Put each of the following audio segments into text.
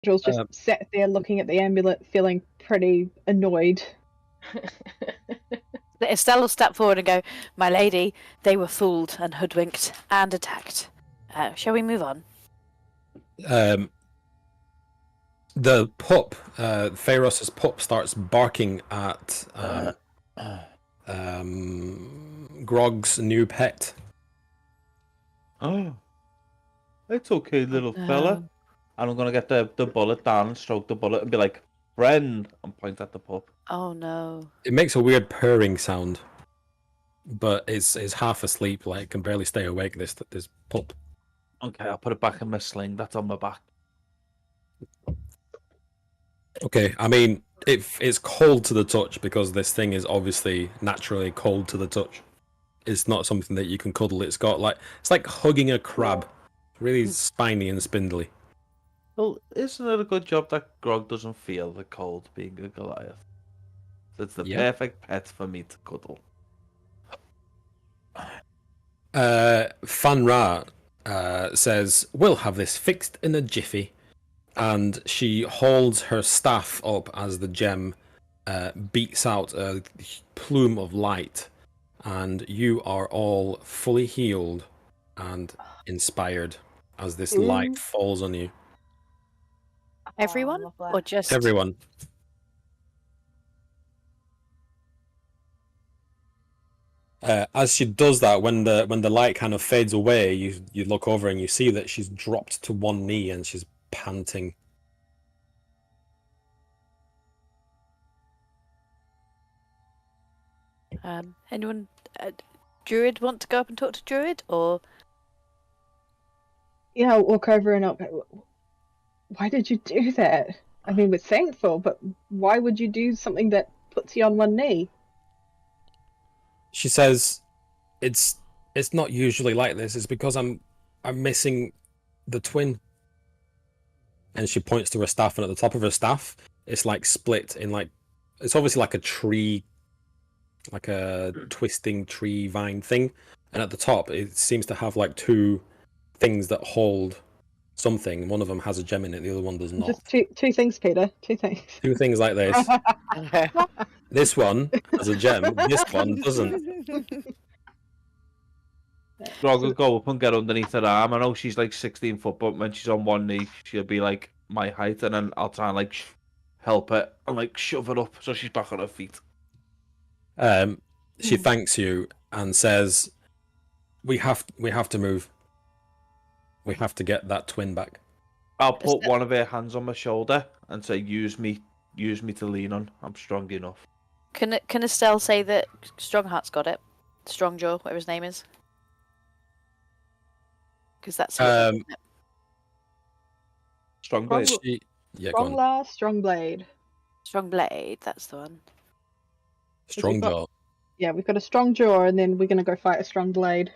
Jules just sat there looking at the amulet, feeling pretty annoyed. Estelle will step forward and go, "My lady, they were fooled and hoodwinked and attacked. Shall we move on?" The pup, Pharos' pup, starts barking at Grog's new pet. Oh, it's okay, little fella. And I'm gonna get the bullet down and stroke the bullet and be like, "Friend," and point at the pup. Oh no! It makes a weird purring sound, but it's half asleep, like can barely stay awake. This pup. Okay, I'll put it back in my sling. That's on my back. Okay, I mean, it's cold to the touch because this thing is obviously naturally cold to the touch. It's not something that you can cuddle. It's like hugging a crab, really spiny and spindly. Well, isn't it a good job that Grog doesn't feel the cold being a Goliath? It's the perfect pet for me to cuddle. Fan Ra says, "We'll have this fixed in a jiffy." And she holds her staff up as the gem beats out a plume of light, and you are all fully healed and inspired as this light falls on you. Everyone, or just everyone? As she does that, when the light kind of fades away, you look over and you see that she's dropped to one knee and she's panting. Anyone, Druid, want to go up and talk to Druid, or? Yeah, I'll walk over and I'll go, "Why did you do that? I mean, we're thankful, but why would you do something that puts you on one knee?" She says, "It's not usually like this. It's because I'm missing the twin." And she points to her staff, and at the top of her staff, it's like split in it's obviously like a tree, like a twisting tree vine thing. And at the top, it seems to have like two things that hold something. One of them has a gem in it, the other one does not. Just two things, Peter. Two things. Two things like this. This one has a gem, this one doesn't. Grog will go up and get underneath her arm. I know she's like 16 foot, but when she's on one knee, she'll be like my height, and then I'll try and like help her and like shove her up so she's back on her feet. She thanks you and says, we have to move. We have to get that twin back." I'll put one of her hands on my shoulder and say, use me to lean on. I'm strong enough." Can Estelle say that Strongheart's got it? Strongjaw, whatever his name is. Because that's Strong blade. Strong blade. Strong blade, that's the one. Strong jaw. Yeah, we've got a strong jaw, and then we're going to go fight a strong blade.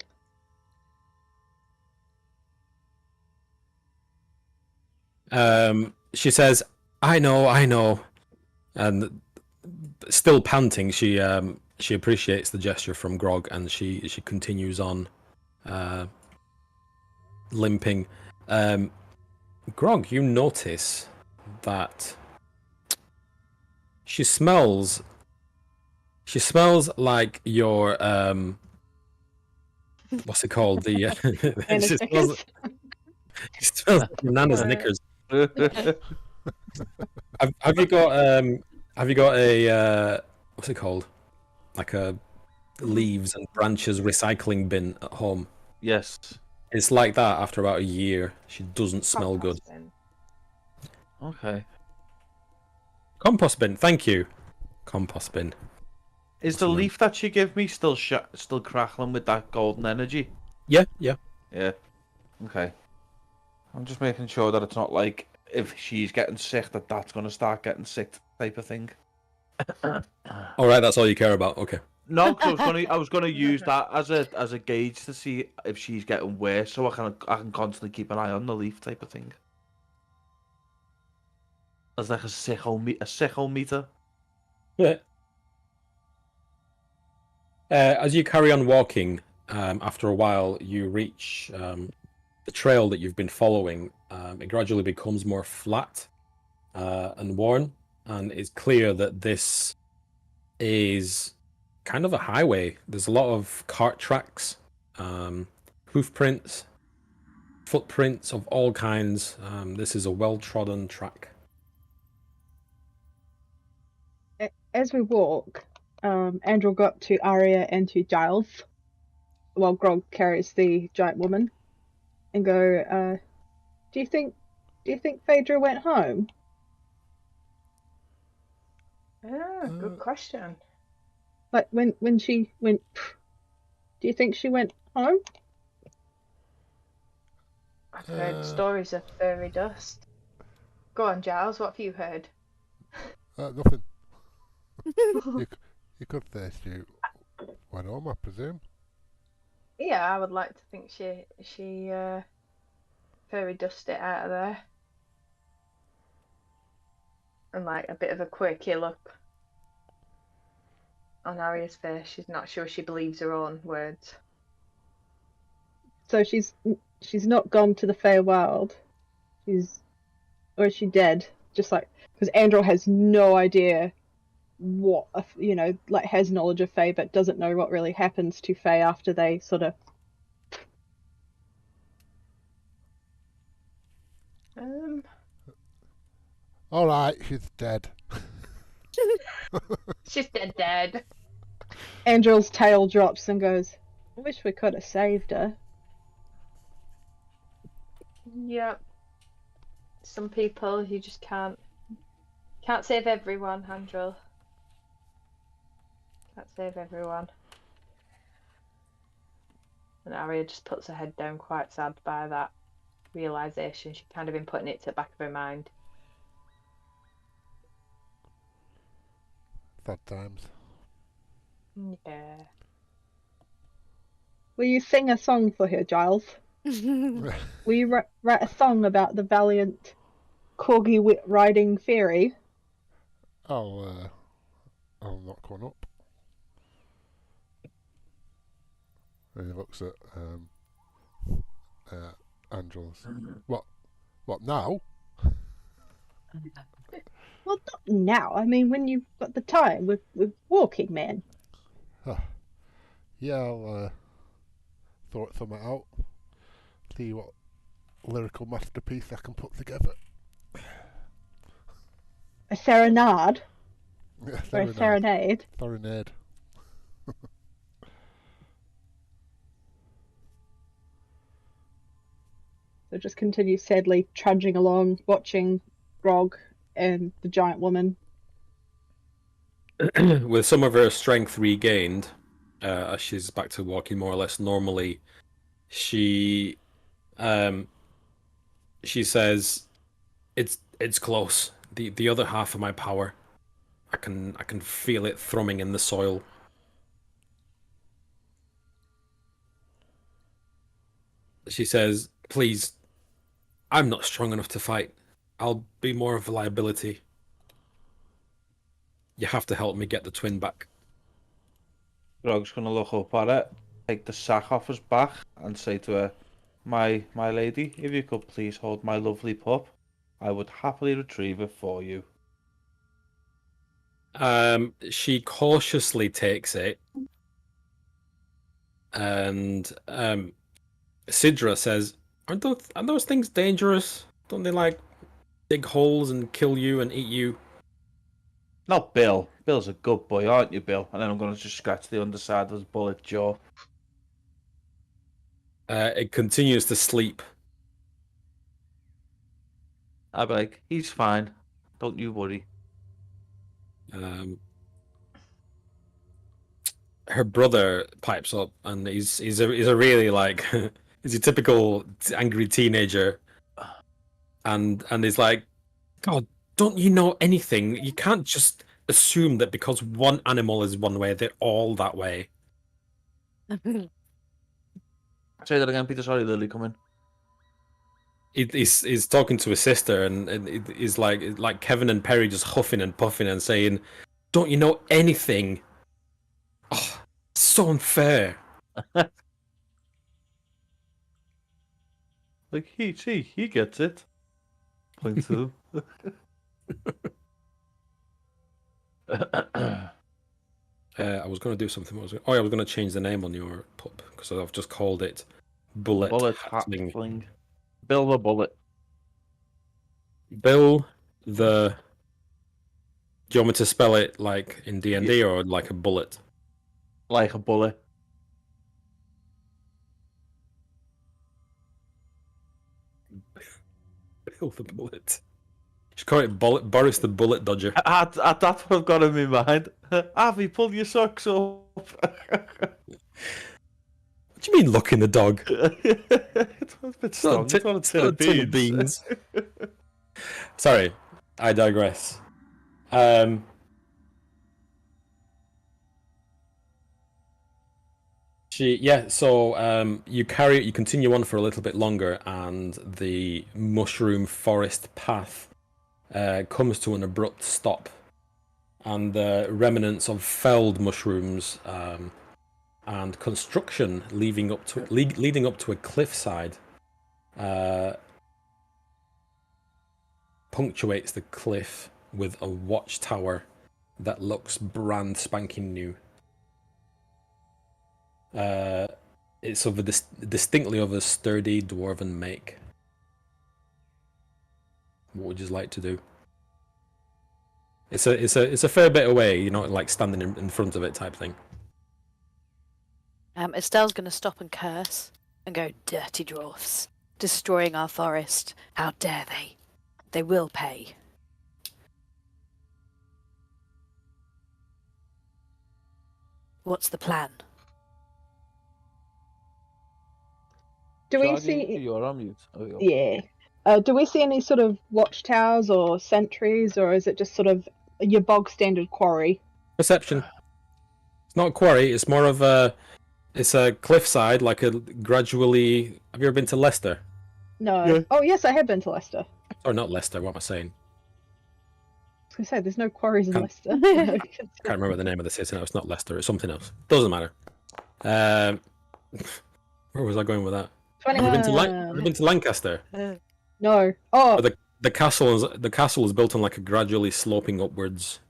She says, I know. And still panting, she appreciates the gesture from Grog, and she continues on, limping. Grog, you notice that she smells like your what's it called? The she smells like Nana's knickers. Have you got a what's it called? Like a leaves and branches recycling bin at home? Yes. It's like that after about a year. She doesn't smell good. Okay. Compost bin, thank you. Compost bin. Is the leaf that she gave me still crackling with that golden energy? Yeah. Yeah. Okay. I'm just making sure that it's not like if she's getting sick that's going to start getting sick type of thing. All right, that's all you care about. Okay. No, because I was gonna use that as a gauge to see if she's getting worse, so I can constantly keep an eye on the leaf type of thing. As like a sicko meter. Yeah. As you carry on walking, after a while, you reach the trail that you've been following. It gradually becomes more flat, and worn, and it's clear that this is kind of a highway. There's a lot of cart tracks, hoof prints, footprints of all kinds. This is a well-trodden track. As we walk, Andrew got to Arya and to Giles, while Grog carries the giant woman, and go, do you think Phaedra went home? Good question. Like when she went, do you think she went home? I've heard stories of fairy dust. Go on, Giles, what have you heard? Nothing. you could say she went home, I presume. Yeah, I would like to think she fairy dusted it out of there. And like a bit of a quirky look on Arya's face. She's not sure she believes her own words. So she's not gone to the Feywild. Or is she dead? Just like, because Andrew has no idea what, like has knowledge of Fae, but doesn't know what really happens to Fae after they sort of. All right, she's dead. She's dead. Andrew's tail drops and goes, I wish we could have saved her. Yep. Some people you just can't save everyone, Andrew. Can't save everyone. And Arya just puts her head down, quite sad by that realisation. She'd kind of been putting it to the back of her mind. Sad times. Yeah. Will you sing a song for her, Giles? Will you write a song about the valiant corgi riding fairy? I'll knock one up. And he looks at Angela's. What now? Well, not now. I mean, when you've got the time with walking, man. Yeah, I'll sort something out. See what lyrical masterpiece I can put together. A serenade Yeah, or a serenade. Serenade. So just continue sadly trudging along, watching Grog and the giant woman. With some of her strength regained, as she's back to walking more or less normally, she says, "It's close. The other half of my power, I can feel it thrumming in the soil." She says, "Please, I'm not strong enough to fight. I'll be more of a liability. You have to help me get the twin back." Grog's gonna look up at it, take the sack off his back, and say to her, My lady, if you could please hold my lovely pup, I would happily retrieve it for you." She cautiously takes it, and Sidra says, "Aren't those things dangerous? Don't they like dig holes and kill you and eat you?" Not Bill. Bill's a good boy, aren't you, Bill? And then I'm gonna just scratch the underside of his bullet jaw. It continues to sleep. I'd be like, he's fine. Don't you worry. Her brother pipes up, and he's a really like he's a typical angry teenager, and he's like, "God, don't you know anything? You can't just assume that because one animal is one way, they're all that way." Say that again, Peter. Sorry, Lily, come in. He's talking to his sister, and he's like Kevin and Perry just huffing and puffing and saying, "Don't you know anything? Oh, so unfair." Like, he gets it. Point to him. I was going to do something. I was going to change the name on your pup because I've just called it Bullet Hatling. Hatling. Bill the Bullet. Bill the. Do you want me to spell it like in D&D or like a bullet? Like a bullet. Bill the Bullet. You should call it Boris the Bullet Dodger. That's what I've got in my mind. Avi, pull your socks up. What do you mean, looking the dog? It's a bit strong. It's on a tin of beans. Sorry, I digress. So you continue on for a little bit longer, and the mushroom forest path comes to an abrupt stop, and the remnants of felled mushrooms and construction leading up to a cliffside punctuates the cliff with a watchtower that looks brand spanking new. It's of distinctly of a sturdy dwarven make. What would you like to do? It's a fair bit away, you know, like standing in front of it type thing. Estelle's going to stop and curse and go, "Dirty dwarfs, destroying our forest. How dare they? They will pay." What's the plan? Do we Charlie, see? You're on mute. Oh, you go. Yeah. Do we see any sort of watchtowers or sentries, or is it just sort of your bog standard quarry? Perception. It's not a quarry. It's more of it's a cliffside, like a gradually. Have you ever been to Leicester? No. Yeah. Oh yes, I have been to Leicester. Or not Leicester? What am I saying? I was gonna say there's no quarries in Can't- Leicester. I can't remember the name of the city now. It's not Leicester. It's something else. Doesn't matter. Where was I going with that? Have you been to Lancaster? No. Oh, The castle is built on like a gradually sloping upwards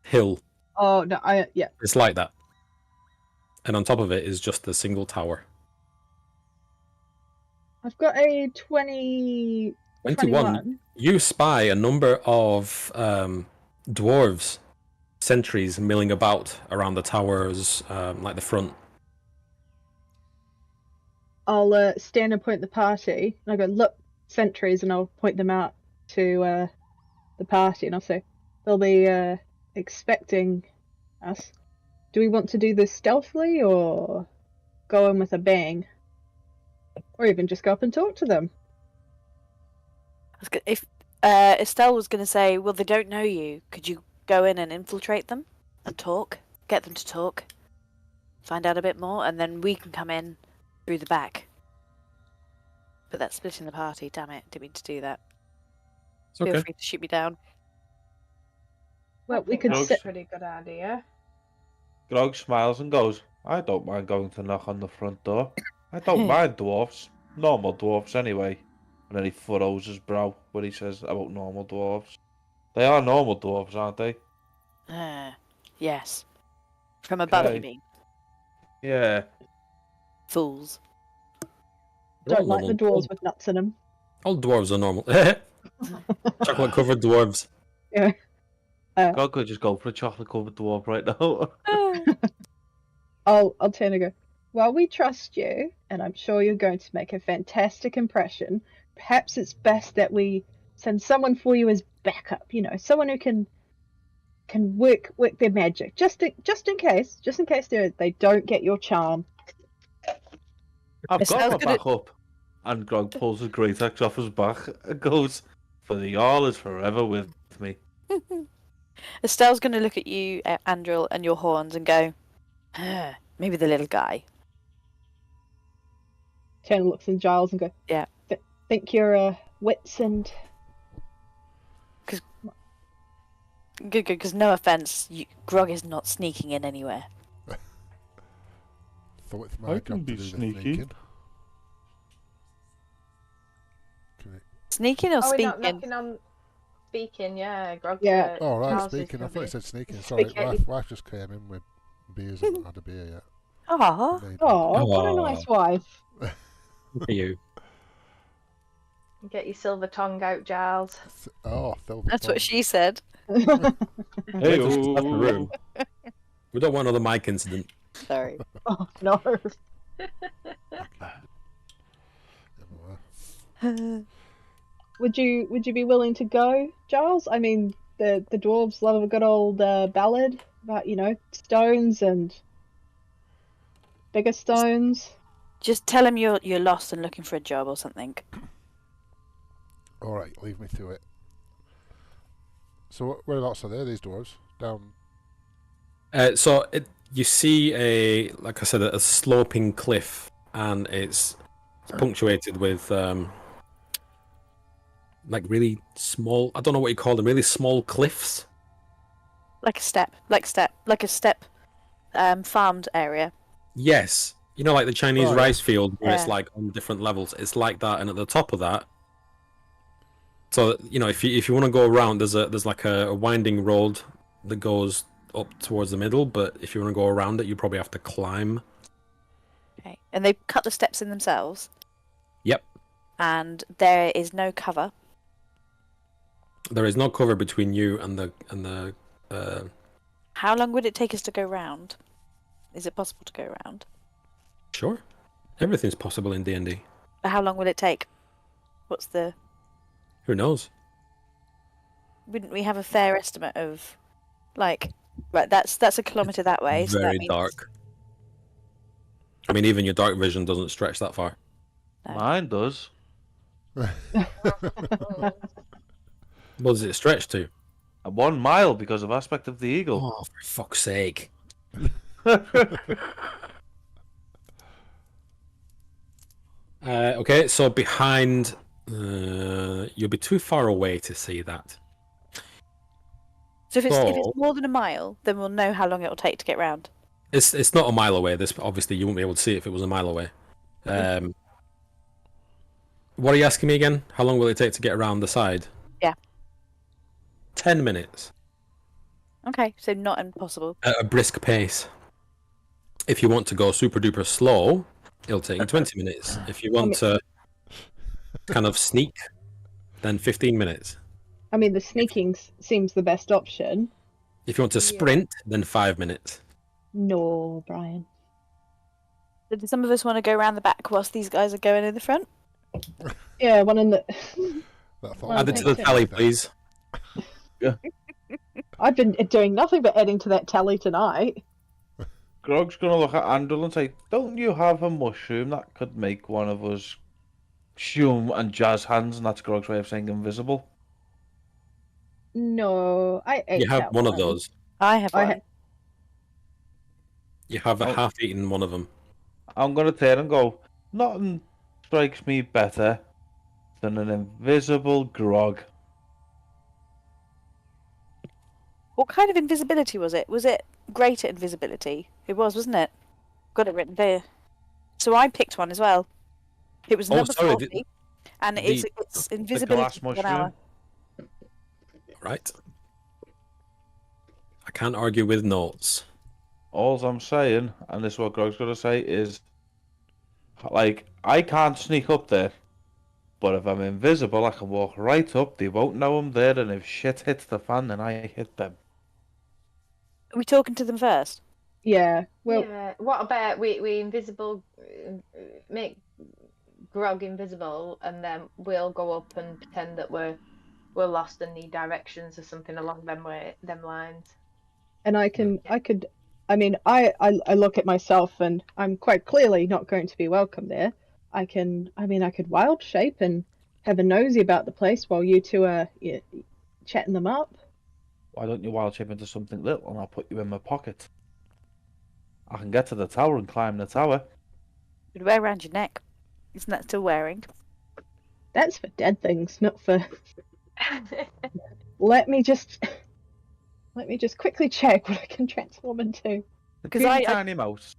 hill. oh no. Yeah. It's like that, and on top of it is just a single tower. I've got a 21. 21. You spy a number of dwarves, sentries milling about around the towers, like the front. I'll stand and point the party, and I go, "Look, sentries," and I'll point them out to the party, and I'll say, "They'll be expecting us. Do we want to do this stealthily, or go in with a bang, or even just go up and talk to them?" If Estelle was going to say, "Well, they don't know you. Could you go in and infiltrate them and talk? Get them to talk, find out a bit more, and then we can come in through the back." But that's splitting the party. Damn it! Didn't mean to do that. It's okay. Feel free to shoot me down. Well, we I think could that's sit. a pretty good idea. Grog smiles and goes, "I don't mind going to knock on the front door. I don't mind dwarfs. Normal dwarfs, anyway." And then he furrows his brow when he says about normal dwarfs. They are normal dwarfs, aren't they? Yes. From above, Okay. you mean? Yeah. Fools. They're all Don't like the normal. dwarves with nuts in them. All dwarves are normal. Chocolate covered dwarves. Grog could just go for a chocolate covered dwarf right now. I'll turn and go, "Well, we trust you, and I'm sure you're going to make a fantastic impression. Perhaps it's best that we send someone for you as backup. You know, someone who can work their magic, just in case they don't get your charm." I've It got sounds my good back up. And Grog pulls his great axe off his back and goes, "For the Jarl is forever with me." Estelle's going to look at you, Andril, and your horns and go, maybe the little guy. Turn and looks at Giles and go, Yeah. Think your wits and Good, because no offence, Grog is not sneaking in anywhere. So it's I my can job to be do the sneaky. sneaking. Can it- Sneaking or Are we not speaking? knocking on speaking, yeah. Grog, Yeah. Oh, right, Charles is speaking. I thought gonna you be- said sneaking. Sorry, Speaking. wife just came in with beers and not had a beer yet. Aw. Need Oh, one. what a nice wife. Look at you. Get your silver tongue out, Giles. Oh, silver That's tongue. what she said. Wait till she's left the room. We don't want another mic incident. Sorry. Oh no. Would you be willing to go, Giles? I mean, the dwarves love a good old ballad about, stones and bigger stones. Just tell him you're lost and looking for a job or something. All right, leave me to it. So whereabouts are these dwarves? Down. You see like I said, a sloping cliff, and it's punctuated with like really small. I don't know what you call them. Really small cliffs. Like a step, farmed area. Yes, like the Chinese Oh, yeah. rice field where it's Yeah. like on different levels. It's like that, and at the top of that. So if you want to go around, there's like a winding road that goes up towards the middle, but if you want to go around it, you probably have to climb. Okay. And they cut the steps in themselves. Yep. And there is no cover. There is no cover between you and the. How long would it take us to go round? Is it possible to go round? Sure, everything's possible in D&D. How long will it take? What's the? Who knows? Wouldn't we have a fair estimate of, like, right? That's a kilometre that way. So that Very means... dark. I mean, even your dark vision doesn't stretch that far. No. Mine does. What does it stretch to? 1 mile because of aspect of the eagle. Oh, for fuck's sake! Okay, so behind, you'll be too far away to see that. So if it's So- more than a mile, then we'll know how long it will take to get round. It's not a mile away. This obviously you won't be able to see it if it was a mile away. What are you asking me again? How long will it take to get around the side? Yeah. 10 minutes Okay, so not impossible. at a brisk pace. If you want to go super duper slow, it'll take you 20 minutes. If you want to kind of sneak, then 15 minutes. I mean, the sneaking seems the best option. If you want to sprint, then 5 minutes. No, Brian. So do some of us want to go around the back whilst these guys are going in the front? Yeah, one in the. That thought Well, Add it to the thank tally, you. please. I've been doing nothing but adding to that tally tonight. Grog's gonna look at Andrew and say, "Don't you have a mushroom that could make one of us shum and jazz hands?" And that's Grog's way of saying invisible. No, I ate You have that one of those. I have I one. You have Oh. half-eaten one of them. I'm gonna turn and go. Nothing strikes me better than an invisible Grog. What kind of invisibility was it? Was it greater invisibility? It was, wasn't it? Got it written there. So I picked one as well. It was Oh, number sorry, 40, and it's glass invisibility for 1 hour. mushroom. Right. I can't argue with notes. All I'm saying, and this is what Grog's gonna say, is like I can't sneak up there, but if I'm invisible, I can walk right up. They won't know I'm there, and if shit hits the fan, then I hit them. Are we talking to them first? Yeah. Well, Yeah. What about we invisible, make Grog invisible, and then we'll go up and pretend that we're lost and need directions or something along them lines. and I could. I mean, I look at myself and I'm quite clearly not going to be welcome there. I could wild shape and have a nosy about the place while you two are chatting them up. Why don't you wild shape into something little, and I'll put you in my pocket. I can get to the tower and climb the tower. You'd wear around your neck. Isn't that still wearing? That's for dead things, not for. Let me just quickly check what I can transform into. The 'Cause teeny I- tiny mouse.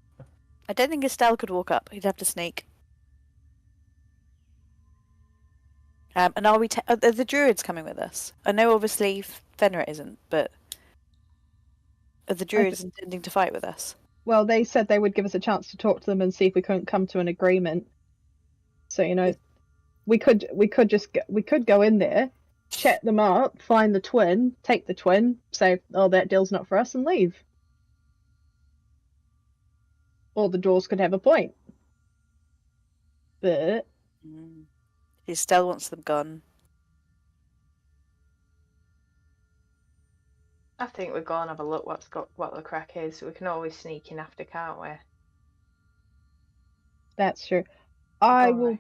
I don't think Estelle could walk up. He'd have to sneak. And are are the druids coming with us? I know obviously Fenrir isn't, but are the druids intending to fight with us? Well, they said they would give us a chance to talk to them and see if we couldn't come to an agreement. So we could go in there, chat them up, find the twin, take the twin, say, "Oh, that deal's not for us," and leave. Or the dwarves could have a point. But Estelle wants them gone. I think we'll go and have a look what the crack is. We can always sneak in after, can't we? that's true. I Go will.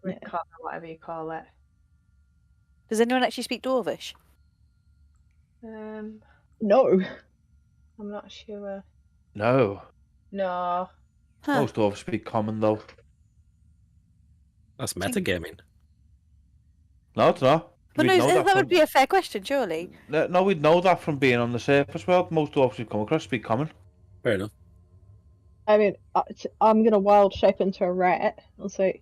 recon or whatever you call it. Does anyone actually speak Dwarvish? No. I'm not sure. No. No. Huh. Most dwarves speak common though. That's metagaming. No, it's not. But We'd no, know that would be a fair question, surely. No, we'd know that from being on the surface world. Most dwarves we've come across speak common. Fair enough. I mean, I'm gonna wild shape into a rat. I'll say,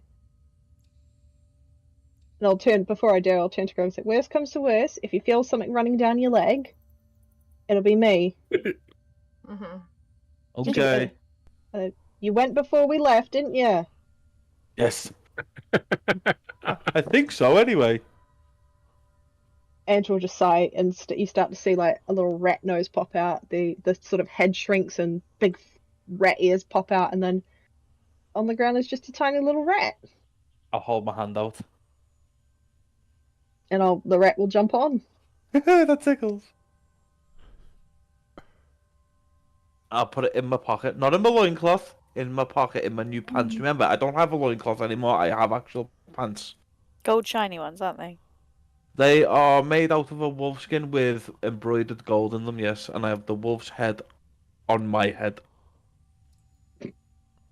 and I'll turn to Greg and say, "Worst comes to worst, if you feel something running down your leg, it'll be me." Mm-hmm. Okay. You went before we left, didn't you? Yes. I think so. Anyway. Andrew will just sigh, and you start to see like a little rat nose pop out. The sort of head shrinks and big rat ears pop out, and then on the ground is just a tiny little rat. I'll hold my hand out. And the rat will jump on. That tickles. I'll put it in my pocket, not in my loincloth, in my pocket, in my new pants. Remember, I don't have a loincloth anymore. I have actual pants. Gold shiny ones, aren't they? They are made out of a wolf skin with embroidered gold in them, yes, and I have the wolf's head on my head.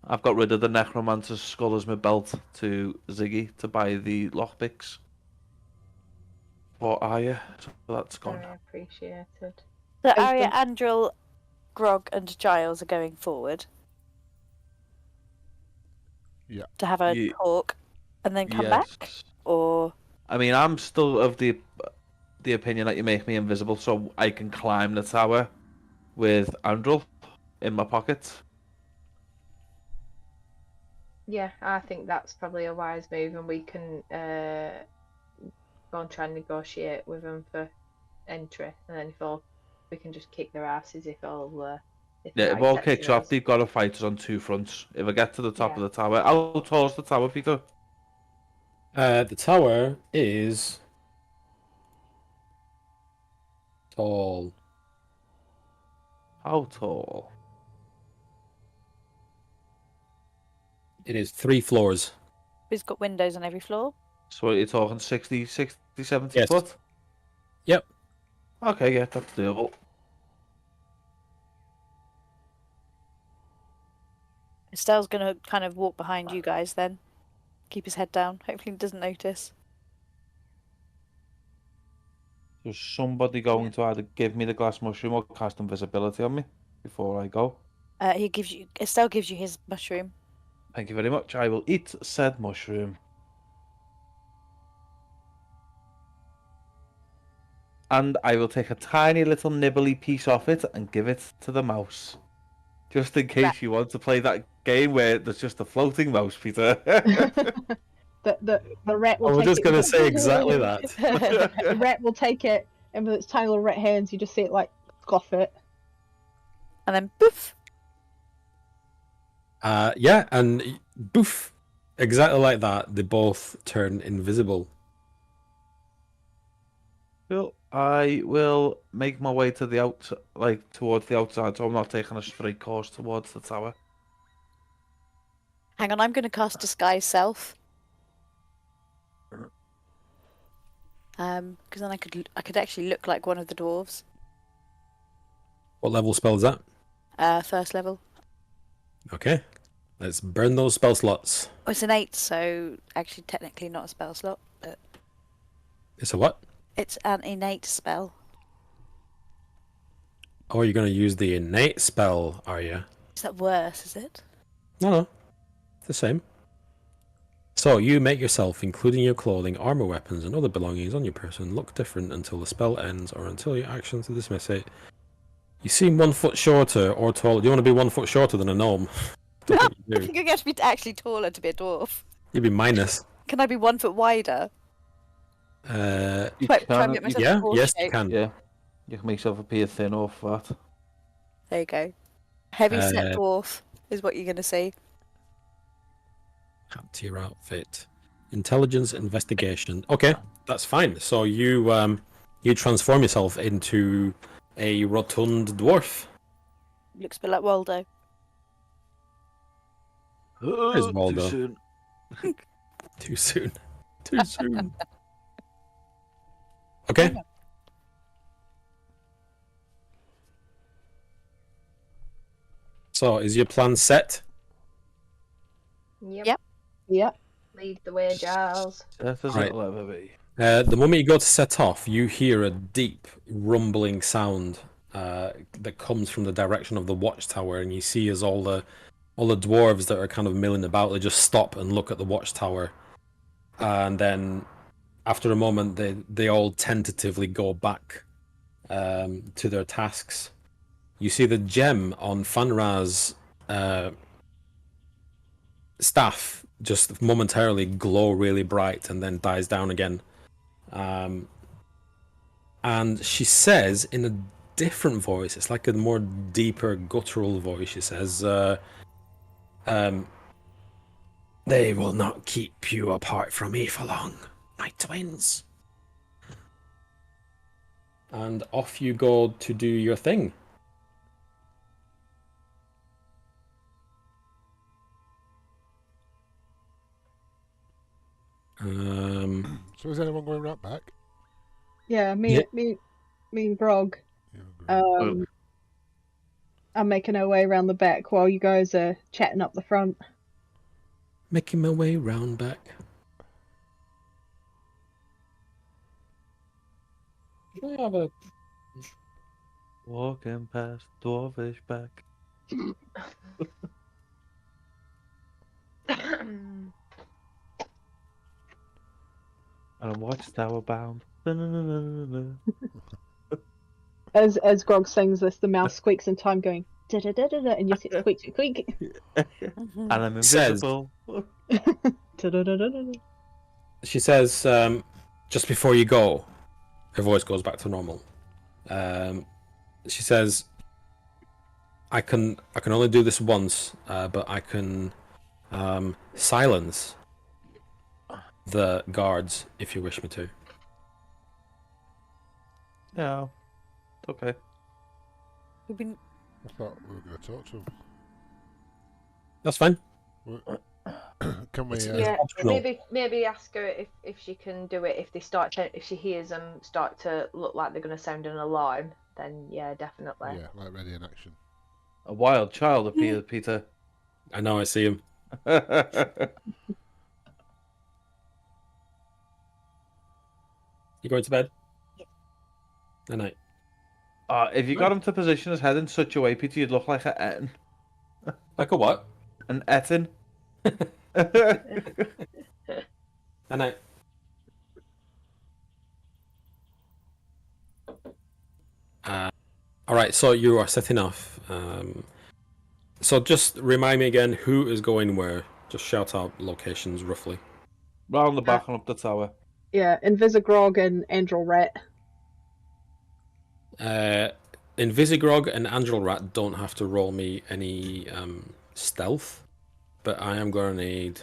I've got rid of the necromancer's skull as my belt to Ziggy to buy the lockpicks for Arya, so that's gone. Very appreciated. So Arya, Andril, Grog, and Giles are going forward. Yeah. To have a talk, and then come back, or. I mean, I'm still of the opinion that you make me invisible so I can climb the tower with Andril in my pocket. Yeah, I think that's probably a wise move, and we can go and try and negotiate with them for entry, and then we can just kick their asses if all kicks off, they've got to fight us on two fronts. If I get to the top of the tower, how tall is the tower, Peter? The tower is tall. How tall? It is 3 floors. It's got windows on every floor. So you're talking 60, 70 foot? Yep. Okay, yeah, that's doable. Estelle's going to kind of walk behind you guys then. Keep his head down. Hopefully he doesn't notice. Is somebody going to either give me the glass mushroom or cast invisibility on me before I go? Estelle gives you his mushroom. Thank you very much. I will eat said mushroom. And I will take a tiny little nibbly piece off it and give it to the mouse. Just in case you want to play that game where there's just a floating mouse, Peter. The rat will I was take just it. going to say exactly that. The rat will take it, and with its tiny little rat hands, you just see it like cough it. And then poof! Yeah, and boof. Exactly like that, they both turn invisible. Well, I will make my way to the towards the outside, so I'm not taking a straight course towards the tower. Hang on, I'm going to cast Disguise Self. Because then I could actually look like one of the dwarves. What level spell is that? First level. Okay. Let's burn those spell slots. Oh, it's an 8, so actually technically not a spell slot, but It's a what? it's an innate spell. Oh, you're going to use the innate spell, are you? Is that worse, is it? No. It's the same. So you make yourself, including your clothing, armor, weapons, and other belongings on your person, look different until the spell ends or until your action to dismiss it. You seem 1 foot shorter or taller. Do you want to be 1 foot shorter than a gnome? Don't think you I do. think you're going to be actually taller to be a dwarf. You'd be minus. Can I be 1 foot wider? You Try can, and get myself Yeah, dwarf yes, you shape. can. yeah. You can make yourself appear thin or fat. There you go. Heavy set Uh, dwarf is what you're going to see. Add to your outfit. Intelligence investigation. Okay, that's fine. So you transform yourself into a rotund dwarf. Looks a bit like Waldo. Where's Too Waldo? soon. Too soon. Too soon. Okay. So is your plan set? Yep. Yep. Yep. Lead the way, Giles. That as Right. it'll ever be. The moment you go to set off, you hear a deep rumbling sound that comes from the direction of the watchtower, and you see as all the dwarves that are kind of milling about, they just stop and look at the watchtower, and then after a moment, they all tentatively go back to their tasks. You see the gem on Fanraz's staff just momentarily glow really bright and then dies down again. And she says in a different voice, it's like a more deeper guttural voice, she says, they will not keep you apart from me for long, my twins. And off you go to do your thing. So is anyone going right back? Yeah, Yeah. me and Grog. Yeah, great. I'm making our way around the back while you guys are chatting up the front. Making my way round back. Can I have a... Walking past dwarfish back. And I'm watchtower bound. As Grog sings this, the mouse squeaks in time, going da da da da da, and you see it squeak squeak squeak. And I'm Says- invisible. Da da da da da. She says, just before you go, her voice goes back to normal. She says, I can only do this once, but I can silence the guards if you wish me to. Yeah. Okay. We've been... I thought we were going to talk to him. That's fine. Can we? Yeah, optional. maybe ask her if she can do it. If she hears them start to look like they're going to sound an alarm, then yeah, definitely. Yeah, like ready in action. A wild child appeared, Peter. I know, I see him. You going to bed? Yeah. Good night. If you got him to position his head in such a way, Peter, you'd look like an Etten. Like a what? An Etten. Good night. All right, so you are setting off. So just remind me again who is going where. Just shout out locations roughly. Round the back and up the tower. Yeah, Invisigrog and Andrel Rat. Invisigrog and Angel Rat don't have to roll me any stealth, but I am going to need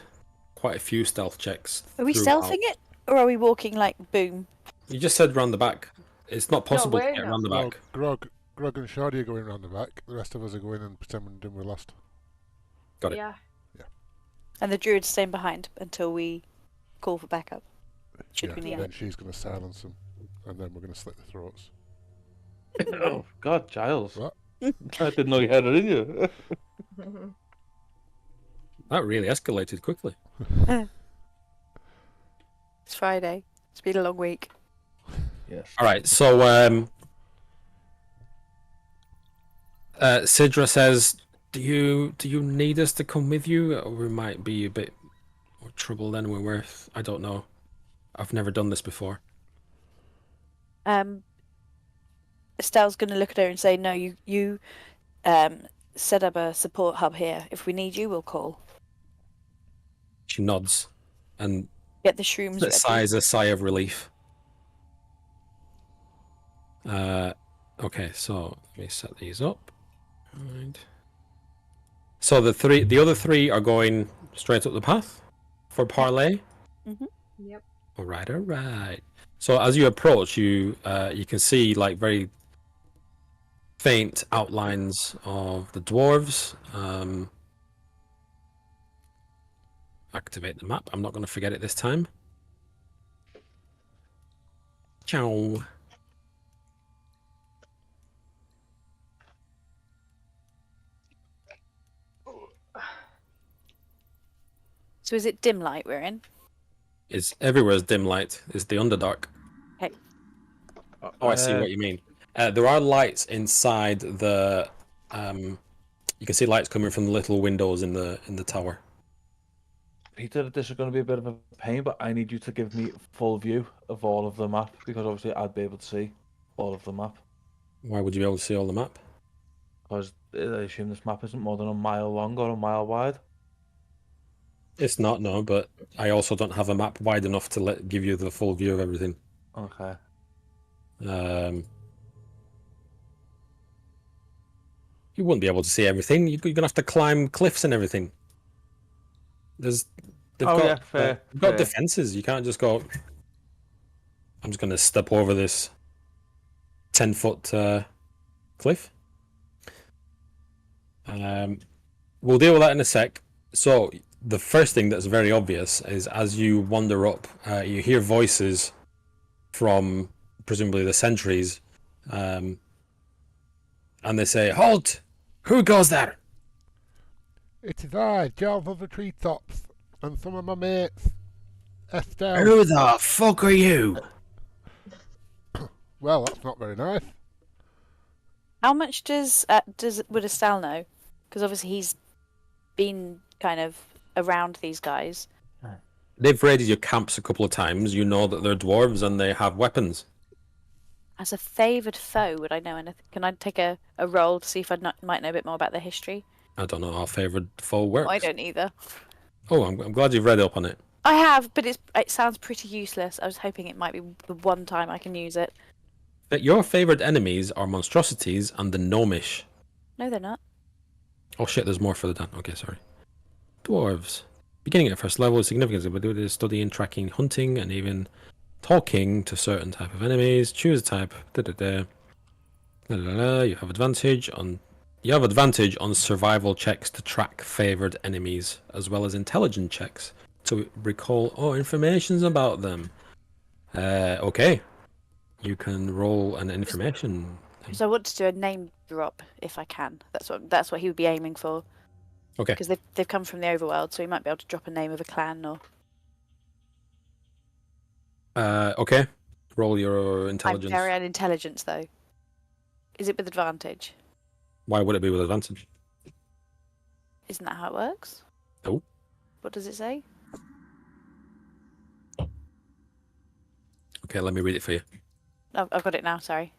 quite a few stealth checks. Are we throughout. stealthing it? Or are we walking like boom? You just said round the back. It's not possible to we're get not. round the back. Grog and Shardy are going round the back. The rest of us are going and pretending we're lost. Got it. Yeah. And the druid's staying behind until we call for backup. Should Yeah, we need and then it? she's going to silence them, and then we're going to slit their throats. Oh, God, Giles. What? I didn't know you had it in you. That really escalated quickly. It's Friday. It's been a long week. Yes. All right, so Sidra says, "Do you need us to come with you, or we might be a bit or trouble anywhere worth. I don't know. I've never done this before. Estelle's going to look at her and say, "No, you set up a support hub here. If we need you, we'll call." She nods and Get the shrooms ready. sighs a sigh of relief. Okay, so let me set these up. Right. So the other three are going straight up the path for parlay. Yep. All right. So as you approach, you can see like very faint outlines of the dwarves. Activate the map. I'm not going to forget it this time. Ciao. So is it dim light we're in? It's everywhere is dim light. It's the Underdark. Okay. Oh, I see what you mean. There are lights inside the. You can see lights coming from the little windows in the tower. Peter, this is going to be a bit of a pain, but I need you to give me full view of all of the map, because obviously I'd be able to see all of the map. Why would you be able to see all the map? Because I assume this map isn't more than a mile long or a mile wide. It's not, no, but I also don't have a map wide enough to give you the full view of everything. Okay. You wouldn't be able to see everything. You're gonna have to climb cliffs and everything. They've got fair. defenses. You can't just go. I'm just gonna step over this 10-foot cliff. We'll deal with that in a sec. So the first thing that's very obvious is as you wander up, you hear voices from presumably the sentries, and they say, "Halt! Who goes there?" It is I, Giles of the Treetops, and some of my mates. Estelle. Who the fuck are you? Well, that's not very nice. How much would Estelle know? Because obviously he's been kind of around these guys. They've raided your camps a couple of times. You know that they're dwarves and they have weapons. As a favoured foe, would I know anything? Can I take a roll to see if I might know a bit more about their history? I don't know how favoured foe works. I don't either. Oh, I'm glad you've read up on it. I have, but it sounds pretty useless. I was hoping it might be the one time I can use it. That your favoured enemies are monstrosities and the gnomish. No, they're not. Oh shit, there's more further down. Okay, sorry. Dwarves. Beginning at first level is significant, but do this studying, tracking, hunting, and even talking to certain type of enemies. Choose a type. You have advantage on survival checks to track favoured enemies, as well as intelligence checks to recall information about them. Okay. You can roll an information. So I want to do a name drop if I can. That's what he would be aiming for. Okay. Because they've come from the overworld, so he might be able to drop a name of a clan or. Okay. Roll your intelligence. I'm very unintelligent though. Is it with advantage? Why would it be with advantage? Isn't that how it works? No. What does it say? Okay, let me read it for you. Oh, I've got it now. Sorry.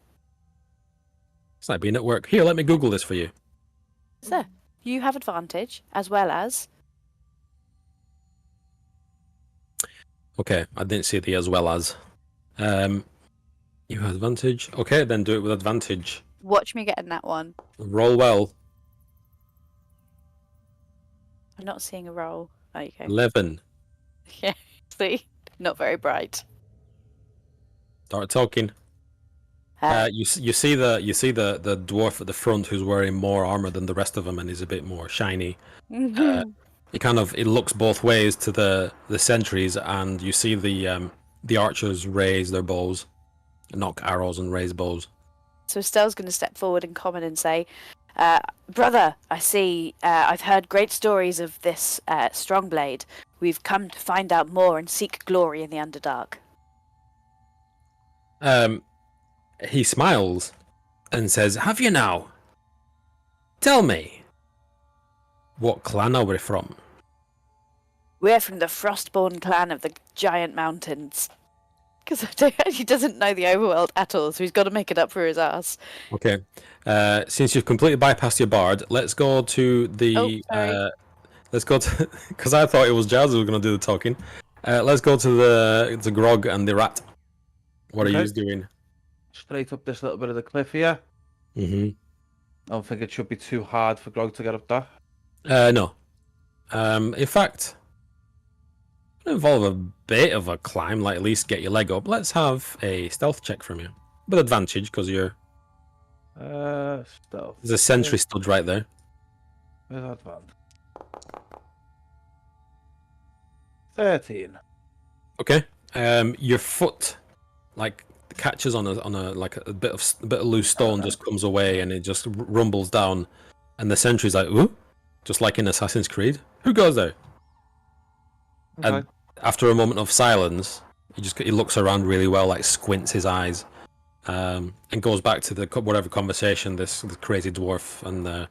It's like being at work. Here, let me Google this for you. So you have advantage as well as. Okay, I didn't see the as well as. You have advantage. Okay, then do it with advantage. Watch me getting that one. Roll well. I'm not seeing a roll. Oh, you go. 11. Yeah. See, not very bright. Start talking. You see the dwarf at the front who's wearing more armor than the rest of them and is a bit more shiny. It looks both ways to the sentries, and you see the archers raise their bows, knock arrows and raise bows. So Estelle's going to step forward and comment and say, "Brother, I see. I've heard great stories of this Strongblade. We've come to find out more and seek glory in the Underdark." He smiles and says, "Have you now? Tell me, what clan are we from?" We're from the Frostborn clan of the Giant Mountains. Because he doesn't know the overworld at all, so he's got to make it up for his ass. Okay. Since you've completely bypassed your bard, let's go to the. Oh, sorry. Let's go to because I thought it was Jazz who was going to do the talking. Let's go to the Grog and the Rat. What are Okay. you doing? Straight up this little bit of the cliff here. Mm-hmm. I don't think it should be too hard for Grog to get up there. No. In fact, it'll involve a bit of a climb, like at least get your leg up. Let's have a stealth check from you. With advantage, because you're... Stealth. There's a sentry stood right there. With advantage. 13. Okay. Your foot, like, catches on a bit of loose stone, just comes away, and it just rumbles down, and the sentry's like, ooh, just like in Assassin's Creed. Who goes there? Okay. And after a moment of silence, he looks around really well, like squints his eyes, and goes back to the whatever conversation the crazy dwarf and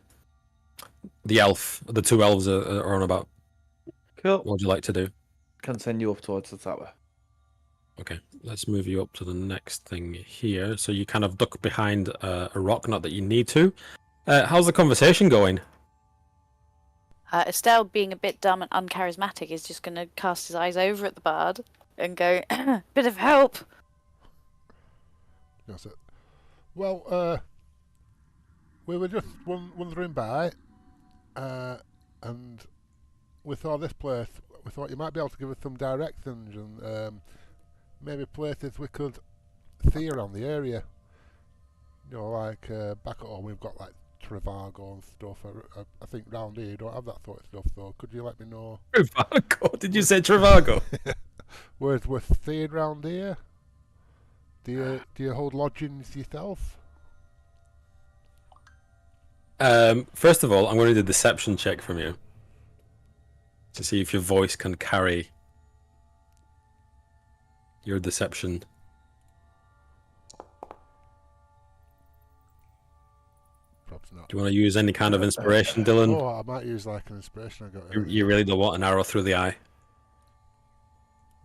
the elf, the two elves are on about. Cool. What would you like to do? Continue up towards the tower. Okay, let's move you up to the next thing here. So you kind of duck behind a rock, not that you need to. How's the conversation going? Estelle, being a bit dumb and uncharismatic, is just going to cast his eyes over at the bard and go, bit of help. That's it. Well, we were just wandering by, and we saw this place. We thought you might be able to give us some directions and maybe places we could see around the area. You know, like back at home we've got like Trivago and stuff. I think round here you don't have that sort of stuff, so could you let me know Trivago? Did you say Trivago? where's we're seeing round here? Do you hold lodgings yourself? First of all, I'm going to do a deception check from you to see if your voice can carry your deception. Perhaps not. Do you want to use any kind of inspiration, Dylan? Oh, I might use like an inspiration I got. You really don't want an arrow through the eye.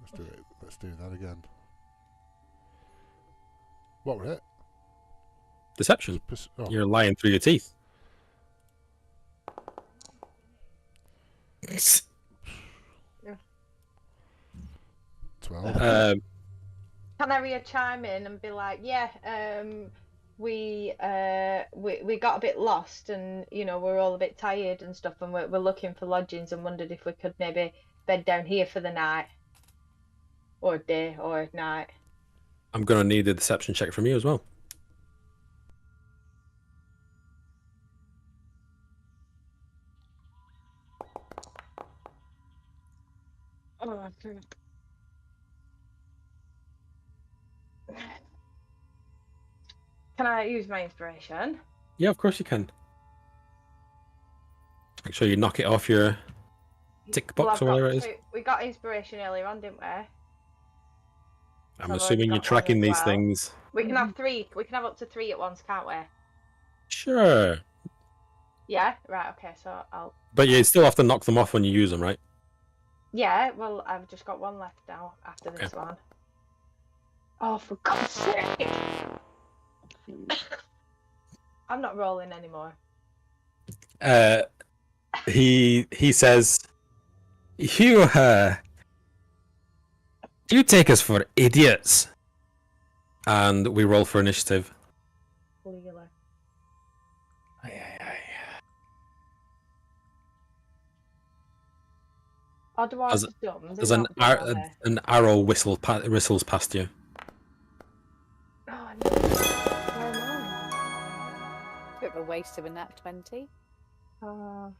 Let's do it. Let's do that again. What was it? Deception. Oh. You're lying through your teeth. Yeah. 12. Can Aria chime in and be like, yeah, we got a bit lost and, you know, we're all a bit tired and stuff and we're looking for lodgings and wondered if we could maybe bed down here for the night or day or night. I'm going to need a deception check from you as well. Oh, can I use my inspiration? Yeah, of course you can. Make sure you knock it off your tick box or whatever it is. We got inspiration earlier on, didn't we? I'm I've assuming already you're got one tracking as these well. things. We can have 3. We can have up to 3 at once, can't we? Sure. Yeah. Right. Okay. So I'll. But you still have to knock them off when you use them, right? Yeah. Well, I've just got one left now after this one. Oh, for God's sake! I'm not rolling anymore. He says, "You you take us for idiots," and we roll for initiative. Legally. Or do I As- just dumb? They're There's an not dumb, are they? an arrow whistles past you. Oh, no. Where am I? Bit of a waste of a nat 20. No,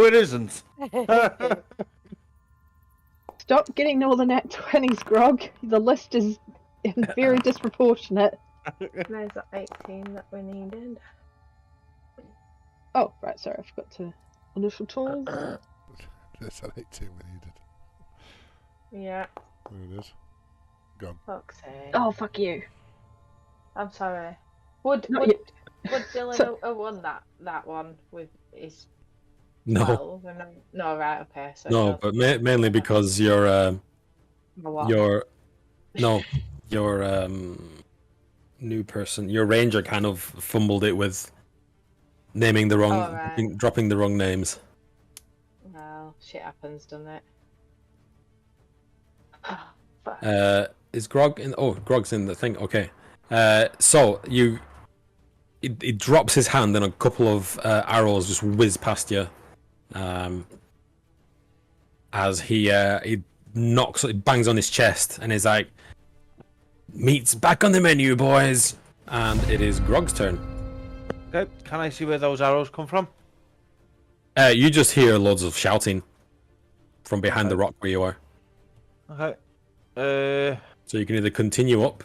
it isn't. Stop getting all the nat 20s, Grog. The list is very disproportionate. There's that 18 that we needed. Oh, right, sorry, I forgot to initial tools. There's that 18 we needed. Yeah. There it is. Gone. Fuck's sake. Oh, fuck you. I'm sorry. Would Not would, you. would Dylan So- have won that one with his No, 12? No, right, okay. So no, no. but mainly because you're What? your new person, your ranger kind of fumbled it with naming the wrong, Oh, right. dropping the wrong names. Well, shit happens, doesn't it? Fuck. Is Grog in? Oh, Grog's in the thing. Okay. So he drops his hand and a couple of arrows just whiz past you. As he bangs on his chest and is like, "Meat's back on the menu, boys!" And it is Grog's turn. Okay, can I see where those arrows come from? You just hear loads of shouting from behind the rock where you are. Okay. So you can either continue up.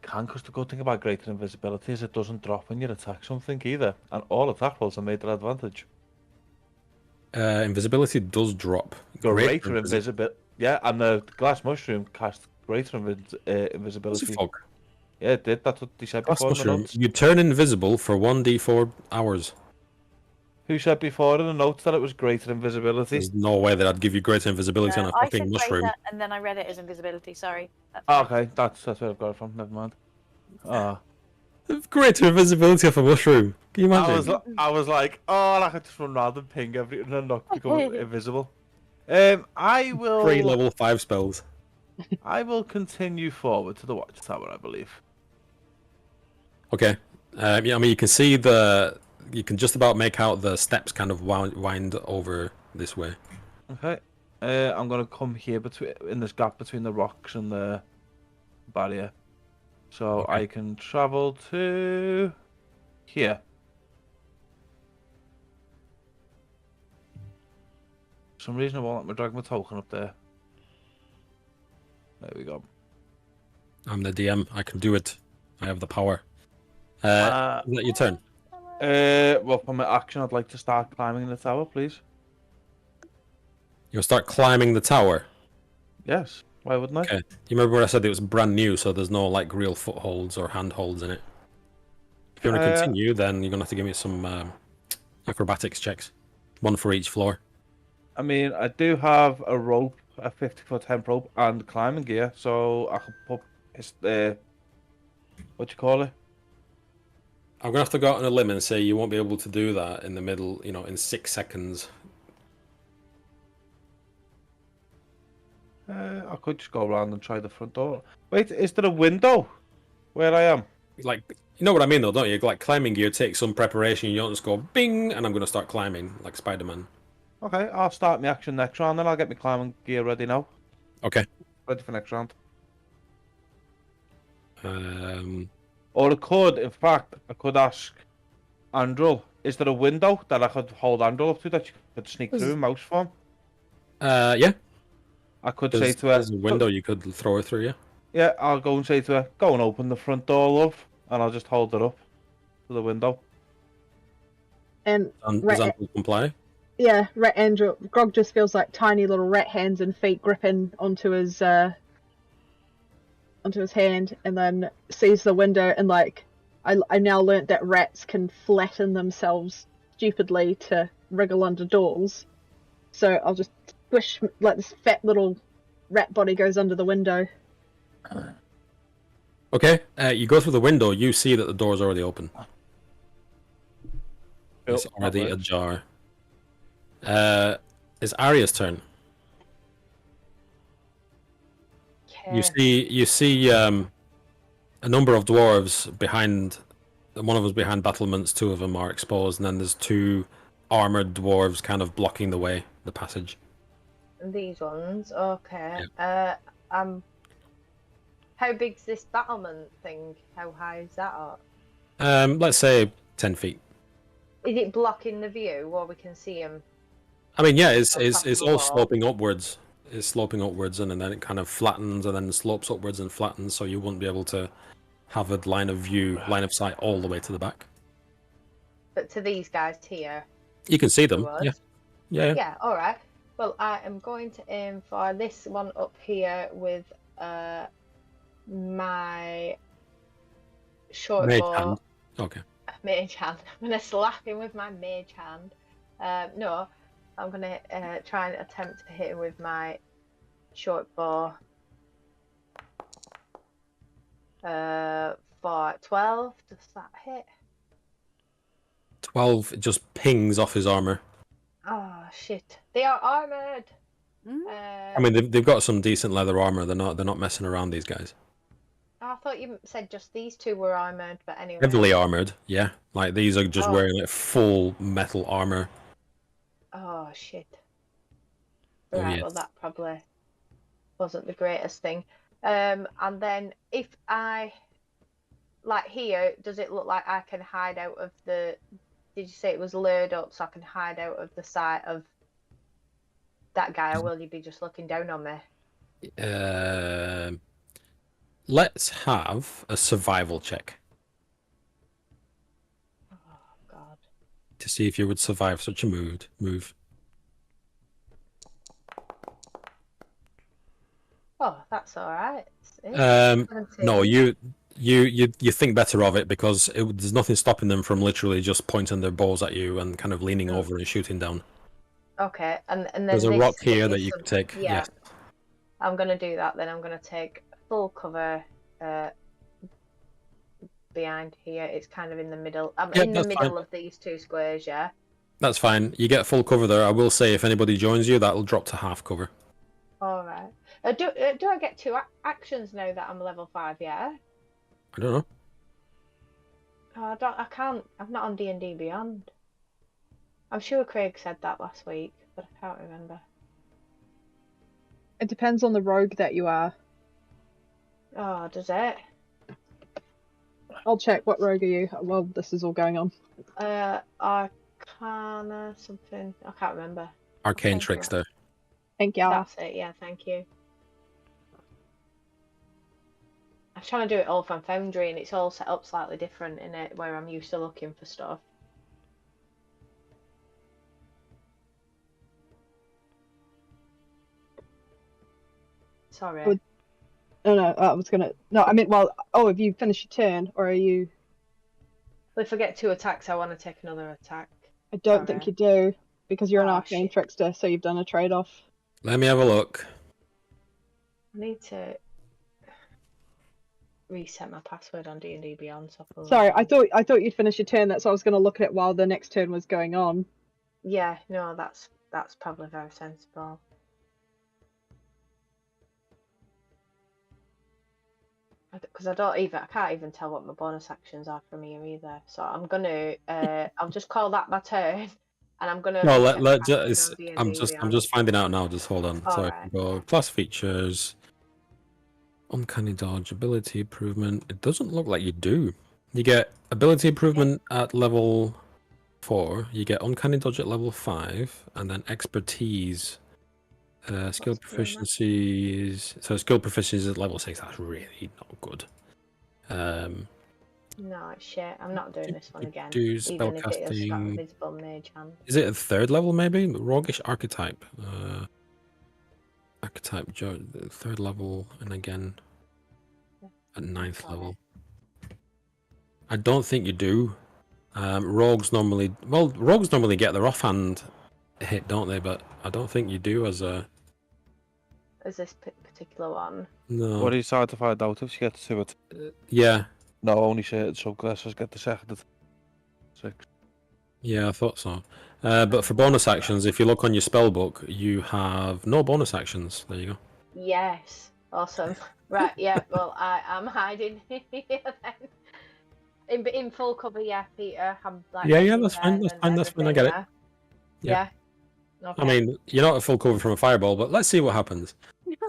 Because the good thing about greater invisibility is it doesn't drop when you attack something either, and all attack rolls are made to advantage. Invisibility does drop. Greater invisibility. Yeah, and the glass mushroom cast greater invisibility. Fuck. Yeah, it did. That's what they said Glass before in the mushroom. notes. You turn invisible for 1d4 hours. Who said before in the notes that it was greater invisibility? There's no way that I'd give you greater invisibility on a I fucking said mushroom. greater, and then I read it as invisibility. Sorry. That's Oh, fine. okay, that's where I've got it from. Never mind. Ah, Greater invisibility of a mushroom. Can you imagine? I was like, oh, I could just run around and ping everything and not become invisible. I will. 3 level 5 spells. I will continue forward to the watchtower, I believe. Okay. Yeah, I mean, you can see you can just about make out the steps kind of wind over this way. Okay. I'm gonna come here in this gap between the rocks and the barrier, so Okay. I can travel to here. For some reason I won't let me drag my token up there. There we go. I'm the DM. I can do it. I have the power. Is that your turn? Well, for my action, I'd like to start climbing the tower, please. You'll start climbing the tower. Yes. Why wouldn't I? Okay. You remember where I said it was brand new, so there's no like real footholds or handholds in it. If you want to continue, then you're gonna have to give me some acrobatics checks, one for each floor. I mean, I do have a rope, a 50-foot hemp rope, and climbing gear, so I could put what you call it? I'm gonna have to go out on a limb and say you won't be able to do that in the middle, in 6 seconds. I could just go around and try the front door. Wait, is there a window where I am? Like, you know what I mean, though, don't you? Like climbing gear takes some preparation. You don't just go bing, and I'm gonna start climbing like Spider-Man. Okay, I'll start my action next round, then I'll get my climbing gear ready now. Okay. Ready for next round. Um. Or in fact, I could ask Andrel, is there a window that I could hold Andrel up to that you could sneak through in mouse form? Yeah. I could There's, say to her, there's a window you could throw her through. Yeah. yeah, I'll go and say to her, go and open the front door, love, and I'll just hold her up to the window. And Does Andrew comply? yeah, Rat Andrew Grog just feels like tiny little rat hands and feet gripping onto his hand, and then sees the window and like, I now learnt that rats can flatten themselves stupidly to wriggle under doors. So I'll just squish, like this fat little rat body goes under the window. Okay. You go through the window. You see that the door's already open. It's Yep, already that works. ajar. It's Arya's turn. You see a number of dwarves behind. One of them's behind battlements. 2 of them are exposed, and then there's 2 armored dwarves kind of blocking the way, the passage. These ones, okay. Yeah. How big's this battlement thing? How high is that up? Let's say 10 feet. Is it blocking the view, or we can see him? I mean, yeah, it's On top of it's the all wall. sloping upwards. It's sloping upwards, and then it kind of flattens, and then slopes upwards and flattens, so you wouldn't be able to have a line of sight all the way to the back. But to these guys here. You can see them. towards? Yeah. Yeah. Yeah, alright. Well, I am going to aim for this one up here with my short Mage bow. hand. Okay. Mage hand. I'm going to slap him with my mage hand. No, I'm gonna try and attempt to hit him with my short bow. For 12, does that hit? 12, it just pings off his armor. Oh shit! They are armored. I mean, they've got some decent leather armor. They're not messing around, these guys. I thought you said just these two were armored, but anyway. Heavily armored, yeah. Like these are just Oh. wearing like full metal armor. Oh shit! Oh, Right, yes. well that probably wasn't the greatest thing. And then if I like here, does it look like I can hide out of the? Did you say it was lured up so I can hide out of the sight of that guy, or will you be just looking down on me? Let's have a survival check Oh god. to see if you would survive such a move. Oh, that's all right. No, you think better of it because there's nothing stopping them from literally just pointing their bows at you and kind of leaning over and shooting down. Okay, and then There's a this, rock here this that is you some- can take. Yeah, Yes. I'm gonna do that. Then I'm gonna take full cover behind here. It's kind of in the middle. I'm Yeah, in the that's middle fine. of these two squares. Yeah. That's fine. You get full cover there. I will say if anybody joins you, that'll drop to half cover. All right. Do I get two actions now that I'm level 5? Yeah. I don't know. Oh, I can't. I'm not on D&D Beyond. I'm sure Craig said that last week, but I can't remember. It depends on the rogue that you are. Oh, does it? I'll check. What rogue are you? Well, this is all going on. Arcana something. I can't remember. Arcane Thank you. Trickster. Thank you. That's it. Yeah, thank you. I was trying to do it all from Foundry, and it's all set up slightly different in it, where I'm used to looking for stuff. Sorry. Good. No, I was gonna. No, I mean, well, oh, have you finished your turn, or are you? Well, if I get 2 attacks, I want to take another attack. I don't think you do because you're an Oh, arcane shit. trickster, so you've done a trade-off. Let me have a look. I need to reset my password on D&D Beyond. So Sorry, I thought you'd finished your turn. That's why I was gonna look at it while the next turn was going on. Yeah, no, that's probably very sensible. Because I can't even tell what my bonus actions are from here either. So I'm gonna, I'll just call that my turn, and I'm gonna. No, reset my let password just. on D&D I'm Beyond. just finding out now. Just hold on. So I Alright. can go class features, uncanny dodge, ability improvement. It doesn't look like you do. You get ability improvement at level 4. You get uncanny dodge at level 5, and then expertise. Skill What's doing that? proficiencies. So skill proficiencies at level 6. That's really not good. No, it's shit. I'm not doing this one again. Do Even if it has got spellcasting. invisible mage hand. Is it a 3rd level maybe? Roguish archetype. Archetype 3rd level, and again at 9th Got level. I don't think you do. Rogues normally get their offhand hit, don't they? But I don't think you do as a. Is this particular one? No. What is hard to find out if you get to it? Yeah, No, only certain subclasses get the second 6. yeah, I thought so. But for bonus actions, if you look on your spell book, you have no bonus actions. There you go. Yes. Awesome. Right. Yeah. Well, I am hiding here then. In full cover, yeah, Peter. I'm like. Yeah, making that's fine. bed That's and fine. That's fine. I everything, get it. Yeah. Yeah. Okay. I mean, you're not at full cover from a fireball, but let's see what happens.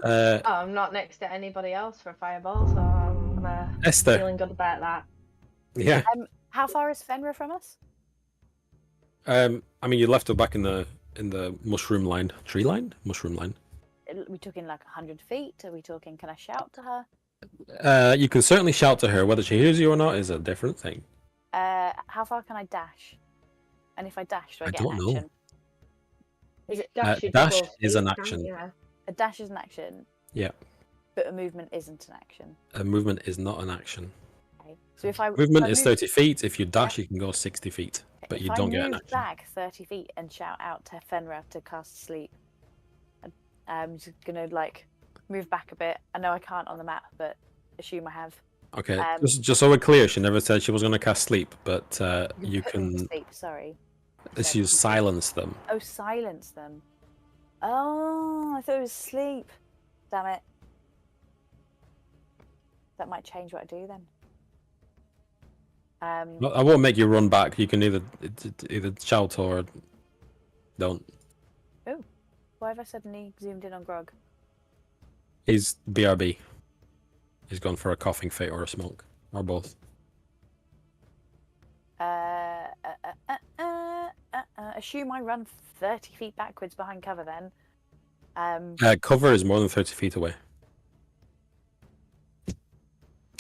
Oh, I'm not next to anybody else for a fireball, so I'm Esther. feeling good about that. Yeah. How far is Fenrir from us? I mean, you left her back in the mushroom line, tree line, mushroom line. Are we talking like 100 feet? Are we talking? Can I shout to her? You can certainly shout to her. Whether she hears you or not is a different thing. How far can I dash? And if I dash, do I get don't an know. action? Is it Dash, your dash double is an speed, action. Yeah. a dash is an action? Yeah. But a movement isn't an action. A movement is not an action. Okay. So if I Movement if I is move- 30 feet. If you dash, you can go 60 feet. but if you I don't get an move action. back 30 feet and shout out to Fenrir to cast sleep, I'm just gonna like move back a bit. I know I can't on the map, but assume I have. Okay, just so we're clear, she never said she was going to cast sleep, but you put them to can. sleep. Sorry. She silence them. Oh, silence them. Oh, I thought it was sleep. Damn it. That might change what I do then. I won't make you run back. You can either shout or don't. Oh, why have I suddenly zoomed in on Grog? He's BRB. He's gone for a coughing fit or a smoke, or both. Assume I run 30 feet backwards behind cover then. Cover is more than 30 feet away.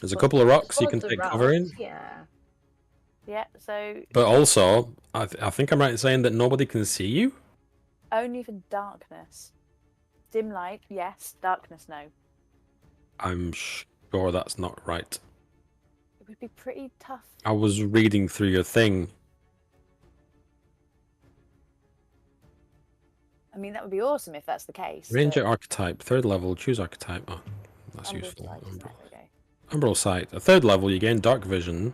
There's a couple of rocks you can take cover in. Yeah. Yeah, so But also, I think I'm right in saying that nobody can see you? only for darkness. Dim light, yes. Darkness, no. I'm sure that's not right. It would be pretty tough. I was reading through your thing. I mean, that would be awesome if that's the case. Ranger archetype, 3rd level, choose archetype. Oh, that's Umbral useful. sight, Umbral. there we go. Umbral sight. A 3rd level, you gain dark vision.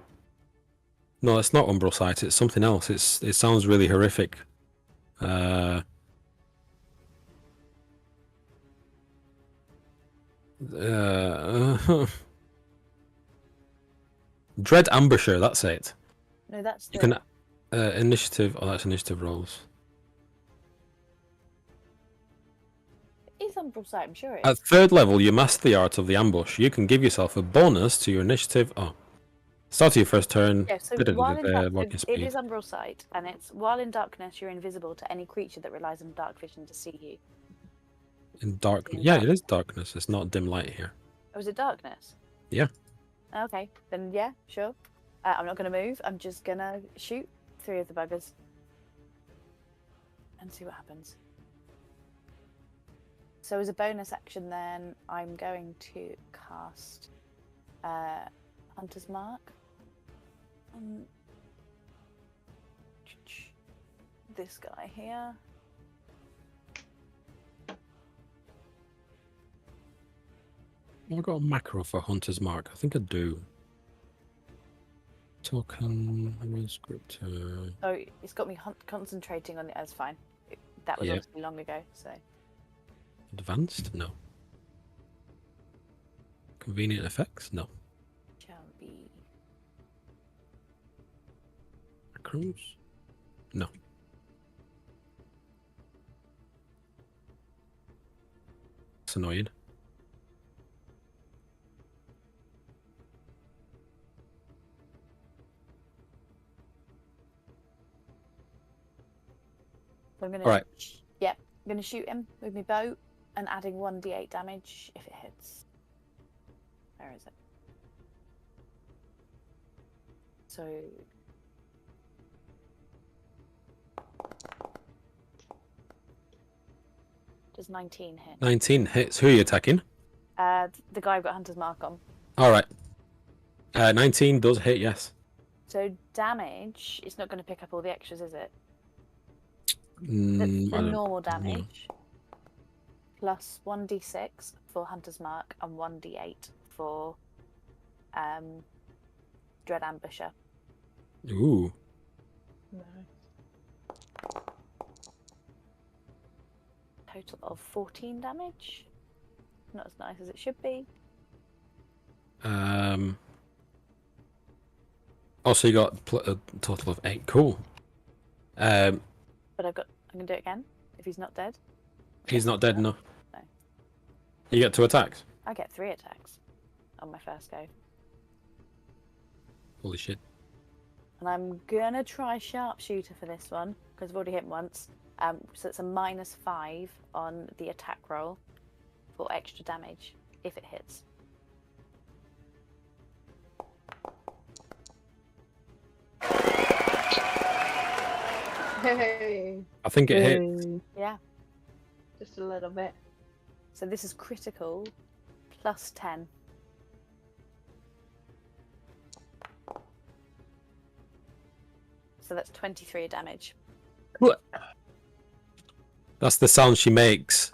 No, it's not umbral sight. It's something else. It sounds really horrific. Dread ambusher. That's it. No, that's You the... can initiative. Oh, that's initiative rolls. It is Umbral sight, I'm sure it At is. 3rd level, you master the art of the ambush. You can give yourself a bonus to your initiative. Oh, start of your first turn. Yeah, so Walking it speed. is Umbral sight, and it's while in darkness, you're invisible to any creature that relies on dark vision to see you. In darkness. Yeah, it is darkness. It's not dim light here. Oh, is it darkness? Yeah. Okay, then yeah, sure. I'm not going to move. I'm just going to shoot 3 of the buggers and see what happens. So as a bonus action then, I'm going to cast Hunter's Mark on this guy here. Have I got a macro for Hunter's Mark? I think I do. Token, scripter. Oh, it's got me concentrating on it. That's fine. That was Yeah. obviously long ago, so. Advanced? No. Convenient effects? No. Shall be. Macros? No. It's annoying. I'm gonna. Alright. Yep, I'm gonna shoot him with my bow and adding 1d8 damage if it hits. Where is it? So. Does 19 hit? 19 hits. Who are you attacking? The guy I've got Hunter's Mark on. Alright. 19 does hit, yes. So damage, it's not going to pick up all the extras, is it? The I don't normal know. damage plus 1d6 for Hunter's Mark and 1d8 for Dread Ambusher. Ooh. Total of 14 damage. Not as nice as it should be. Also, you got a total of 8. Cool. But I'm gonna do it again if he's not dead. He's not dead, no. No. You get 2 attacks. I get 3 attacks on my first go. Holy shit. And I'm gonna try Sharpshooter for this one because I've already hit him once. So it's a -5 on the attack roll for extra damage if it hits. Hey, I think it hit. Yeah. just a little bit. So this is critical plus 10. So that's 23 damage. That's the sound she makes.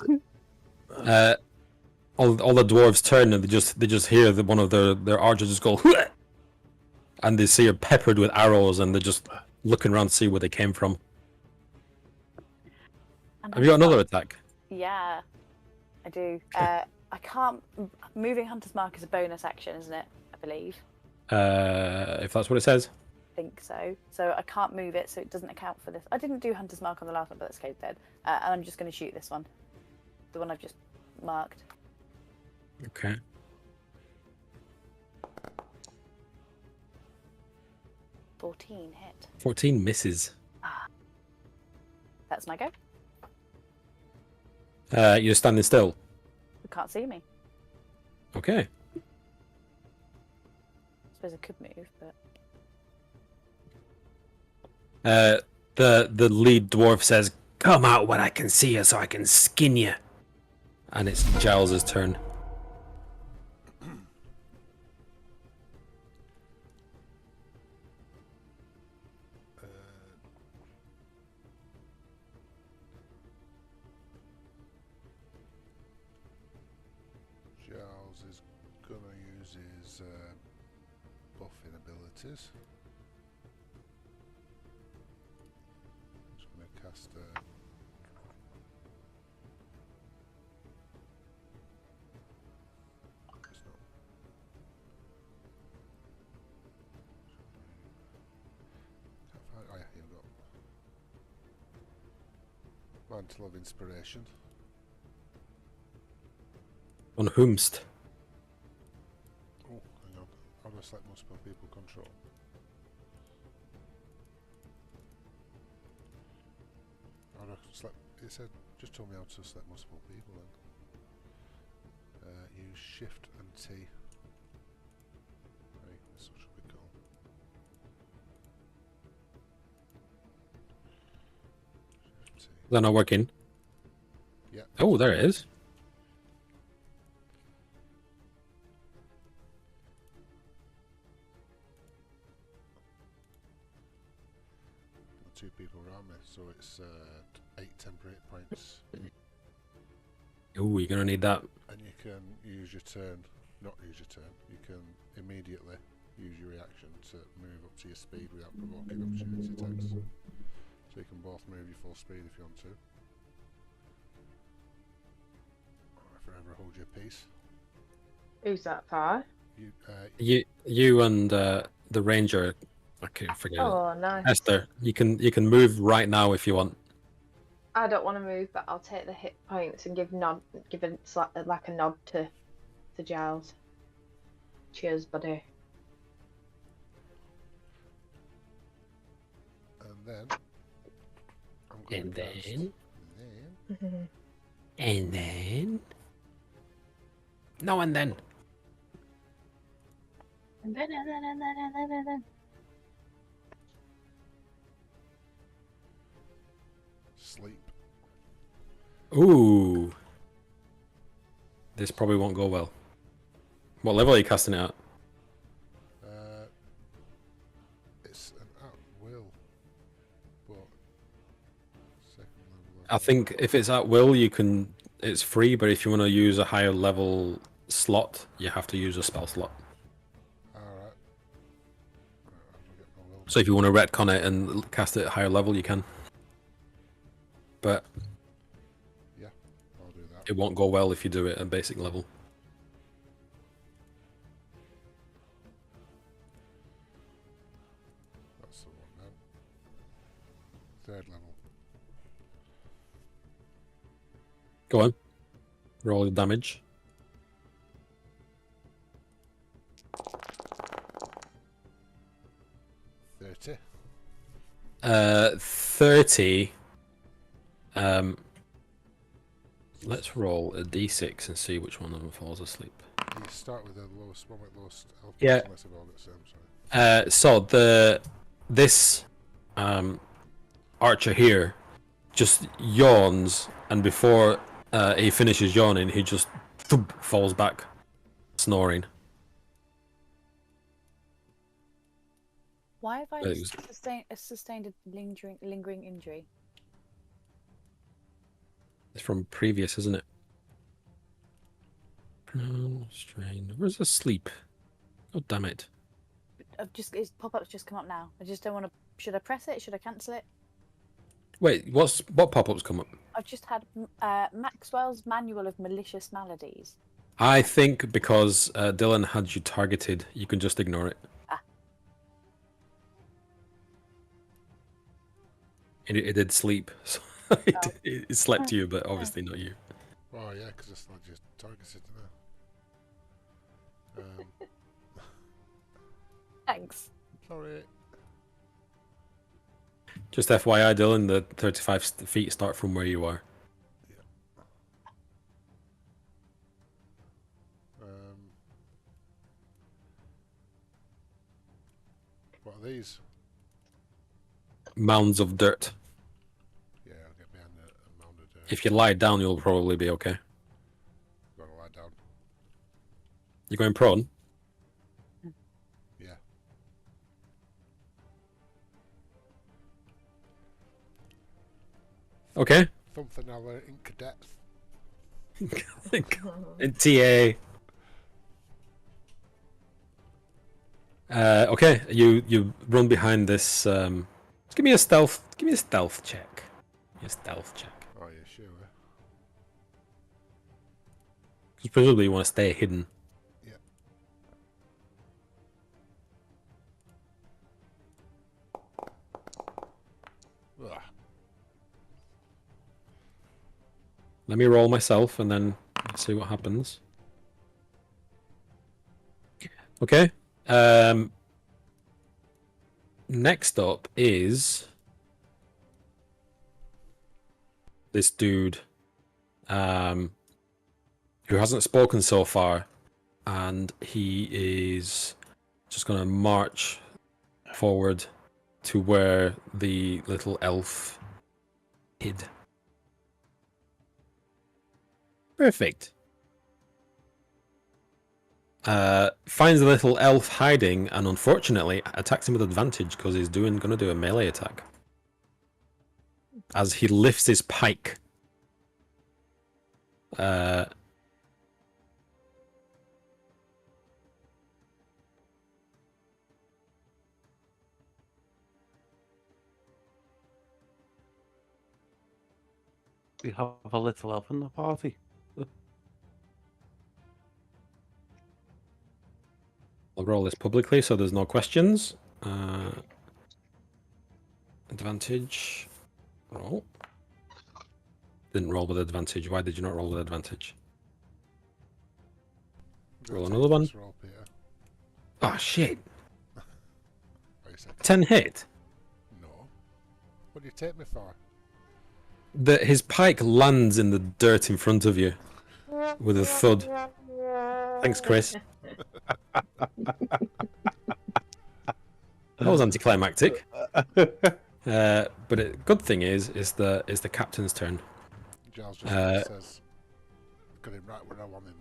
All the dwarves turn and they just hear one of their archers just go, and they see her peppered with arrows, and they're just looking around to see where they came from. And Have you got another attack? Yeah, I do. I can't. Moving Hunter's Mark is a bonus action, isn't it? I believe. If that's what it says. I think so. So I can't move it, so it doesn't account for this. I didn't do Hunter's Mark on the last one, but that's okay then. And I'm just going to shoot this one. The one I've just marked. Okay. $14 hit. 14 misses. That's my go. You're standing still. You can't see me. Okay. I suppose I could move, but The lead dwarf says, "Come out when I can see you, so I can skin you." And it's Giles' turn. Giles is gonna use his buffing abilities. Just gonna cast a it's not. Can't find. Oh yeah, here we go. Mantle of Inspiration. On whomst? Oh, hang on. How do I select multiple people control? How do I select? It said just told me how to select multiple people then. Use Shift and T. Right, this should be cool. Shift T. Is that not working? Yeah. Oh, there it is. Two people around me, so it's 8 temporary hit points. Oh, you're gonna need that. And you can use your turn, not use your turn, you can immediately use your reaction to move up to your speed without provoking opportunity attacks. So you can both move your full speed if you want to. Or forever hold your peace. Who's that far? You and the ranger. I can't forget. Oh, nice. Esther, you can move right now if you want. I don't want to move, but I'll take the hit points and give a like a nod to Giles. Cheers, buddy. And then I'm going And to cast then then and then no, and then and then. sleep. ooh, this probably won't go well. What level are you casting it at? It's an at will, but second level. I think if it's at will, you can. It's free, but if you want to use a higher level slot, you have to use a spell slot. Alright. I'll get my will. So if you want to retcon it and cast it at higher level, you can. But Yeah, I'll do that. it won't go well if you do it at basic level. That's the one then. 3rd level. Go on. Roll your damage. $30. 30. Let's roll a d6 and see which one of them falls asleep. You start with the lowest one with lowest health Yeah. unless I've all got the same, sorry. So this archer here just yawns, and before he finishes yawning, he just thump, falls back, snoring. Why have I It was- sustained a lingering injury? It's from previous, isn't it? Strain. Where's the sleep? God damn it. His pop-up's just come up now. I just don't want to. Should I press it? Should I cancel it? Wait, what pop-ups come up? I've just had Maxwell's Manual of Malicious Maladies. I think because Dylan had you targeted, you can just ignore it. Ah. It did sleep. So it slept you, but obviously not you. Oh yeah, because it's not just targets, isn't it? Thanks. Sorry. Just FYI, Dylan, the 35 feet start from where you are. What are these? Mounds of dirt. Yeah, I'll get behind a mound of dirt. If you lie down, you'll probably be okay. Gotta lie down. You're going prone? Yeah. Okay. Something our in cadets. In TA. Okay, you run behind this. Give me a stealth. Give me a stealth check. Give me a stealth check. Oh yeah, sure. Because presumably you want to stay hidden. Yeah. Ugh. Let me roll myself and then see what happens. Okay. Next up is this dude who hasn't spoken so far, and he is just going to march forward to where the little elf hid. Perfect. Finds the little elf hiding and unfortunately attacks him with advantage because he's gonna do a melee attack. As he lifts his pike. We have a little elf in the party. I'll roll this publicly so there's no questions. Advantage. Roll. Didn't roll with advantage. Why did you not roll with advantage? Roll another one. Roll, Peter. Ah, shit. Oh, you said 10 hit. no. What do you take me for? His pike lands in the dirt in front of you with a thud. Thanks, Chris. That was anticlimactic. But good thing is the captain's turn. Giles just says, "Got him right where I want him."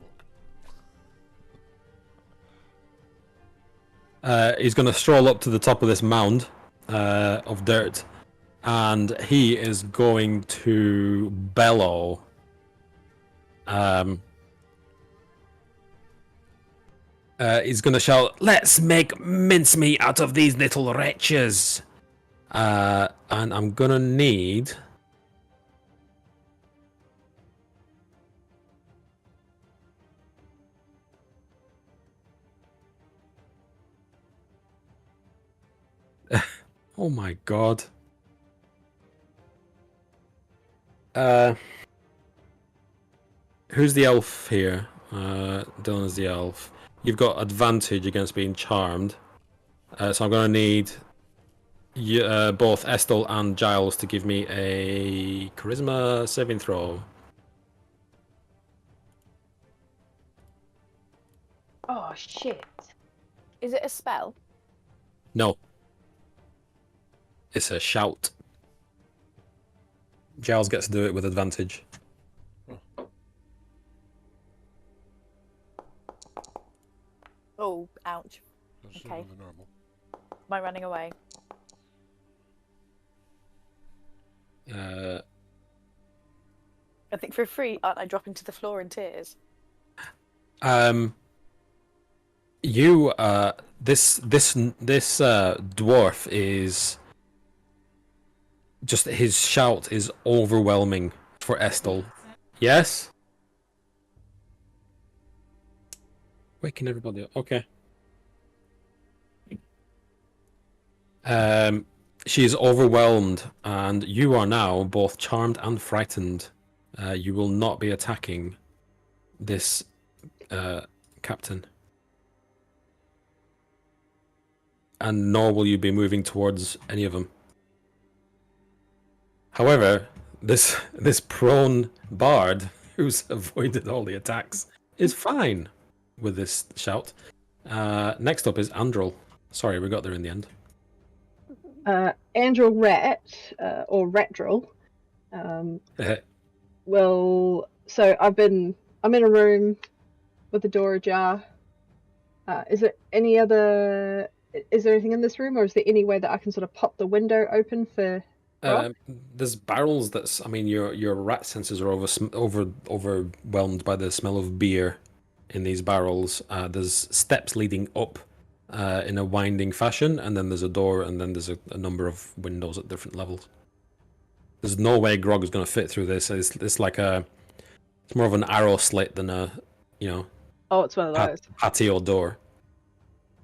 Look. He's going to stroll up to the top of this mound of dirt, and he is going to bellow. He's going to shout, "Let's make mincemeat out of these little wretches!" And I'm going to need... Oh my god. Who's the elf here? Dylan's the elf. You've got advantage against being charmed. So I'm going to need both Estel and Giles to give me a charisma saving throw. Oh shit. Is it a spell? No. It's a shout. Giles gets to do it with advantage. Oh, ouch. That's Okay. the normal. my running away. Uh, I think for free, aren't I dropping to the floor in tears? you this dwarf is just, his shout is overwhelming for Estel. Yes. Waking everybody up. Okay. She is overwhelmed, and you are now both charmed and frightened. You will not be attacking this captain, and nor will you be moving towards any of them. However, this prone bard, who's avoided all the attacks, is fine with this shout. Next up is Andrel. Sorry, we got there in the end. Andrel Rat, or Ratdrill, so I'm in a room with the door ajar. Is there anything in this room, or is there any way that I can sort of pop the window open for Rob? There's barrels that's, I mean, your rat senses are overwhelmed by the smell of beer in these barrels. There's steps leading up in a winding fashion, and then there's a door, and then there's a number of windows at different levels. There's no way Grog is going to fit through this. It's like it's more of an arrow slit than a, Oh, it's one of those. patio door.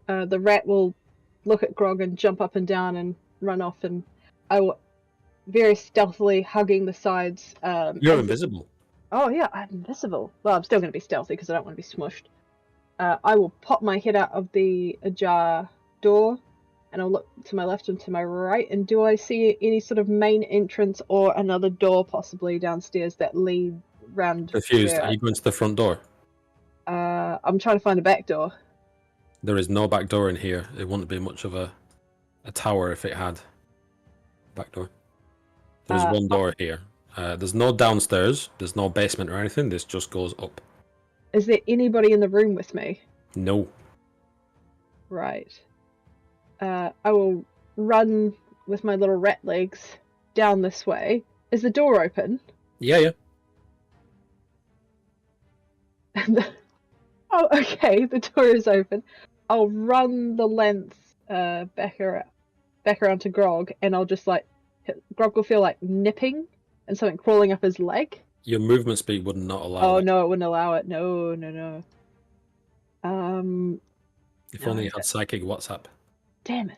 The rat will look at Grog and jump up and down and run off, and I will, very stealthily hugging the sides. You're invisible. Oh yeah, I'm invisible. Well, I'm still going to be stealthy because I don't want to be smushed. I will pop my head out of the ajar door, and I'll look to my left and to my right. And do I see any sort of main entrance or another door possibly downstairs that lead round? Confused. Are you going to the front door? I'm trying to find a back door. There is no back door in here. It wouldn't be much of a tower if it had back door. There's one door here. There's no downstairs. There's no basement or anything. This just goes up. Is there anybody in the room with me? No. Right. I will run with my little rat legs down this way. Is the door open? Yeah. Oh, okay. The door is open. I'll run the length back around to Grog, and I'll just Grog will feel like nipping and something crawling up his leg. Your movement speed would not allow Oh that. no, it wouldn't allow it. No. If only you had psychic WhatsApp. Damn it.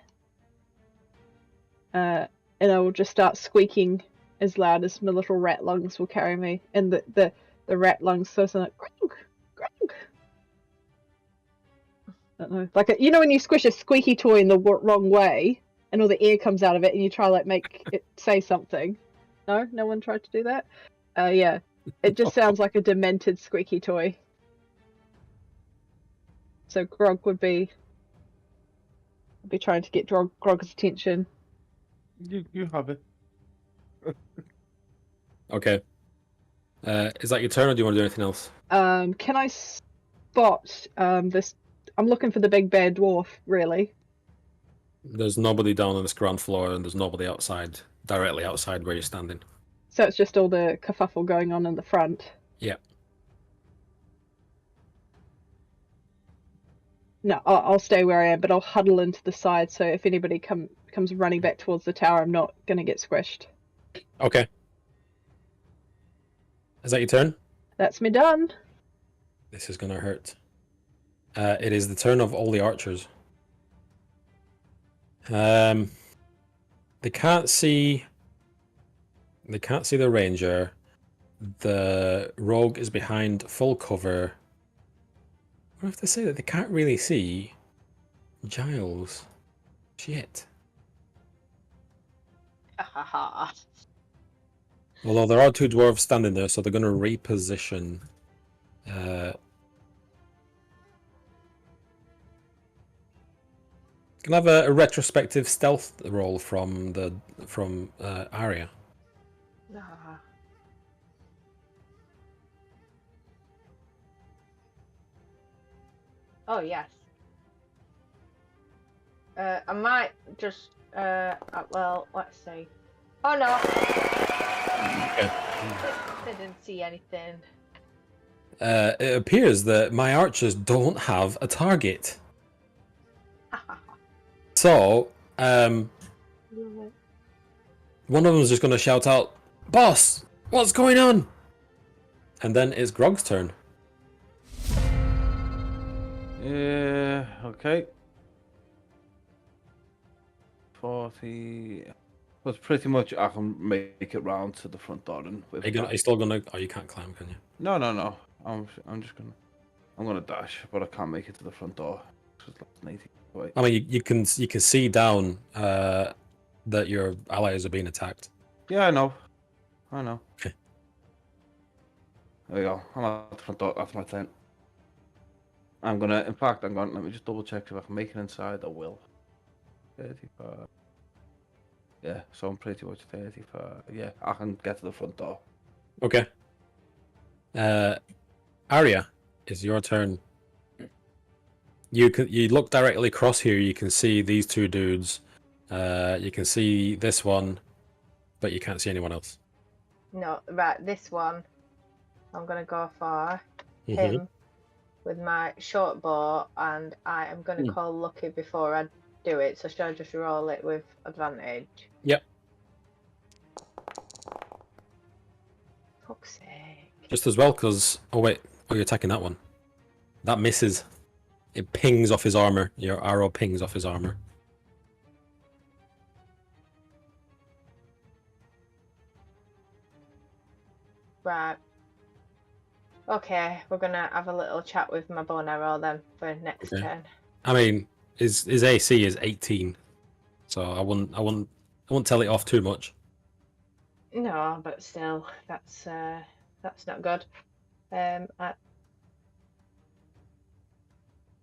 And I will just start squeaking as loud as my little rat lungs will carry me, and the rat lungs so like Grog. I don't know, like when you squish a squeaky toy in the wrong way, and all the air comes out of it, and you try make it say something. No one tried to do that. Yeah, it just sounds like a demented squeaky toy. So Grog would be trying to get Grog's attention. You have it. Okay. Is that your turn, or do you want to do anything else? Can I spot this? I'm looking for the big bad dwarf, really. There's nobody down on this ground floor, and there's nobody directly outside where you're standing. So it's just all the kerfuffle going on in the front. Yeah. No, I'll stay where I am, but I'll huddle into the side, so if anybody comes running back towards the tower, I'm not going to get squished. Okay. Is that your turn? That's me done. This is going to hurt. It is the turn of all the archers. They can't see the ranger. The rogue is behind full cover. I have to say that they can't really see Giles. Shit. Although there are two dwarves standing there, so they're going to reposition. Can I have a retrospective stealth roll from Arya? Oh yes. I might just. Well, let's see. Oh no! Okay. They didn't see anything. It appears that my archers don't have a target. So, one of them's just going to shout out, "Boss, what's going on?" And then it's Grog's turn. Yeah, okay. 40. Well, it's pretty much I can make it round to the front door and Are you still going to... Oh, you can't climb, can you? No. I'm just gonna. I'm gonna dash, but I can't make it to the front door. It's like 80 away. I mean, you can see down that your allies are being attacked. Yeah, I know. Okay. There we go. I'm at the front door. That's my tent. I'm gonna. In fact, let me just double check if I can make it inside. I will. 35. Yeah, so I'm pretty much 35. Yeah, I can get to the front door. Okay. Arya, it's your turn. You look directly across here. You can see these two dudes. You can see this one, but you can't see anyone else. No, right. This one, I'm gonna go for him with my short bow, and I am gonna call lucky before I do it. So should I just roll it with advantage? Yep. Fuck's sake. Just as well, because... Oh, wait. Oh, you're attacking that one. That misses. It pings off his armor. Your arrow pings off his armor. Right. Okay, we're gonna have a little chat with my bow and arrow then for next turn. I mean, his AC is 18, so I wouldn't tell it off too much. No, but still, that's not good.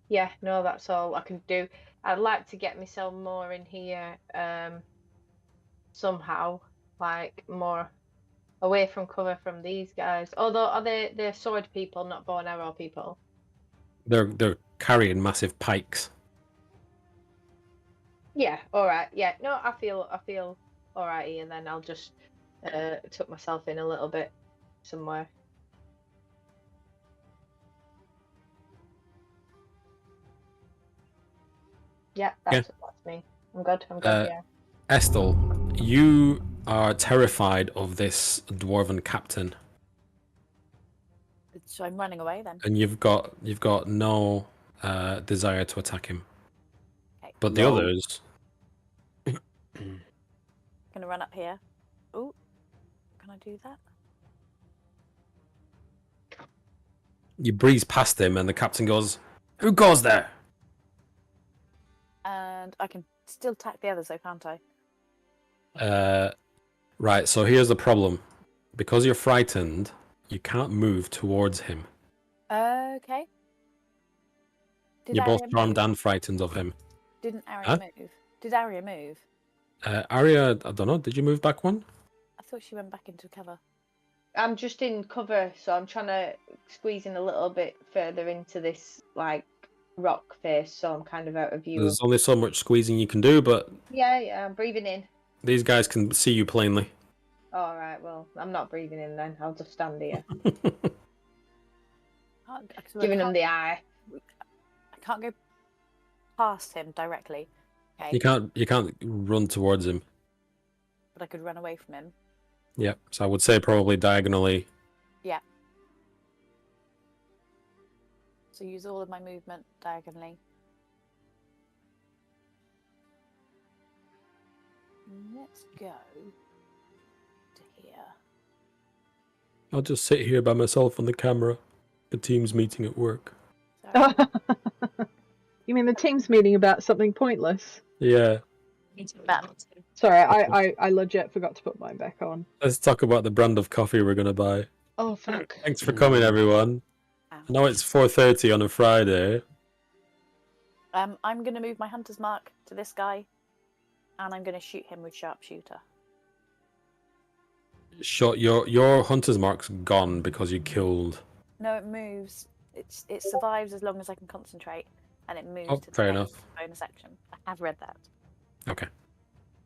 Yeah, no, that's all I can do. I'd like to get myself more in here, somehow, like more away from cover from these guys. Although they're sword people, not bow and arrow people. They're carrying massive pikes. Yeah, all right. Yeah, no, I feel all right here. Then I'll just tuck myself in a little bit somewhere. Yeah, that's me. I'm good. Yeah. Estelle, you are terrified of this dwarven captain, So I'm running away then. and you've got no desire to attack him. Okay. But the No. others, Gonna run up here. Oh, can I do that? you breeze past him, and the captain goes, "Who goes there?" And I can still attack the others though, can't I? Right. So here's the problem: because you're frightened, you can't move towards him. Okay. Did You're both Arya charmed move? and frightened of him. Didn't Arya Huh? move? Did Arya move? Arya, I don't know. Did you move back one? I thought she went back into cover. I'm just in cover, so I'm trying to squeeze in a little bit further into this like rock face, so I'm kind of out of view. There's only so much squeezing you can do, but Yeah, I'm breathing in. these guys can see you plainly. All right, well, I'm not breathing in then. I'll just stand here, giving them the eye. I can't go past him directly. Okay. You can't run towards him. But I could run away from him. Yeah, so I would say probably diagonally. Yeah. So use all of my movement diagonally. Let's go to here. I'll just sit here by myself on the camera. The team's meeting at work. So, You mean the team's meeting about something pointless? Yeah. Sorry, I legit forgot to put mine back on. Let's talk about the brand of coffee we're gonna buy. Oh fuck. Thanks for coming, everyone. I know it's 4:30 on a Friday. I'm going to move my hunter's mark to this guy, and I'm going to shoot him with sharpshooter. Shot your hunter's mark's gone because you killed. No, it moves. It survives as long as I can concentrate. and it moves Oh, to the fair next enough. bonus action. I have read that. Okay.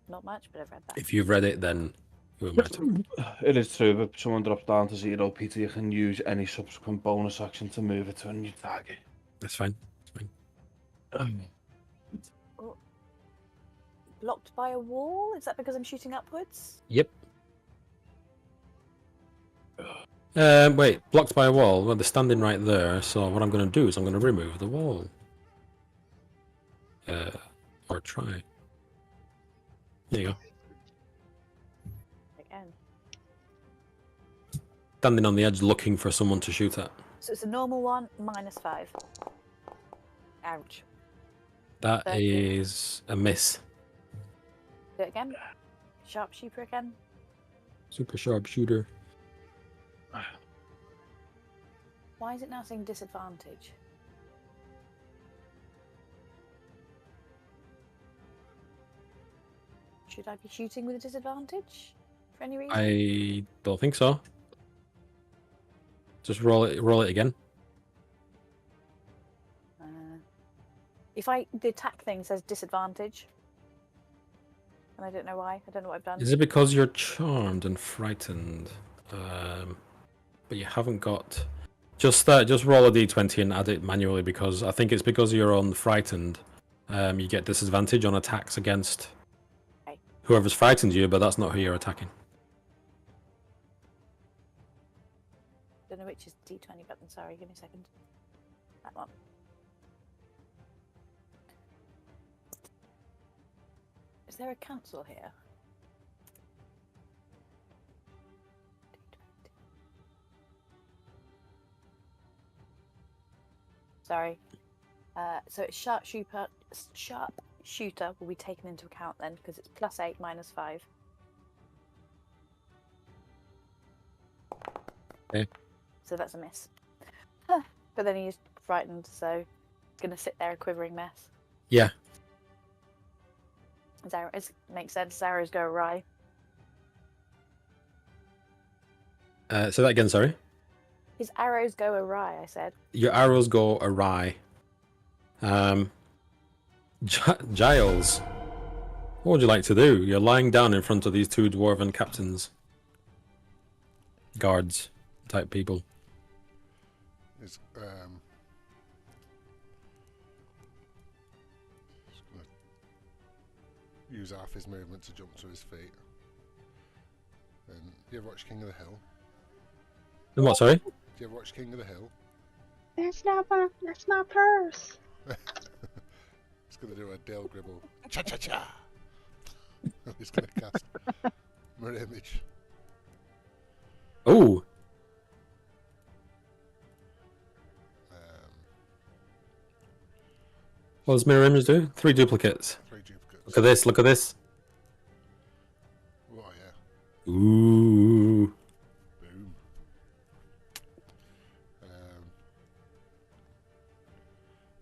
Not much, but I've read that. If you've read it, then it won't matter. It is true, if someone drops down to 0 PT, you can use any subsequent bonus action to move it to a new target. That's fine. That's fine. Blocked by a wall? Is that because I'm shooting upwards? Yep. Wait, blocked by a wall. Well, they're standing right there, so what I'm going to do is I'm going to remove the wall. Or try. There you go. Again. Standing on the edge looking for someone to shoot at. So it's a normal one, -5. Ouch. That 30. is a miss. Do it again. Sharpshooter again. Super sharp shooter. Why is it now saying disadvantage? Should I be shooting with a disadvantage for any reason? I don't think so. Just roll it again. If the attack thing says disadvantage, and I don't know why. I don't know what I've done. Is it because you're charmed and frightened? But you haven't got. Just roll a d20 and add it manually, because I think it's because you're on frightened. You get disadvantage on attacks against whoever's frightened you, but that's not who you're attacking. Don't know which is the d20 button. Sorry, give me a second. That one. Is there a cancel here? D20. Sorry. So it's sharpshooter will be taken into account then, because it's +8 -5. Okay. So that's a miss. Huh. But then he's frightened, so he's going to sit there a quivering mess. Yeah. Makes sense. His arrows go awry. Say that again, sorry. His arrows go awry, I said. Your arrows go awry. Giles, what would you like to do? You're lying down in front of these two dwarven captains. Guards type people. Is just gonna use half his movement to jump to his feet. And do you ever watch King of the Hill? And what, sorry? Do you ever watch King of the Hill? That's my purse. He's gonna do a Dale Gribble cha cha cha. He's gonna cast mirror image. Oh, what does mirror image do? 3 duplicates. 3 duplicates. Look at this. Look at this. Oh yeah. Ooh. Boom.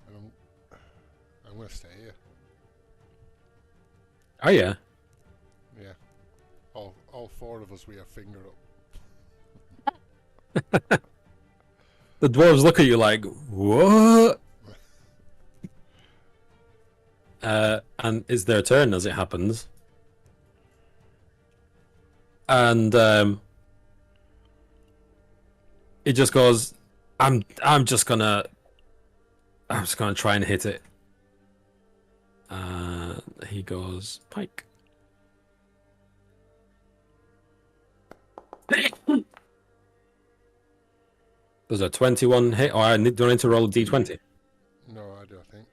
And I'm gonna stay here. Oh yeah. Yeah. All 4 of us, we have finger up. The dwarves look at you like, what? And it's their turn as it happens. And it just goes, I'm just gonna try and hit it. He goes, pike. There's a 21 hit. Oh, do I need to roll a d20? No, I do. I think.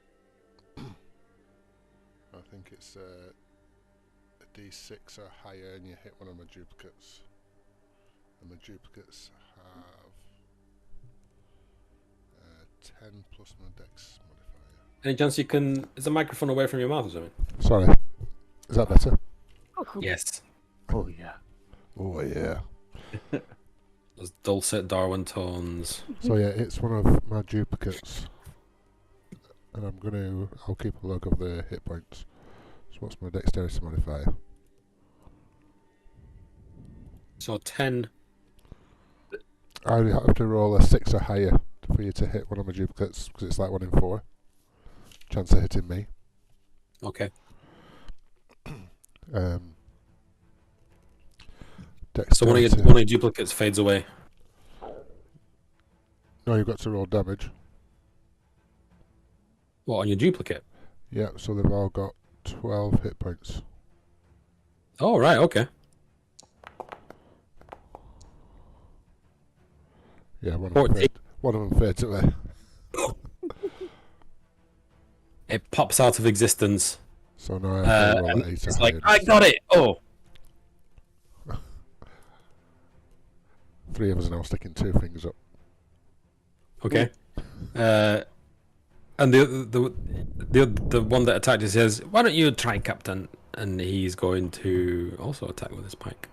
I think it's a D6 or higher, and you hit one of my duplicates. And my duplicates have 10 plus my Dex modifier. Any chance you can? Is the microphone away from your mouth or something? Sorry, is that better? Yes. Oh yeah. Oh yeah. Those dulcet Darwin tones. So yeah, it's one of my duplicates, and I'll keep a log of the hit points. So what's my dexterity modifier? So 10. I have to roll a 6 or higher for you to hit one of my duplicates, because it's like 1 in 4. chance of hitting me. Okay. So one of your duplicates fades away. No, you've got to roll damage. What, on your duplicate? Yeah, so they've all got 12 hit points. Oh, right, okay. Yeah, one 14. of them fades away. It pops out of existence. So now I have to roll And at 8 it's or like, higher. I got it! Oh! 3 of us are now sticking 2 fingers up. Okay. And the one that attacked you says, "Why don't you try, Captain?" And he's going to also attack with his pike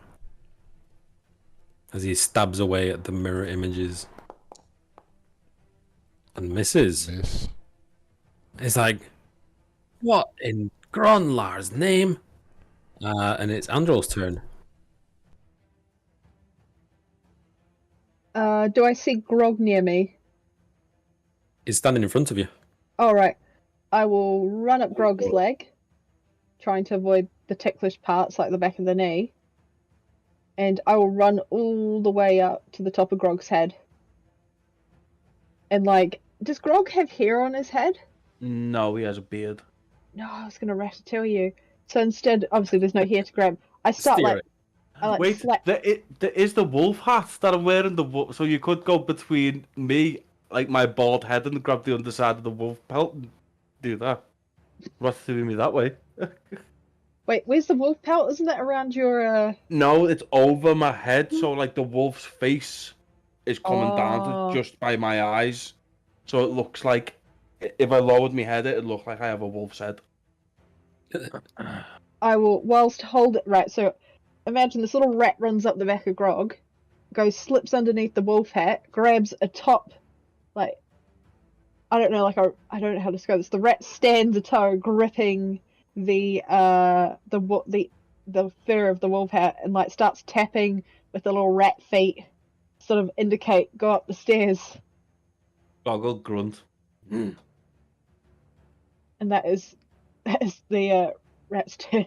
as he stabs away at the mirror images and misses. Miss. It's like, what in Gronlar's name? And it's Andrel's turn. Do I see Grog near me? He's standing in front of you. Alright. I will run up Grog's leg, trying to avoid the ticklish parts like the back of the knee. And I will run all the way up to the top of Grog's head. And like, does Grog have hair on his head? No, he has a beard. No, I was gonna ratatouille you. So instead, obviously there's no hair to grab. I start Steer like, it. I like Wait, slap. there is the wolf hat that I'm wearing. So you could go between me, like my bald head, and grab the underside of the wolf pelt and do that. What's doing me that way? Wait, where's the wolf pelt? Isn't that around your No, it's over my head, so like the wolf's face is coming down Oh. to just by my eyes. So it looks like if I lowered my head, it'd look like I have a wolf's head. I will, whilst hold it, right, so imagine this little rat runs up the back of Grog, slips underneath the wolf hat, grabs a top, like, I don't know how to describe this. The rat stands a toe, gripping the fur of the wolf hat, and like starts tapping with the little rat feet, sort of indicate go up the stairs, Goggle grunt. and that is the rat's turn.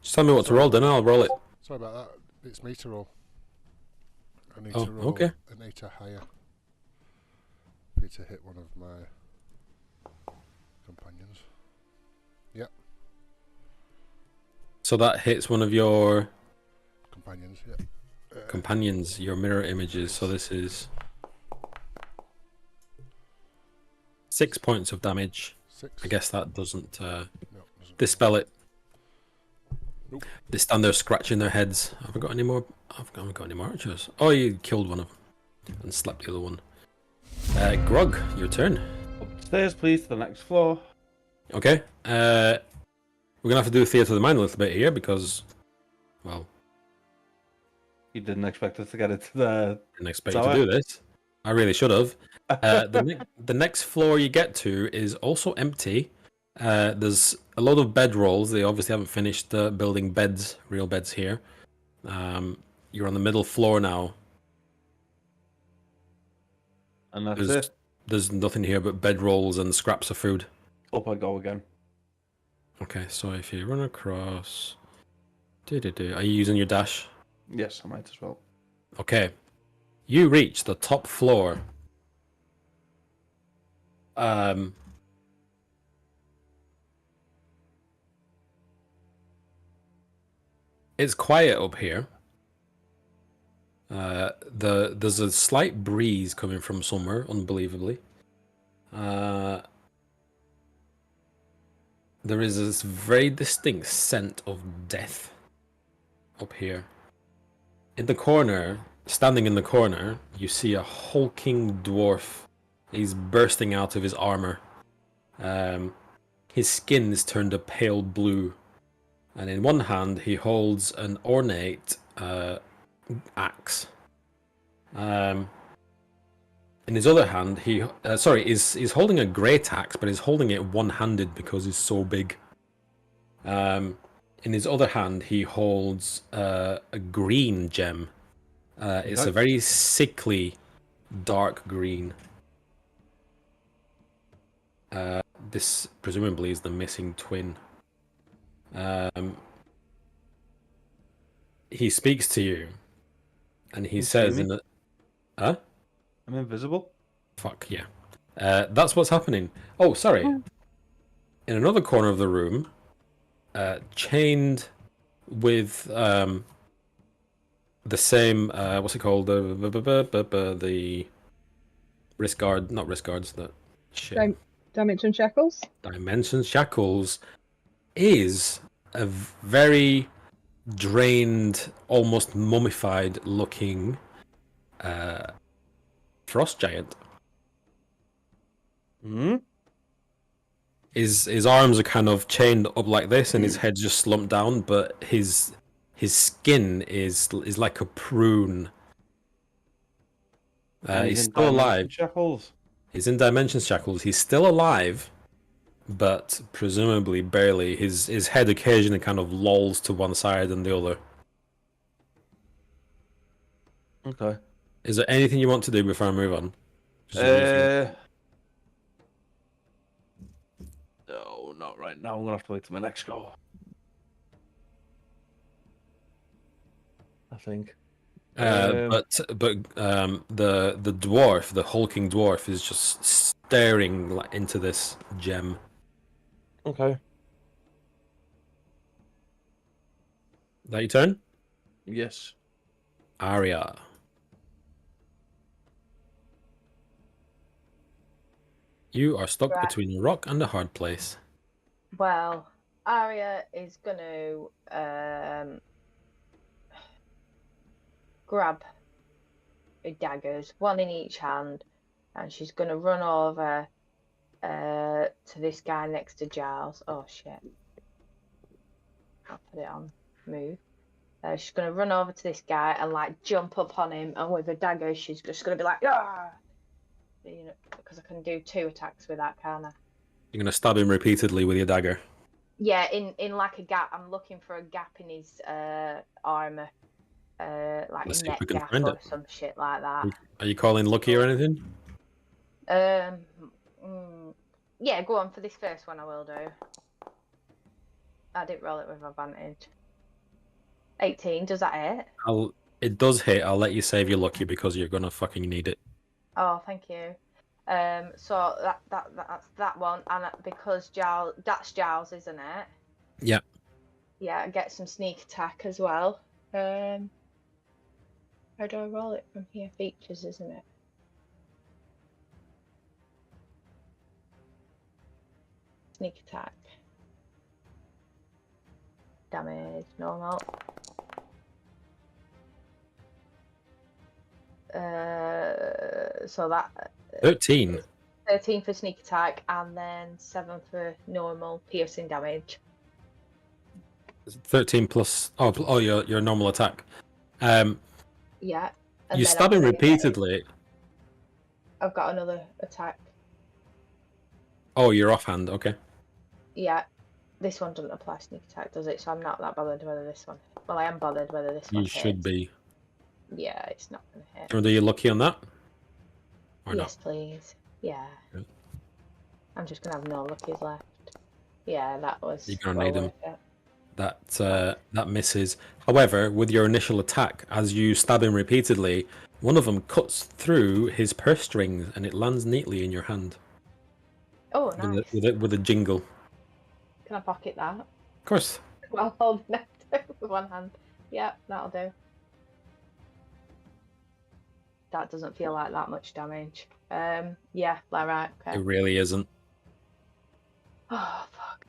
Just tell me what to roll, then I'll roll it. Sorry about that. It's me to roll. I need Oh, to roll okay. an 8 or higher. happy to hit one of my companions. Yep, So that hits one of your companions. Yep. companions, your mirror images. So this is 6 points of damage. 6. I guess that doesn't No, doesn't dispel it. Nope. They stand there scratching their heads. Have I got any more? I haven't got any more archers. Oh, you killed one of them and slapped the other one. Grog, your turn. Upstairs, please, to the next floor. Okay. We're gonna have to do theatre of the mind a little bit here because, well, You didn't expect us to get it to the... didn't expect you to do this. I really should have. The next floor you get to is also empty. There's a lot of bed rolls. They obviously haven't finished building beds, real beds here. You're on the middle floor now. And that's it. There's nothing here but bed rolls and scraps of food. Up I go again. Okay, so if you run across... Are you using your dash? Yes, I might as well. Okay. You reach the top floor. It's quiet up here. There's a slight breeze coming from somewhere, unbelievably. There is this very distinct scent of death up here. In the corner, standing in the corner, you see a hulking dwarf. He's bursting out of his armor. His skin is turned a pale blue. And in one hand, he holds an ornate axe. In his other hand, he's holding a great axe, but he's holding it one-handed because he's so big. In his other hand, he holds a green gem. It's a very sickly, dark green. This presumably is the missing twin. He speaks to you, and he says, "Huh? I'm invisible? Fuck yeah. That's what's happening. Oh, sorry. In another corner of the room, chained with the same what's it called? The wrist guard, not wrist guards. That shit. Dimension shackles. Dimension shackles is a very drained, almost mummified looking frost giant. Hmm? His arms are kind of chained up like this, and his head's just slumped down. But his skin is like a prune. He's still alive. Shackles. He's in dimension shackles. He's still alive, but presumably barely. His head occasionally kind of lolls to one side and the other. Okay. Is there anything you want to do before I move on? No, not right now. I'm gonna have to wait till my next go. I think. But the dwarf, the hulking dwarf, is just staring into this gem. Okay. That your turn? Yes. Arya. You are stuck between a rock and a hard place. Well, Arya is going to grab her daggers, one in each hand, and she's going to run over to this guy next to Giles. Oh, shit. I'll put it on move. She's going to run over to this guy and, like, jump up on him, and with her dagger, she's just going to be like, ah! You know, because I can do 2 attacks with that, can't I? You're going to stab him repeatedly with your dagger. Yeah, in like a gap. I'm looking for a gap in his armor, like Let's a see if neck we can gap find or it. some shit like that. Are you calling lucky or anything? Yeah, go on for this first one. I will do. I didn't roll it with advantage. 18. Does that hit? It does hit. I'll let you save your lucky because you're gonna fucking need it. Oh, thank you. So that's that one, and because Giles, that's Giles, isn't it? Yeah. Yeah, get some sneak attack as well. How do I roll it from here? Features, isn't it? Sneak attack. Damage, normal. So that 13. 13 for sneak attack, and then 7 for normal piercing damage. 13 plus. Oh, your normal attack. Yeah. And You then stab him repeatedly. I've got another attack. Oh, you're offhand. Okay. Yeah. This one doesn't apply sneak attack, does it? So I'm not that bothered whether this one. Well, I am bothered whether this one You should hits. be. Yeah, it's not going to hit. Are you lucky on that? Or Yes, please. Yeah. Good. I'm just going to have no luckies left. Yeah, that was. You're gonna well need 'em. worth it. That misses. However, with your initial attack, as you stab him repeatedly, one of them cuts through his purse strings and it lands neatly in your hand Oh, nice. with a jingle. Can I pocket that? Of course. While holding it with one hand. Yeah, that'll do. That doesn't feel like that much damage. Yeah, right, okay. It really isn't. Oh, fuck.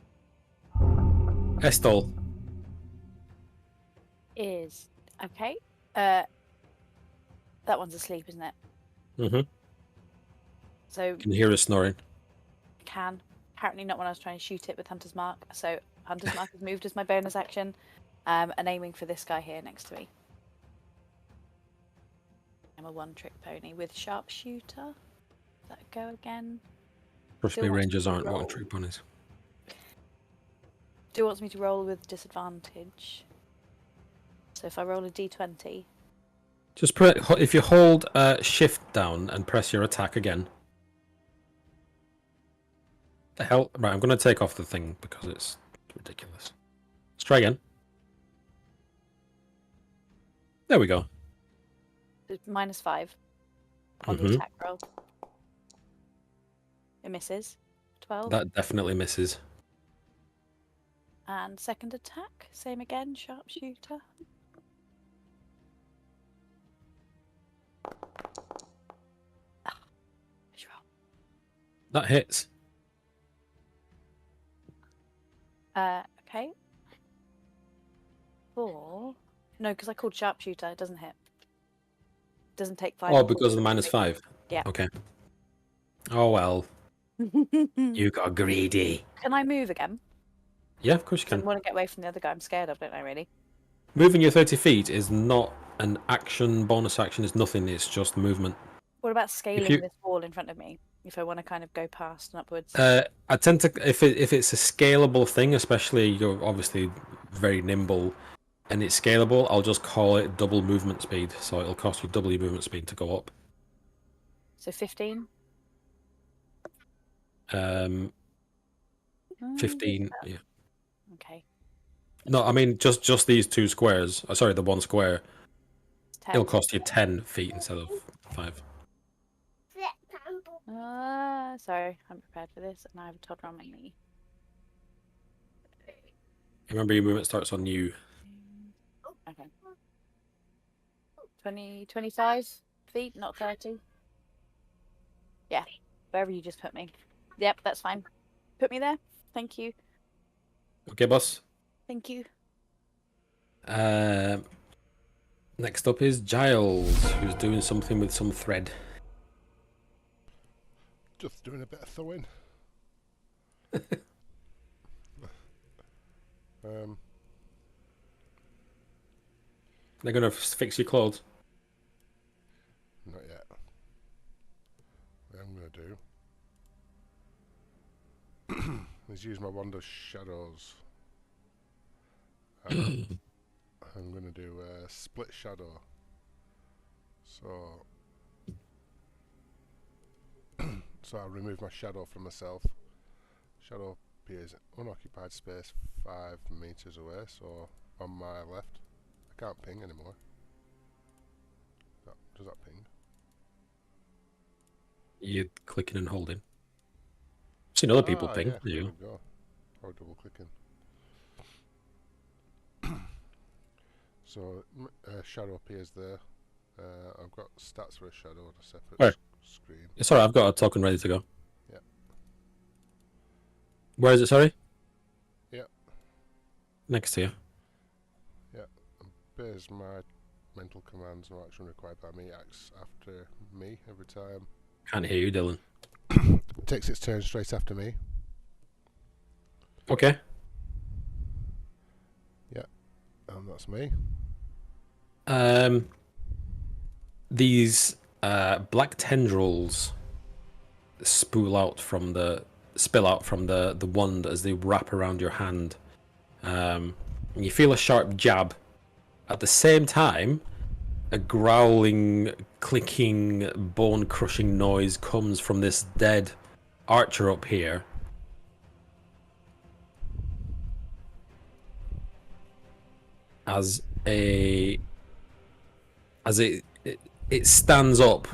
Estelle. Is okay. That one's asleep, isn't it? Mm-hmm. So Can you hear her snoring? I can. Apparently not when I was trying to shoot it with Hunter's Mark. So Hunter's Mark has moved as my bonus action, and aiming for this guy here next to me. I'm a one-trick pony with sharpshooter. Does that go again? Trust Still me, wants rangers to aren't roll. one-trick ponies. Still wants me to roll with disadvantage. So if I roll a d20, Just if you hold shift down and press your attack again. The hell? Right, I'm going to take off the thing because it's ridiculous. Let's try again. There we go. it's -5 on the Mhm. attack roll. It misses. 12. That definitely misses. And second attack, same again, sharpshooter. Which roll? That hits. Okay. 4. No, because I called sharpshooter, it doesn't hit. Doesn't take 5. Oh, because of the -5? Yeah. Okay. Oh, well. You got greedy. Can I move again? Yeah, of course you I can. want to get away from the other guy I'm scared of, don't I, really? Moving your 30 feet is not an action, bonus action, it's nothing, it's just movement. What about scaling you- this wall in front of me? If I want to kind of go past and upwards. I tend to, if it's a scalable thing, especially you're obviously very nimble and it's scalable, I'll just call it double movement speed. So it'll cost you double your movement speed to go up. So 15? 15, yeah. Okay. No, I mean just these two squares. Sorry, the one square. It's 10. It'll cost you 10 feet instead of 5. Sorry, I'm prepared for this, and I have a toddler on my knee. Remember, your movement starts on you. Okay. 25 feet, not 30. Yeah, wherever you just put me. Yep, that's fine. Put me there. Thank you. Okay, boss. Thank you. Next up is Giles, who's doing something with some thread. Just doing a bit of sewing. They're gonna fix your clothes. Not yet. What I'm going to do is use my wand of shadows. I'm going to do a split shadow. So I'll remove my shadow from myself. Shadow appears unoccupied space 5 meters away, so on my left. I can't ping anymore. Does that ping? You clicking and holding. I've seen other people ping. Yeah, there You. we go. Oh, double clicking. So, shadow appears there. I've got stats for a shadow on a separate Where? screen. It's alright, I've got a token ready to go. Yeah. Where is it, sorry? Yeah. Next to you. Bears my mental commands, no action required by me, acts after me every time. Can't hear you, Dylan. Takes its turn straight after me. Okay. And that's me. These black tendrils spill out from the wand as they wrap around your hand. And you feel a sharp jab. At the same time, a growling, clicking, bone-crushing noise comes from this dead archer up here. As it stands up,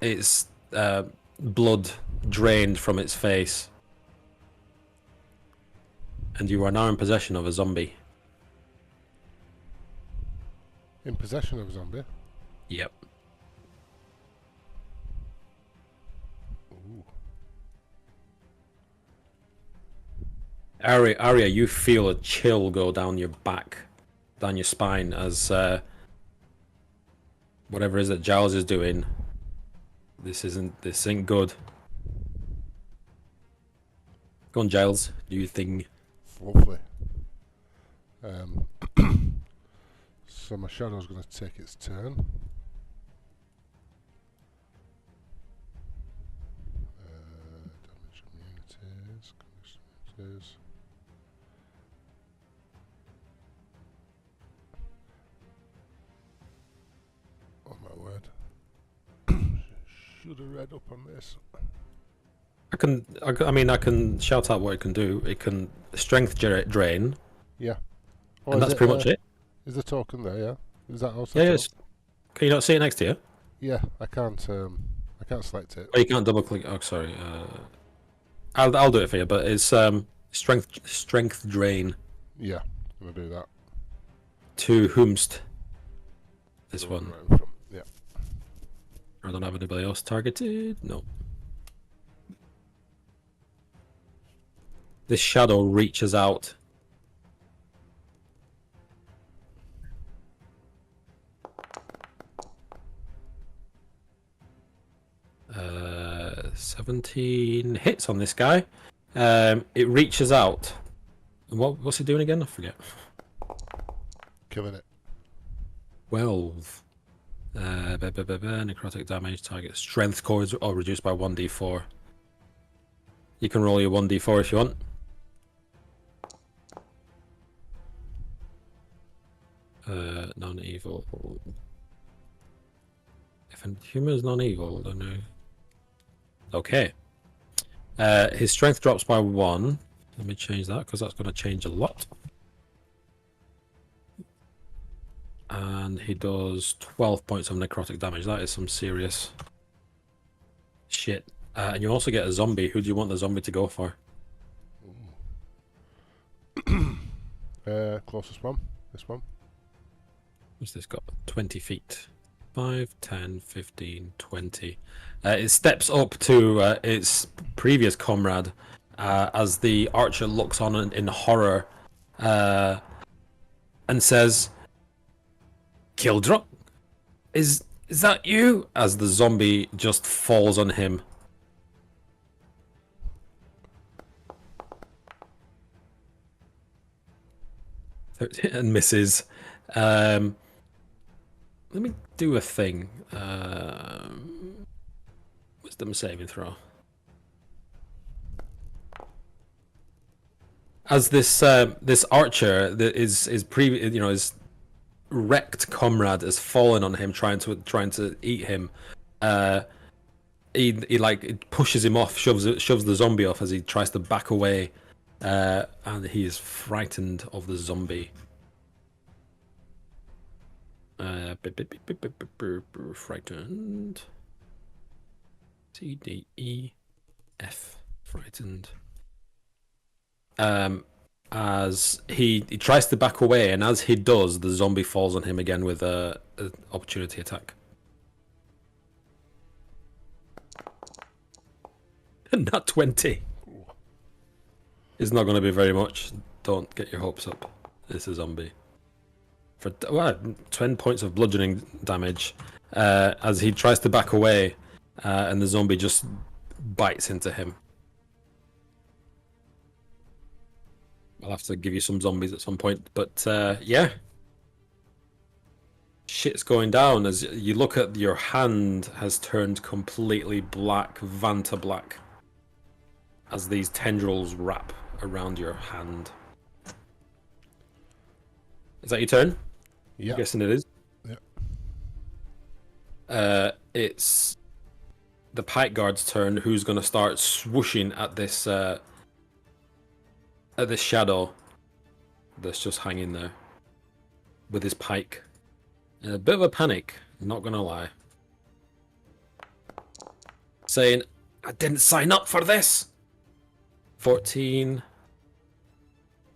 its blood drained from its face, and you are now in possession of a zombie. In possession of a zombie. Yep. Ooh. Arya, you feel a chill go down your back, down your spine as whatever it is that Giles is doing. This ain't good. Go on, Giles. Do your thing. Lovely. So my shadow's going to take its turn. Damage immunities, immunities. Oh my word. Should have read up on this. I can shout out what it can do. It can strength drain, Yeah. Oh, and is that's pretty much it. Is the token there, yeah? Is that also Yeah, yes. Can you not see it next to you? Yeah, I can't select it. Oh, you can't double click. Oh, sorry. I'll do it for you. But it's strength drain Yeah, I'm gonna do that. to whomst. This The one. right in front. Yeah. I don't have anybody else targeted. No. This shadow reaches out. 17 hits on this guy. It reaches out. What's it doing again? I forget. Killing it. 12. Necrotic damage. Target strength scores are reduced by 1d4. You can roll your 1d4 if you want. Non-evil. If a human is non-evil, then no. Okay. His strength drops by 1. Let me change that because that's going to change a lot. And he does 12 points of necrotic damage. That is some serious shit. And you also get a zombie. Who do you want the zombie to go for? Closest one. This one. What's this got? 20 feet. 5, 10, 15, 20. It steps up to its previous comrade as the archer looks on in horror and says, "Kildrop, is that you?" As the zombie just falls on him. And misses. Let me do a thing. Wisdom saving throw. As this archer that is his wrecked comrade has fallen on him, trying to eat him. He like pushes him off, shoves the zombie off as he tries to back away, and he is frightened of the zombie. Frightened. C, D, E, F. Frightened. As he tries to back away, and as he does, the zombie falls on him again with a opportunity attack. And that 20 is not going to be very much. Don't get your hopes up. It's a zombie. For 10 points of bludgeoning damage, as he tries to back away, and the zombie just bites into him. I'll have to give you some zombies at some point, but yeah. Shit's going down as you look at your hand has turned completely black, Vanta black, as these tendrils wrap around your hand. Is that your turn? Yeah. I'm guessing it is. Yeah. It's the pike guard's turn, who's going to start swooshing at this shadow that's just hanging there with his pike. In a bit of a panic, not going to lie. Saying, I didn't sign up for this! 14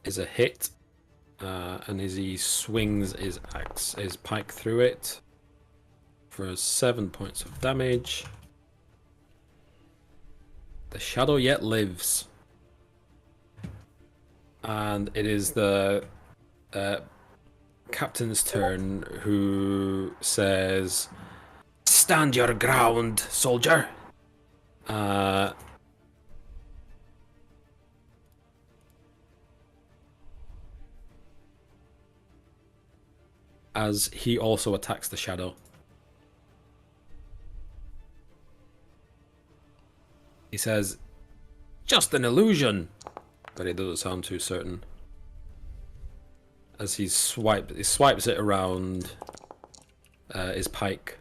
is a hit. And as he swings his pike through it for 7 points of damage. The shadow yet lives. And it is the captain's turn, who says, "Stand your ground, soldier." As he also attacks the shadow. He says, "Just an illusion," but it doesn't sound too certain. As he swipes it around his pike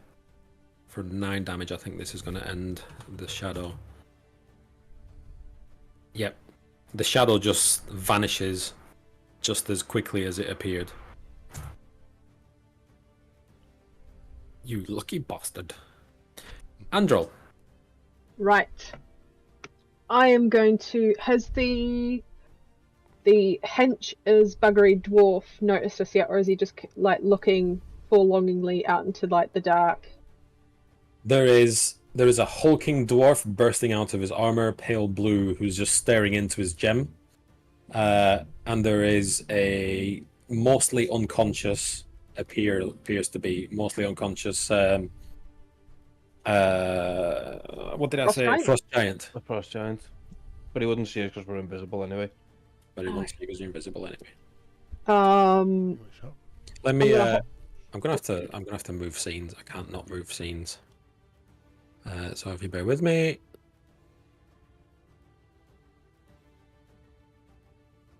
for 9 damage. I think this is going to end the shadow. Yep. The shadow just vanishes just as quickly as it appeared. You lucky bastard. Androl. Right. I am going to. Has the hench as buggery dwarf noticed us yet, or is he just like looking forlongingly out into like the dark? There is a hulking dwarf bursting out of his armor, pale blue, who's just staring into his gem. And there is a mostly unconscious, appears to be mostly unconscious. What did I say? Giant? Frost giant. The frost giant. But he wouldn't see us because we're invisible anyway. But he won't see because you're invisible anyway. Let me. I'm gonna have to move scenes. I can't not move scenes. So if you bear with me.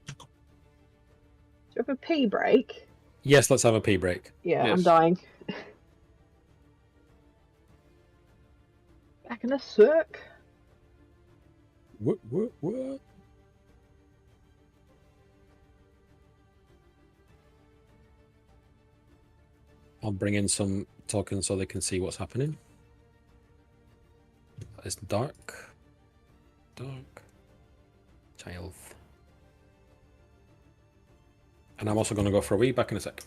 Do you have a pee break? Yes, let's have a pee break. Yeah, Yes. I'm dying. Back in a sec. What? I'll bring in some tokens so they can see what's happening. It's dark. Child. And I'm also going to go for a wee. Back in a sec.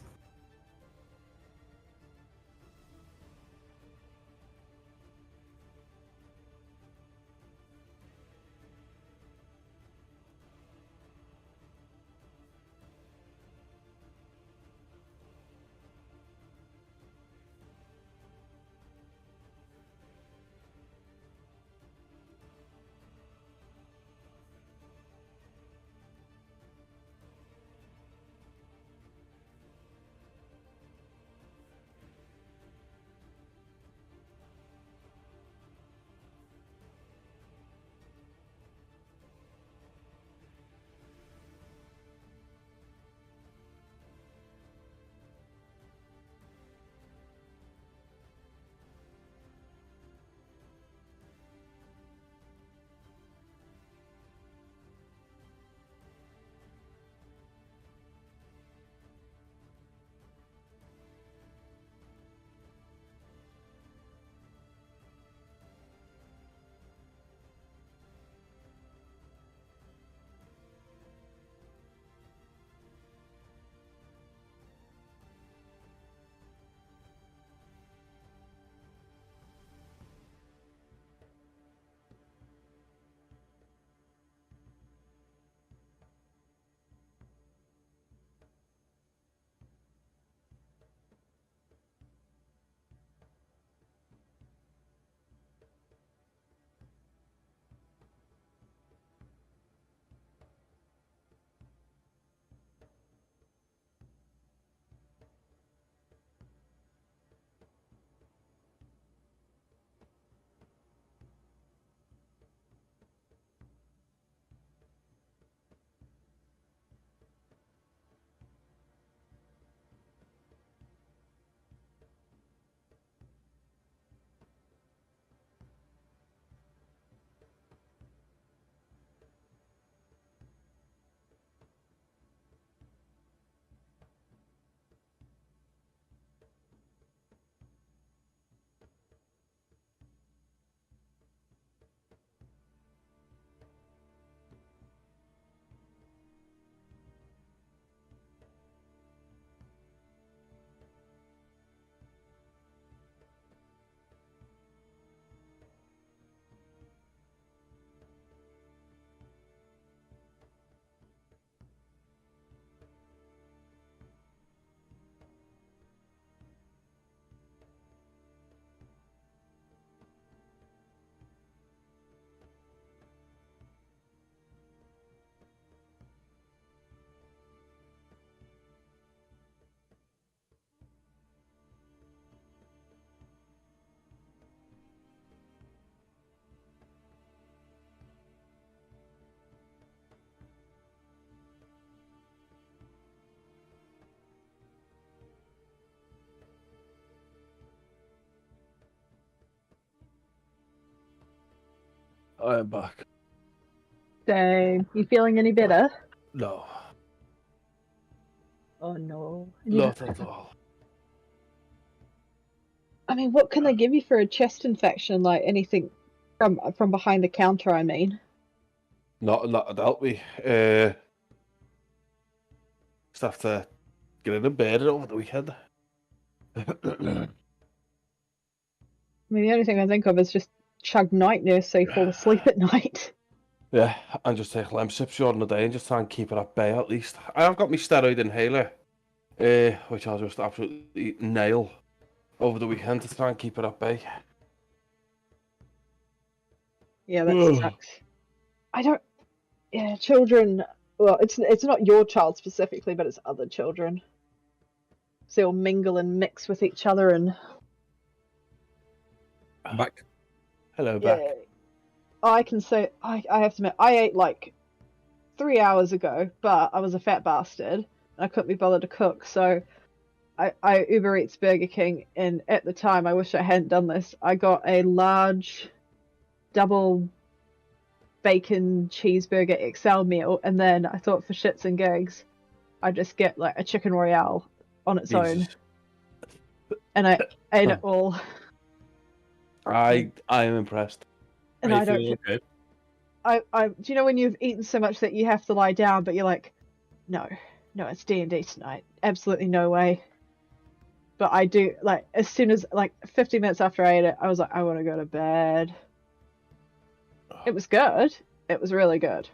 I am back. Same. You feeling any better? No, Oh no. not at all. I mean, what can they give you for a chest infection? Like anything from behind the counter? I mean. Not to help me. Just have to get in bed over the weekend. I mean, the only thing I think of is just chug night nurse so you fall asleep at night. Yeah, and just take lem sips during the day and just try and keep it at bay at least. I have got my steroid inhaler, which I'll just absolutely nail over the weekend to try and keep it at bay. Yeah, that sucks. I don't. Yeah, children. Well, it's not your child specifically, but it's other children. So they'll mingle and mix with each other, and Back. Hello, yeah. back. I can say I have to admit I ate like 3 hours ago, but I was a fat bastard and I couldn't be bothered to cook, so I Uber Eats Burger King, and at the time I wish I hadn't done this. I got a large double bacon cheeseburger XL meal, and then I thought for shits and gigs I just get like a chicken royale on its own, and I ate it all. I am impressed. And Are I you don't. feeling okay? Do you know when you've eaten so much that you have to lie down, but you're like, no, it's D&D tonight. Absolutely no way. But I do, like, as soon as, like, 50 minutes after I ate it, I was like, I want to go to bed. It was good. It was really good.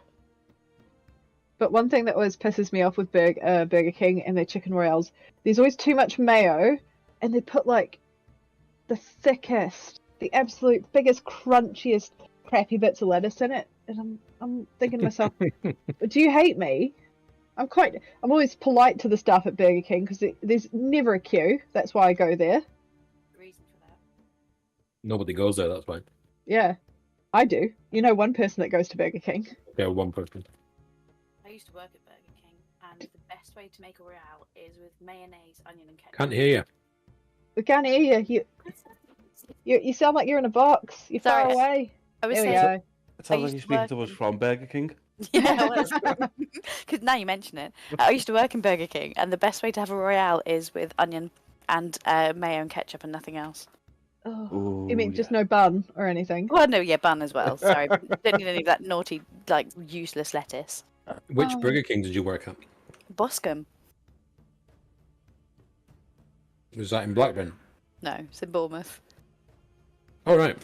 But one thing that always pisses me off with Burger King and their chicken royales, there's always too much mayo, and they put, like, the thickest, the absolute biggest, crunchiest, crappy bits of lettuce in it. And I'm thinking to myself, do you hate me? I'm always polite to the staff at Burger King because there's never a queue. That's why I go there. Reason for that. Nobody goes there, that's fine. Yeah, I do. You know one person that goes to Burger King. Yeah, one person. I used to work at Burger King, and the best way to make a royale is with mayonnaise, onion, and ketchup. Can't hear you. We can't hear you. You sound like you're in a box. You're far Sorry. away. I was There we saying, go. It sounds I like used you're to speaking to us work from Burger King. yeah, because now you mention it, I used to work in Burger King, and the best way to have a royale is with onion and mayo and ketchup and nothing else. Oh, Ooh, you mean just no bun or anything? Well, no, yeah, bun as well. Sorry, don't need any of that naughty, like useless lettuce. Which Oh. Burger King did you work at? Boscombe. Was that in Blackburn? No, it's in Bournemouth. Oh, right.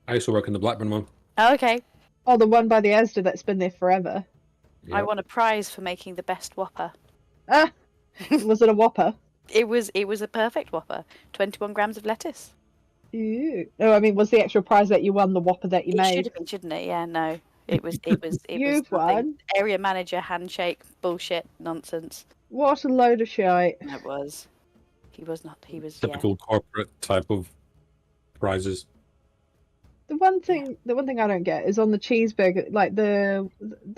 I used to work in the Blackburn one. Oh, okay. Oh, the one by the Asda that's been there forever. I Yep. won a prize for making the best Whopper. Ah, was it a Whopper? It was a perfect Whopper. 21 grams of lettuce. Ew. No, I mean, was the actual prize that you won the Whopper that you It should made? have been, shouldn't it? Yeah, no. It was You've nothing. won. Area manager handshake bullshit nonsense. What a load of shite. It was. He was not. He was. Typical corporate type of prizes. The one thing I don't get is on the cheeseburger, like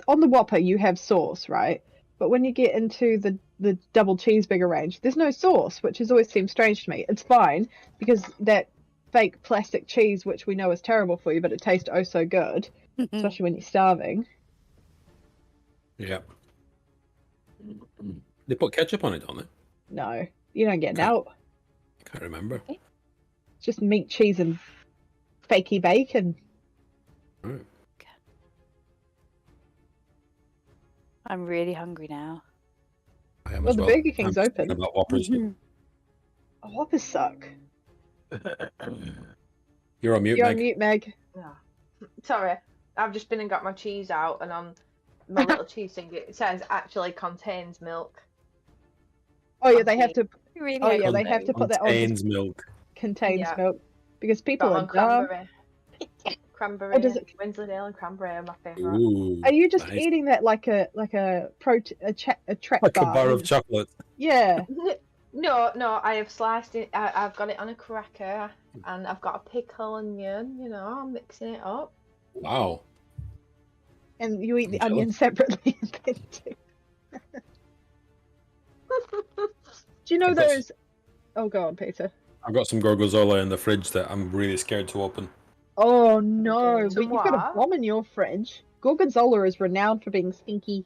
on the Whopper you have sauce, right? But when you get into the double cheeseburger range, there's no sauce, which has always seemed strange to me. It's fine because that fake plastic cheese, which we know is terrible for you, but it tastes oh so good, Yeah. especially when you're starving. Yeah. They put ketchup on it, don't they? No, you don't get an Okay. out. Can't remember. It's just meat, cheese, and fakey bacon. Right. I'm really hungry now. I am Well, as the well. Burger King's I'm open. thinking about Whoppers. Oh, Whoppers suck. You're on mute, You're Meg. on mute, Meg. Sorry, I've just been and got my cheese out, and on my little cheese thing it says actually contains milk. Oh yeah, they have to. Really Oh yeah, hungry. they have to put that on. Contains milk. Contains Yeah. milk because people Got are on dumb. cranberry. Cranberry. Oh, does it- Wensleydale and cranberry are my favourite. Ooh. Are you just nice. eating that like a track Like a bar? bar of chocolate? Yeah. No, I have sliced it. I've got it on a cracker, and I've got a pickle onion. You know, I'm mixing it up. Wow. And you eat the I'm onion separately. Do you know I've got those? Oh, go on, Peter. I've got some gorgonzola in the fridge that I'm really scared to open. Oh no, Okay. but you've got a What? bomb in your fridge. Gorgonzola is renowned for being stinky.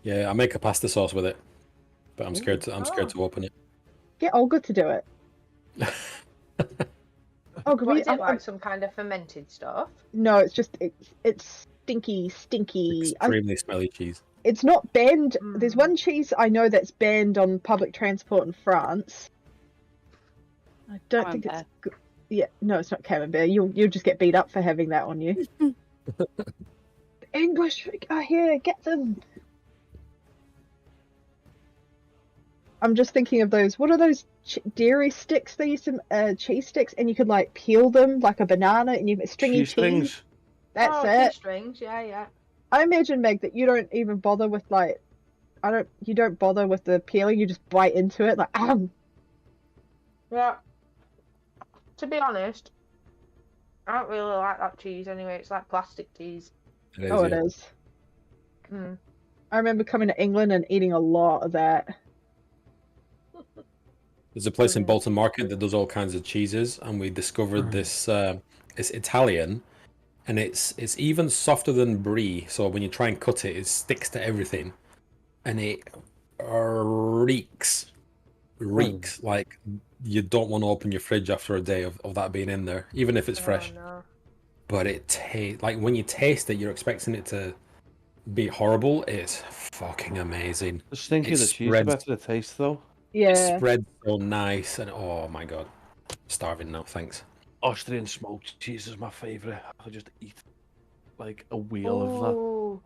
Yeah, I make a pasta sauce with it, but I'm scared Ooh. to open it. Get Olga to do it. Oh, What is it like? Some kind of fermented stuff? No, it's just it's stinky. Extremely smelly cheese. It's not banned. There's Mm. one cheese I know that's banned on public transport in France. I don't think it's good. Yeah, no, it's not camembert. You'll just get beat up for having that on you. The English are here. Get them. I'm just thinking of those. What are those dairy sticks they used to cheese sticks, and you could like peel them like a banana, and you get stringy Cheese strings. That's oh, it. cheese strings. Yeah. I imagine, Meg, that you don't even bother with like, you don't bother with the peeling. You just bite into it like, Yeah. To be honest, I don't really like that cheese anyway. It's like plastic cheese. It is, Oh, yeah. it is. Mm. I remember coming to England and eating a lot of that. There's a place in Yeah. Bolton Market that does all kinds of cheeses, and we discovered this. It's Italian, and it's even softer than brie. So when you try and cut it, it sticks to everything, and it reeks like you don't want to open your fridge after a day of that being in there, even if it's fresh. Oh, no. But it tastes like when you taste it, you're expecting it to be horrible. It's fucking amazing. The stinky It the cheese, the spreads- better the taste, though. It Yeah. spreads so nice, and oh my god, starving now. Thanks. Austrian smoked cheese is my favourite. I just eat like a wheel of that. Ooh.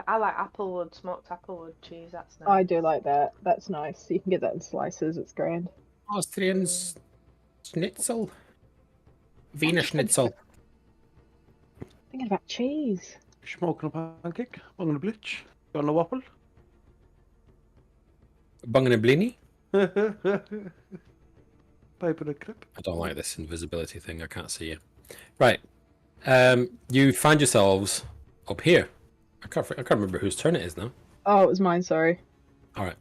I like applewood, smoked applewood cheese. That's nice. I do like that. That's nice. You can get that in slices. It's grand. Austrian schnitzel, Wiener Schnitzel. Thinking about cheese. Smoking a pancake, bunging a blitz, got no apple. Bunging a blini. Pipe in a clip. I don't like this invisibility thing. I can't see you. Right. You find yourselves up here. I can't remember whose turn it is now. Oh, it was mine. Sorry. All right.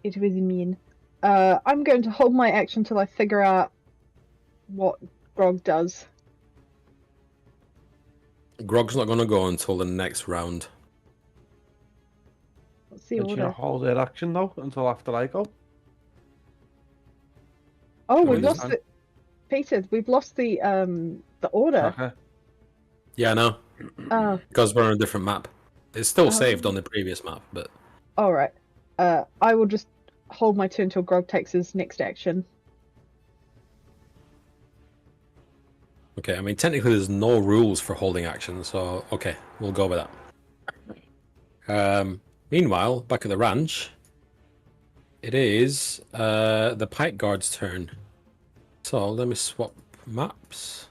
It was mean. I'm going to hold my action till I figure out what Grog does. Grog's not going to go until the next round. What's the But you order? hold their action though until after I go. Oh, Sure, we've you lost can. the Peter. We've lost the order. Okay. Yeah, I know. Oh, Because we're on a different map. It's still saved on the previous map, but all right. I will just hold my turn till Grog takes his next action. okay. I mean, technically, there's no rules for holding action, so okay, we'll go with that. Meanwhile, back at the ranch, it is the Pike Guard's turn. So let me swap maps.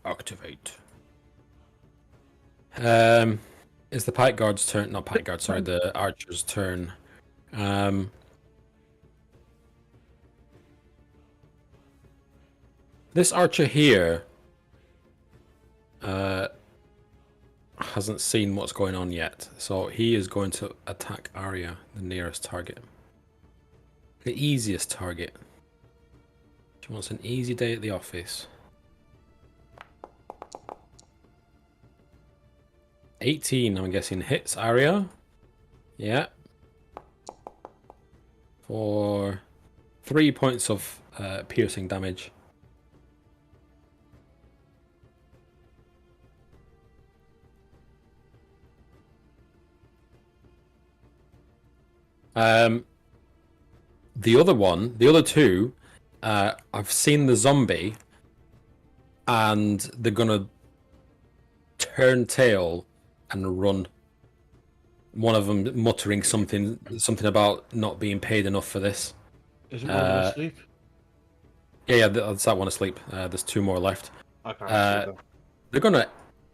Activate. It's the Pike Guard's turn. Not Pike Guard. Sorry, the Archer's turn. This Archer here hasn't seen what's going on yet, so he is going to attack Arya, the nearest target. The easiest target. She wants an easy day at the office. 18, I'm guessing, hits Arya. Yeah. For 3 points of piercing damage. The other two, I've seen the zombie, and they're gonna turn tail and run. One of them muttering something about not being paid enough for this. Is it one asleep? Yeah, that's that one asleep. There's two more left. I can't see them. They're gonna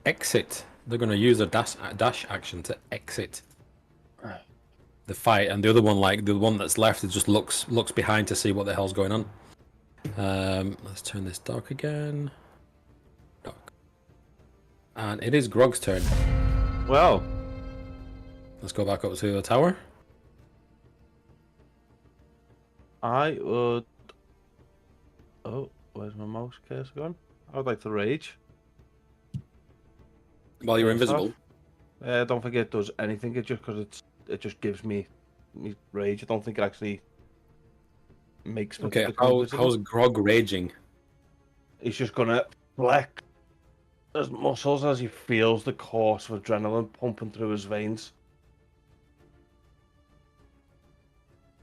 exit. They're gonna use their dash action to exit the fight, and the other one, like the one that's left, it just looks behind to see what the hell's going on. Let's turn this dark again. Dark. And it is Grog's turn. Well, Let's go back up to the tower. I would. Where's my mouse cursor gone? I would like to rage. While you're First invisible. I don't think it does anything. It just gives me rage. I don't think it actually makes me Okay, become visible. how's Grog raging? He's just gonna flex his muscles as he feels the course of adrenaline pumping through his veins.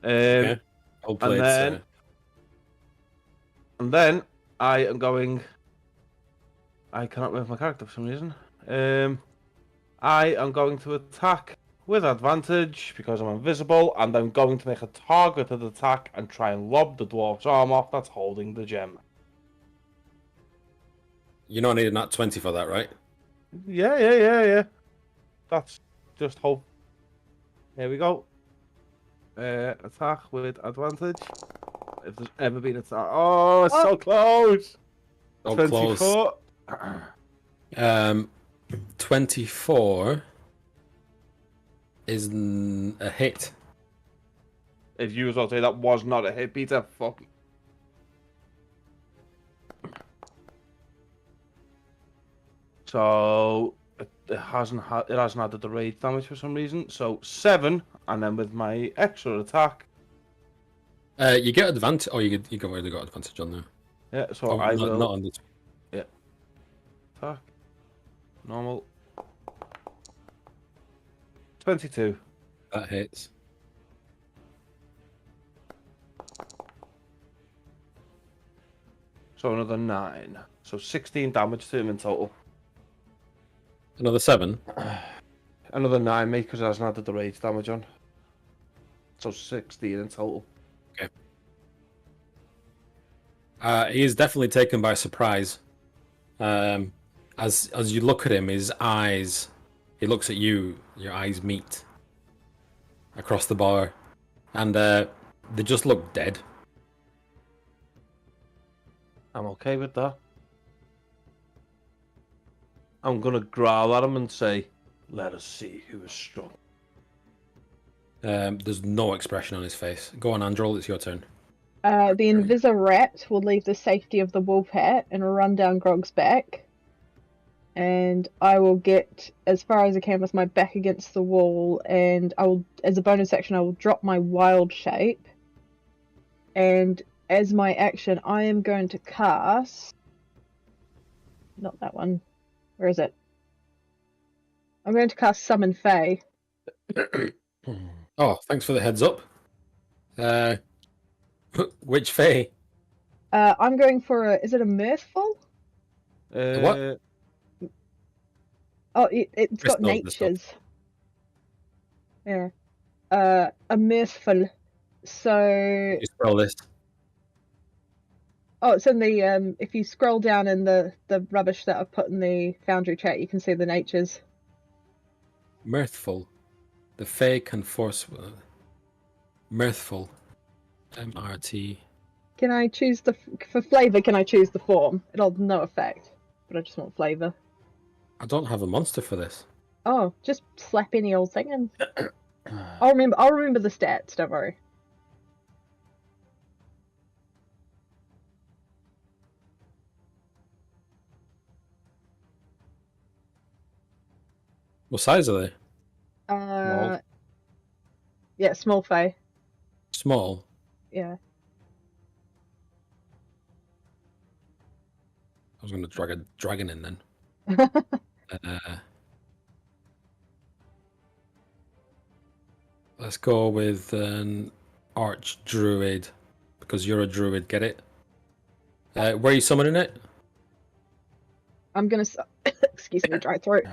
Okay. Well played, sir. And then I am going. I cannot move my character for some reason. I am going to attack with advantage because I'm invisible, and I'm going to make a targeted attack and try and lob the dwarf's arm off that's holding the gem. You're not needing that 20 for that, right? Yeah. That's just hope. Here we go. Attack with advantage. If there's ever been a attack. Oh, it's so close! Oh, 24. Close. 24 is a hit. If you was all say that was not a hit, Peter, fuck. So it hasn't added the rage damage for some reason. So 7, and then with my extra attack. You get advantage. Oh, you already got advantage on there. Yeah, so I will. Not on this. Yeah. Attack. Normal. 22. That hits. So another 9. So 16 damage to him in total. Another 7. Another 9, mate, because it hasn't added the rage damage on. So 16 in total. Okay. He is definitely taken by surprise. As you look at him, his eyes. He looks at you. Your eyes meet across the bar, and they just look dead. I'm okay with that. I'm gonna growl at him and say, "Let us see who is strong." There's no expression on his face. Go on, Androl. It's your turn. The Invisirat will leave the safety of the wolf hat and run down Grog's back. And I will get as far as I can with my back against the wall, and I will, as a bonus action, I will drop my wild shape. And as my action, I am going to cast... Not that one. Where is it? I'm going to cast Summon Fae. Oh, thanks for the heads up. Which Fae? I'm going for a... Is it a Mirthful? What? Oh, it's got Crystal, crystal. natures. Yeah. A Mirthful. So... You spell this. Oh, it's in the... if you scroll down in the rubbish that I've put in the Foundry chat, you can see the natures. Mirthful. The Fae can force... Mirthful. MRT. Can I choose the... For flavour, can I choose the form? It'll have no effect. But I just want flavour. I don't have a monster for this. Oh, just slap any old thing in. I'll remember the stats, don't worry. What size are they? Small. Yeah, small Fae. Small. Yeah. I was going to drag a dragon in then. Let's go with an arch druid because you're a druid. Get it? Where are you summoning it? I'm gonna... Excuse me, dry throat.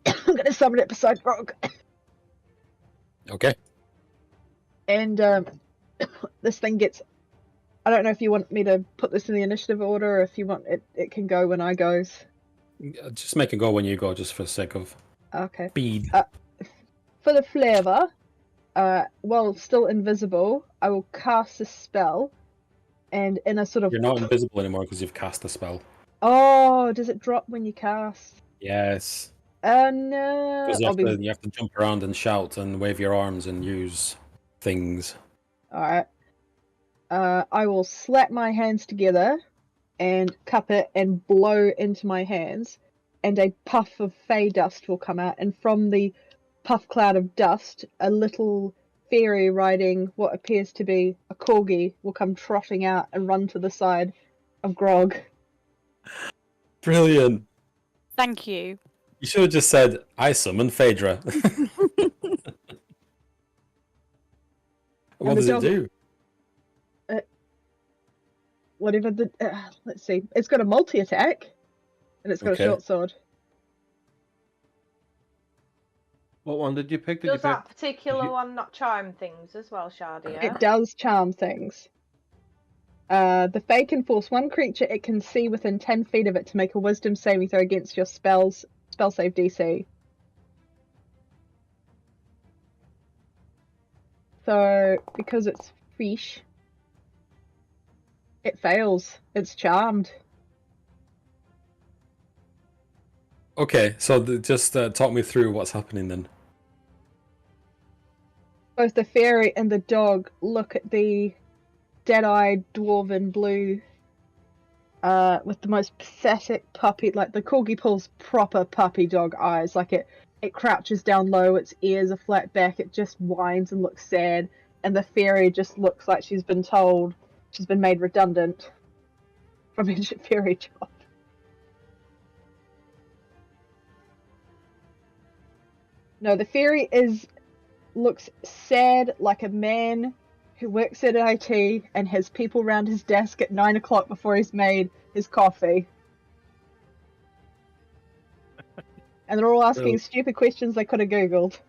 I'm gonna summon it beside Grog. Okay. And this thing gets... I don't know if you want me to put this in the initiative order, or if you want it can go when I goes. Just make it go when you go, just for the sake of Okay. speed. For the flavour, while still invisible, I will cast a spell, and in a sort of... You're not invisible anymore because you've cast the spell. Oh, does it drop when you cast? Yes. No. Because you have to jump around and shout and wave your arms and use things. Alright. I will slap my hands together and cup it and blow into my hands, and a puff of fey dust will come out, and from the puff cloud of dust, a little fairy riding what appears to be a corgi will come trotting out and run to the side of Grog. Brilliant. Thank you. You should have just said, I summon Phaedra. What the does it dog- do? Whatever the let's see, it's got a multi-attack, and it's got Okay. a short sword. What one did you pick? Did you Does pick? that particular you- one not charm things as well, Shardia? It does charm things. The Fae can force one creature it can see within 10 feet of it to make a Wisdom saving throw against your spell save DC. So, because it's fish, it fails. It's charmed. Okay, so just talk me through what's happening then. Both the fairy and the dog look at the dead-eyed dwarven blue with the most pathetic puppy, like the corgi pulls proper puppy dog eyes, like it crouches down low, its ears are flat back, it just whines and looks sad, and the fairy just looks like she's been told she's been made redundant from her fairy job. No, the fairy looks sad, like a man who works at IT and has people round his desk at 9 o'clock before he's made his coffee. And they're all asking Really? stupid questions they could have Googled.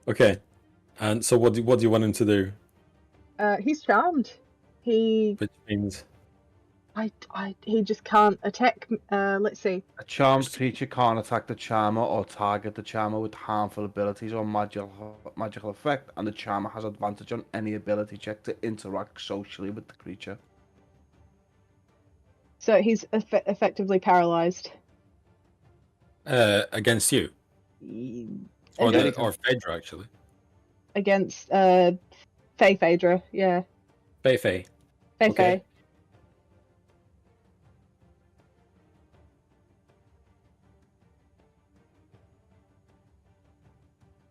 Okay. And so what do you want him to do? He's charmed. He Which means he just can't attack. Let's see. A charmed creature can't attack the charmer or target the charmer with harmful abilities or magical effect, and the charmer has advantage on any ability check to interact socially with the creature. So he's effectively paralyzed. against you. Or Against, or Phaedra actually. against Phaedra, yeah. Faye. Faye. Okay.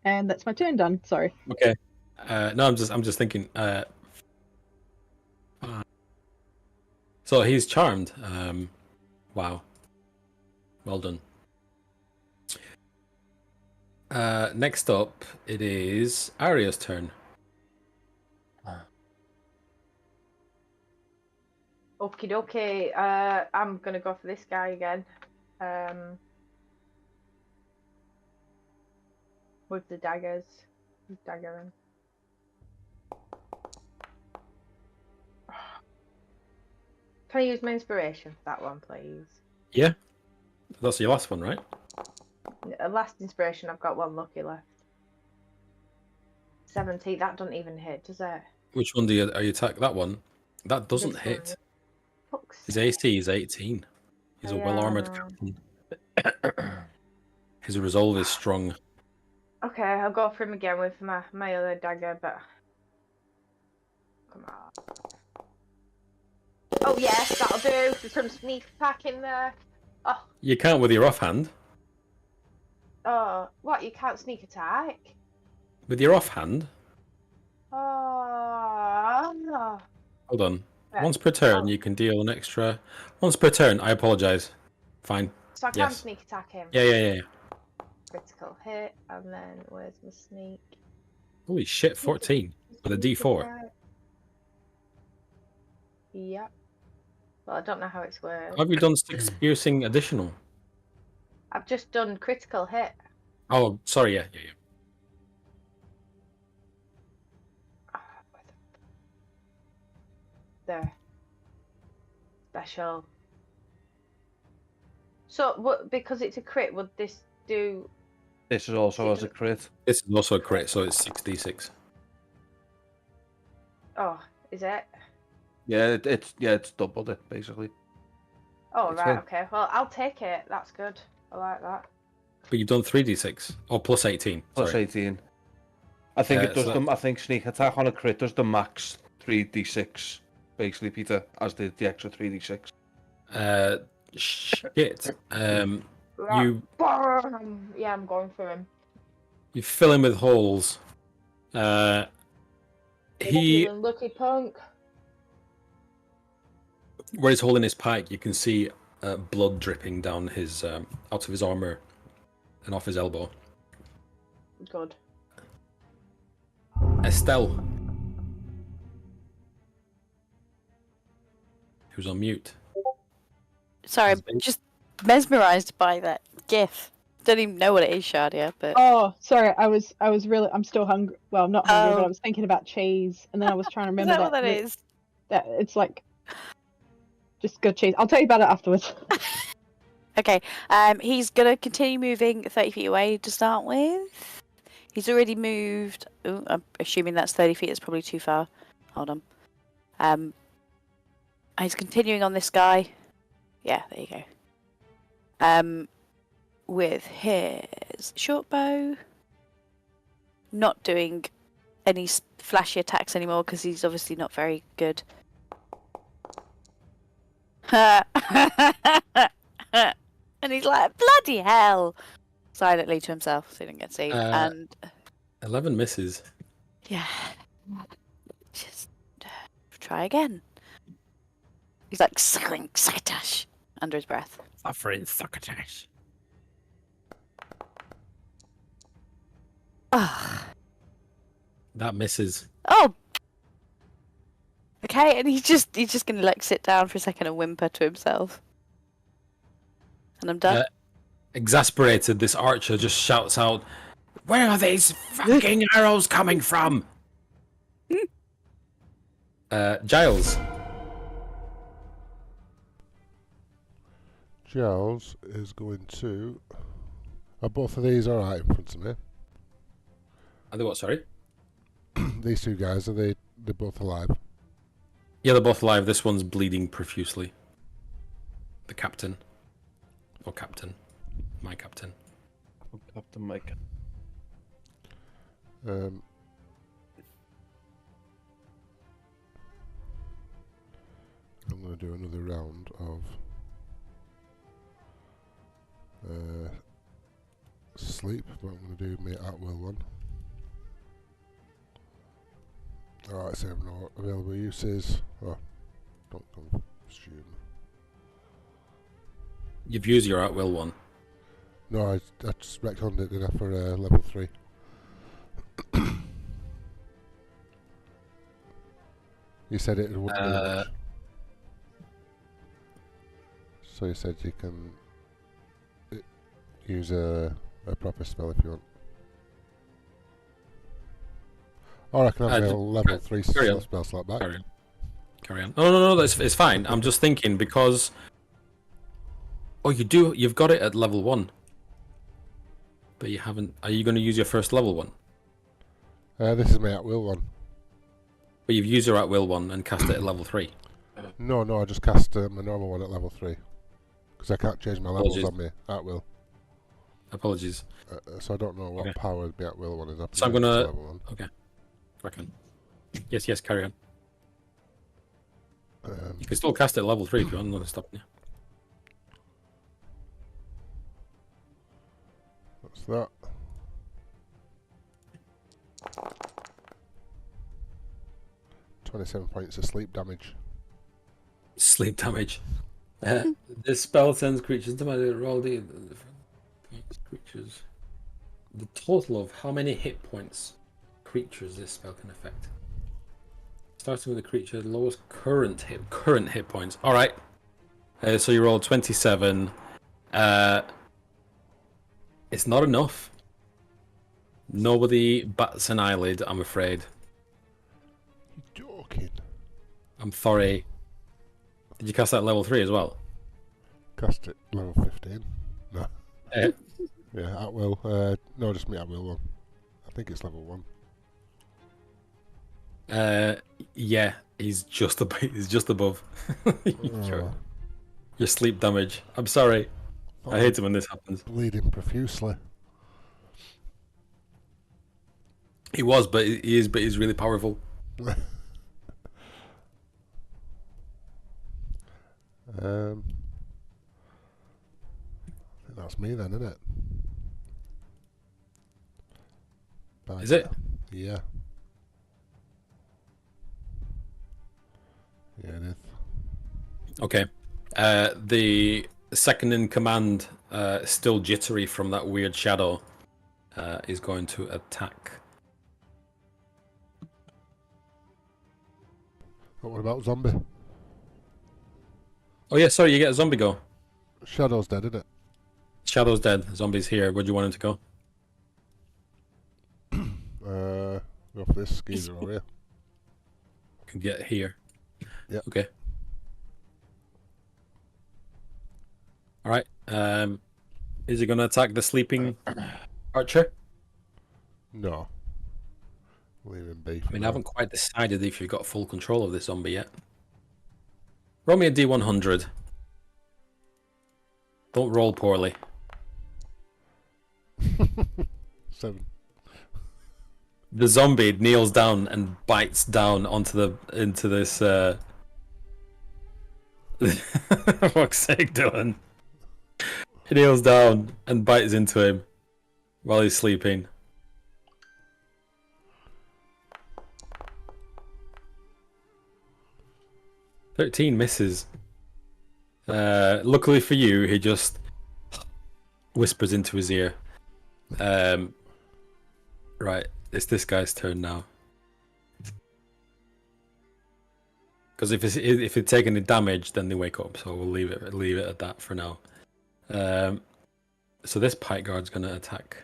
And that's my turn done. Sorry. Okay. No, I'm just thinking. So he's charmed. Wow. Well done. Next up, it is Arya's turn. Okie dokie. I'm gonna go for this guy again. With the daggers. Who's daggering? Can I use my inspiration for that one, please? Yeah. That's your last one, right? Last inspiration, I've got one lucky left. 17, that doesn't even hit, does it? Which one are you attack? That one? That doesn't This hit. one. Fuck's His sake. AC is 18. He's a Yeah, well-armored I know. captain. His resolve is strong. Okay, I'll go for him again with my other dagger, but... Come on. Oh yes, that'll do. There's some sneak attack in there. Oh, You can't with your offhand. what? You can't sneak attack? With your offhand. Oh. Hold on. Right. Once per turn, Oh. you can deal an extra. Once per turn. I apologize. Fine. So I can Yes. sneak attack him. Yeah. Critical hit, and then where's my sneak? Holy shit! 14 with a D4. Attack. Yep. Well, I don't know how it's worked. Have you done 6 piercing additional? I've just done critical hit. Oh, sorry. Yeah. There. Special. So, what? Because it's a crit, would this do? This is also as a crit. This is also a crit, so it's 6d6. Oh, is it? Yeah, it's doubled it basically. Oh, It's right. fine. Okay. Well, I'll take it. That's good. I like that. But you've done 3d6. Oh, plus 18. Plus Sorry. 18. I think it does so them. I think sneak attack on a crit does the max 3d6, basically, Peter, as the extra 3d6. Shit. You Yeah, I'm going for him. you fill him with holes. He Feeling lucky, punk. where he's holding his pike, you can see blood dripping down his out of his armor and off his elbow. Good. Estelle, who's on mute. Sorry, I'm just mesmerised by that gif. Don't even know what it is, Shadia, but Oh, sorry. I'm still hungry. Well, I'm not hungry, but Oh. I was thinking about cheese, and then I was trying to is remember that what that that is? that it's like just good cheese. I'll tell you about it afterwards. Okay, he's gonna continue moving 30 feet away to start with. He's already moved. Ooh, I'm assuming that's 30 feet. It's probably too far. Hold on. He's continuing on this guy. Yeah, there you go. With his short bow. Not doing any flashy attacks anymore because he's obviously not very good. And he's like, bloody hell! Silently to himself, so he didn't get seen. And 11 misses. yeah, just try again. He's like, succotash, under his breath. Suffering succotash. Oh, That misses. oh. Okay, and he's just gonna like sit down for a second and whimper to himself. And I'm done. Exasperated, this archer just shouts out, "Where are these fucking arrows coming from?" Giles. Giles is going to. Are both of these alright in front of me? Are they what, sorry? These two guys, are they're both alive? Yeah, they're both alive. This one's bleeding profusely. The captain. Or captain. My captain. Captain Mike. I'm going to do another round of sleep, but I'm going to do my at will one. Alright, so I have no available uses. Oh, don't assume. You've used your at-will one. No, I just retconned it, didn't I, for level 3. You said it wouldn't do much. So you said you can use a proper spell if you want. Or I can have a level 3 spell slot back. Carry on. No, it's fine. I'm just thinking because... Oh, you've got it at level 1. But you haven't... Are you going to use your first level one? This is my at-will one. But you've used your at-will one and cast it at level 3. No, I just cast my normal one at level 3. Because I can't change my levels on me at-will. Apologies. So I don't know what power the at-will one is up to. So I'm going to... Level 1. Okay. Reckon. Yes, carry on. You can still cast it at level 3 if you want. I'm not stopping you. What's that? "27 points of sleep damage." Sleep damage. This spell sends creatures to my roll the creatures. The total of how many hit points creatures this spell can affect. Starting with the creature, lowest current hit points. All right. So you rolled 27. It's not enough. Nobody bats an eyelid, I'm afraid. You're joking. I'm sorry. Did you cast that at level 3 as well? Cast it level 15. No. Yeah, at will. No, just me at will one. I think it's level 1. Yeah, he's just above. Oh, Your sleep damage. I'm sorry. I hate it when this happens. bleeding profusely. He was, but he is, but he's really powerful. I think that's me then, isn't it? Is it? Yeah. Yeah, it is. Okay. The second in command, still jittery from that weird shadow, is going to attack. But what about zombie? Oh yeah, sorry, you get a zombie go. Shadow's dead, isn't it? Shadow's dead. Zombie's here. Where do you want him to go? Go for this skeezer over here. Can get here. Yeah. Okay. All right. Is he going to attack the sleeping archer? No. Leave him be. I mean, I haven't quite decided if you've got full control of this zombie yet. Roll me a D100. Don't roll poorly. 7. The zombie kneels down and bites down into this. For fuck's sake, Dylan. He kneels down and bites into him while he's sleeping. "13 misses. Luckily for you, he just whispers into his ear. Right, it's this guy's turn now. Because if it's taking any damage, then they wake up. So we'll leave it at that for now. So this pike guard's gonna attack. I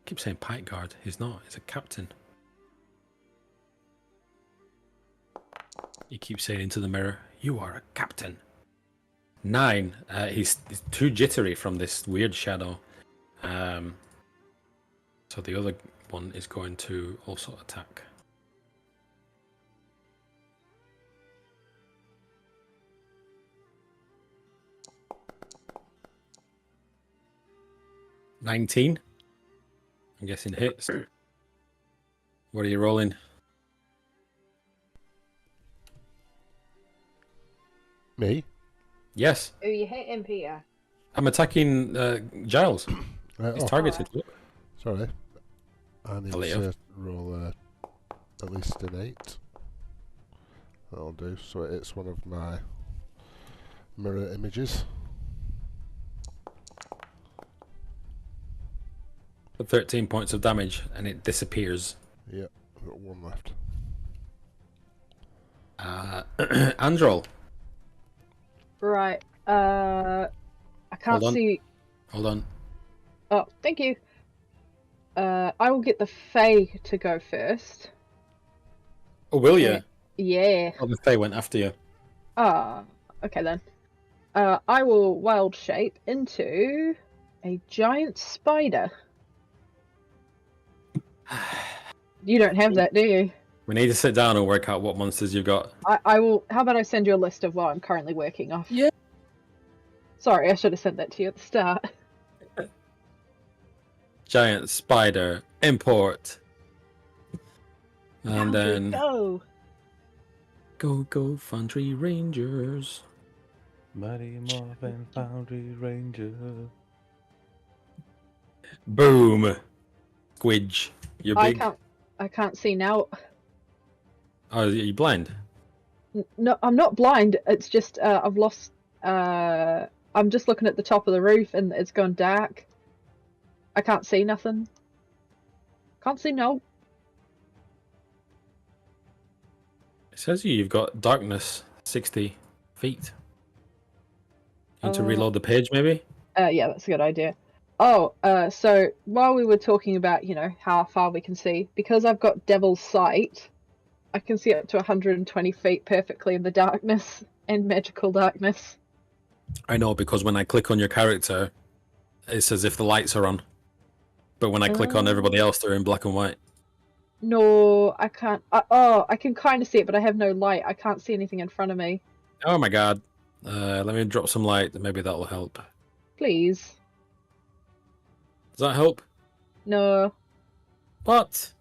keep saying pike guard. He's not. He's a captain. He keeps saying into the mirror, "You are a captain." 9. He's too jittery from this weird shadow. So the other one is going to also attack. "19. I'm guessing hits. What are you rolling? Me? Yes. Who you hitting, Peter? I'm attacking Giles. Right, He's oh, targeted. sorry. I need I'll let you. to roll at least an 8. That'll do. So it's one of my mirror images. For 13 points of damage, and it disappears. Yeah, I've got 1 left. Androl. Right. I can't Hold on. see. Hold on. Oh, thank you. I will get the Fae to go first. Oh, will you? Yeah. Oh, the Fae went after you. Ah, okay then. I will wild shape into a giant spider. You don't have that, do you? We need to sit down and work out what monsters you've got. I will. How about I send you a list of what I'm currently working off? Yeah. Sorry, I should have sent that to you at the start. Giant spider, import. And Foundry, then go. go Foundry Rangers. Mighty Morphin Foundry Ranger. Boom. Squidge. You're big. I can't see now. Oh, are you blind? No, I'm not blind. It's just I've lost. I'm just looking at the top of the roof and it's gone dark. I can't see nothing. Can't see no. It says you've got darkness 60 feet. Need to reload the page, maybe? Yeah, that's a good idea. Oh, so while we were talking about, how far we can see, because I've got Devil's Sight, I can see up to 120 feet perfectly in the darkness and magical darkness. I know, because when I click on your character, it's as if the lights are on. But when I click on everybody else, they're in black and white. No, I can't. I can kind of see it, but I have no light. I can't see anything in front of me. Oh my god. Let me drop some light, maybe that'll help. Please. Does that help? No. What?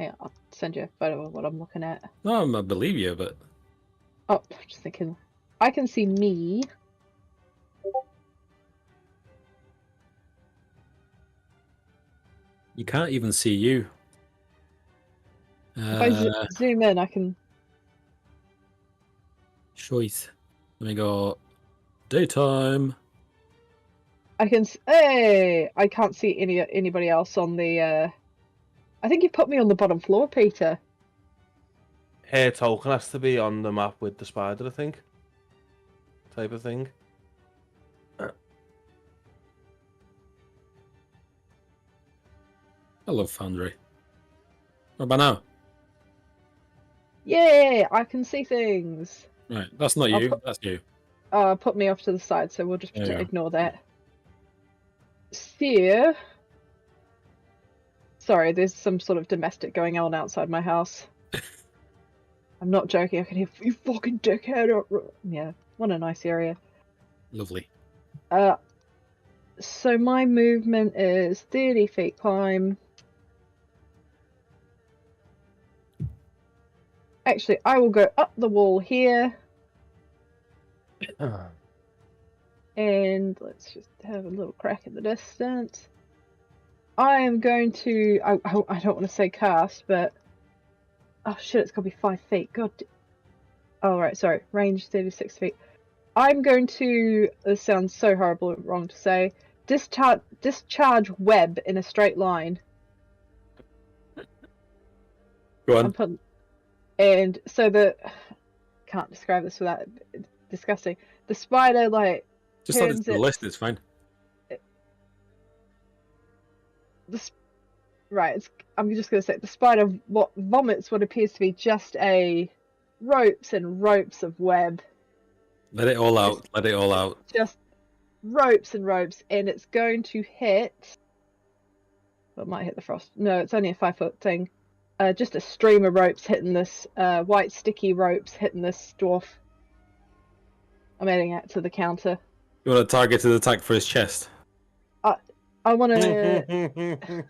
Hang on, I'll send you a photo of what I'm looking at. No, I believe you, but Oh, just thinking. I can see me. you can't even see you. If I zoom in, I can. Choice. Let me go. Daytime. I can. Hey, I can't see anybody else on the. I think you put me on the bottom floor, Peter. Her token has to be on the map with the spider, I think. Type of thing. I love Foundry. What about now? Yay! I can see things. Right, that's not I'll you. put- That's you. Put me off to the side, so we'll just There you go. ignore that. Here. Sorry, there's some sort of domestic going on outside my house. I'm not joking. I can hear you fucking dickhead. Yeah, what a nice area. Lovely. So my movement is 30 feet climb. Actually, I will go up the wall here. And let's just have a little crack at the distance. I am going to... I don't want to say cast, but... Oh shit, it's got to be 5 feet. God. Oh, right, sorry. Range 36 feet. I'm going to... This sounds so horrible and wrong to say. Discharge web in a straight line. Go on. I'm putting... And so the... Can't describe this without... It's disgusting. The spider, like... Just add it turns to the list. It's fine. Right, I'm just going to say the spider vomits what appears to be just a ropes and ropes of web. Let it all out. Let it all out. Just ropes and ropes, and it's going to hit. Well, it might hit the frost. No, it's only a 5-foot thing. Just a stream of ropes hitting this white sticky ropes hitting this dwarf. I'm adding it to the counter. You want a targeted attack for his chest? I want to.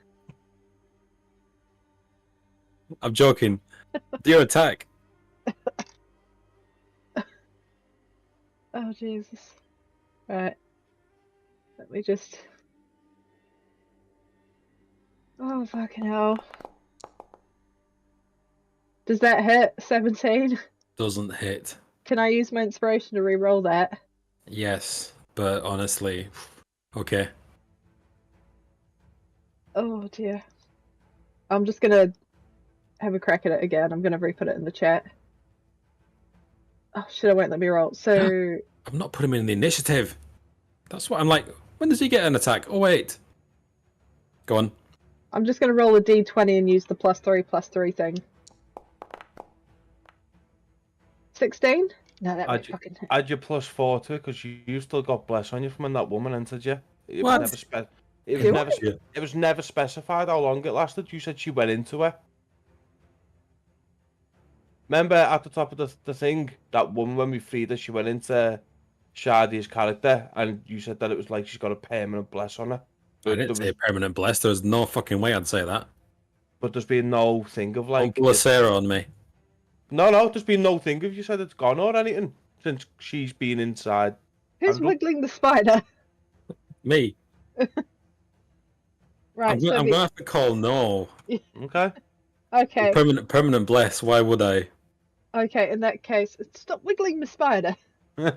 I'm joking. Do your attack. Oh Jesus! Right. Let me just. Oh fucking hell! Does that hit 17? Doesn't hit. Can I use my inspiration to re-roll that? Yes, but honestly, okay. Oh dear. I'm just gonna have a crack at it again. I'm gonna re-put it in the chat. Oh shit, I won't let me roll. So I'm not putting him in the initiative. That's what I'm like. When does he get an attack? Oh wait. Go on. I'm just gonna roll a d20 and use the +3/+3 thing. 16? No, that won't fucking hit. Add your +4 to it because you still got bless on you from when that woman entered you. It What? was never Do it was never specified how long it lasted. You said she went into her. Remember at the top of the thing, that woman when we freed her, she went into Shardy's character, and you said that it was like she's got a permanent bless on her. I didn't say permanent bless. There's no fucking way I'd say that. But there's been no thing of like. Don't pull a Sarah on me. No, there's been no thing of you said it's gone or anything since she's been inside. Who's wiggling the spider? Me. Right, I'm gonna have to call no. Okay. Okay. Permanent bless. Why would I? Okay, in that case, stop wiggling the spider. In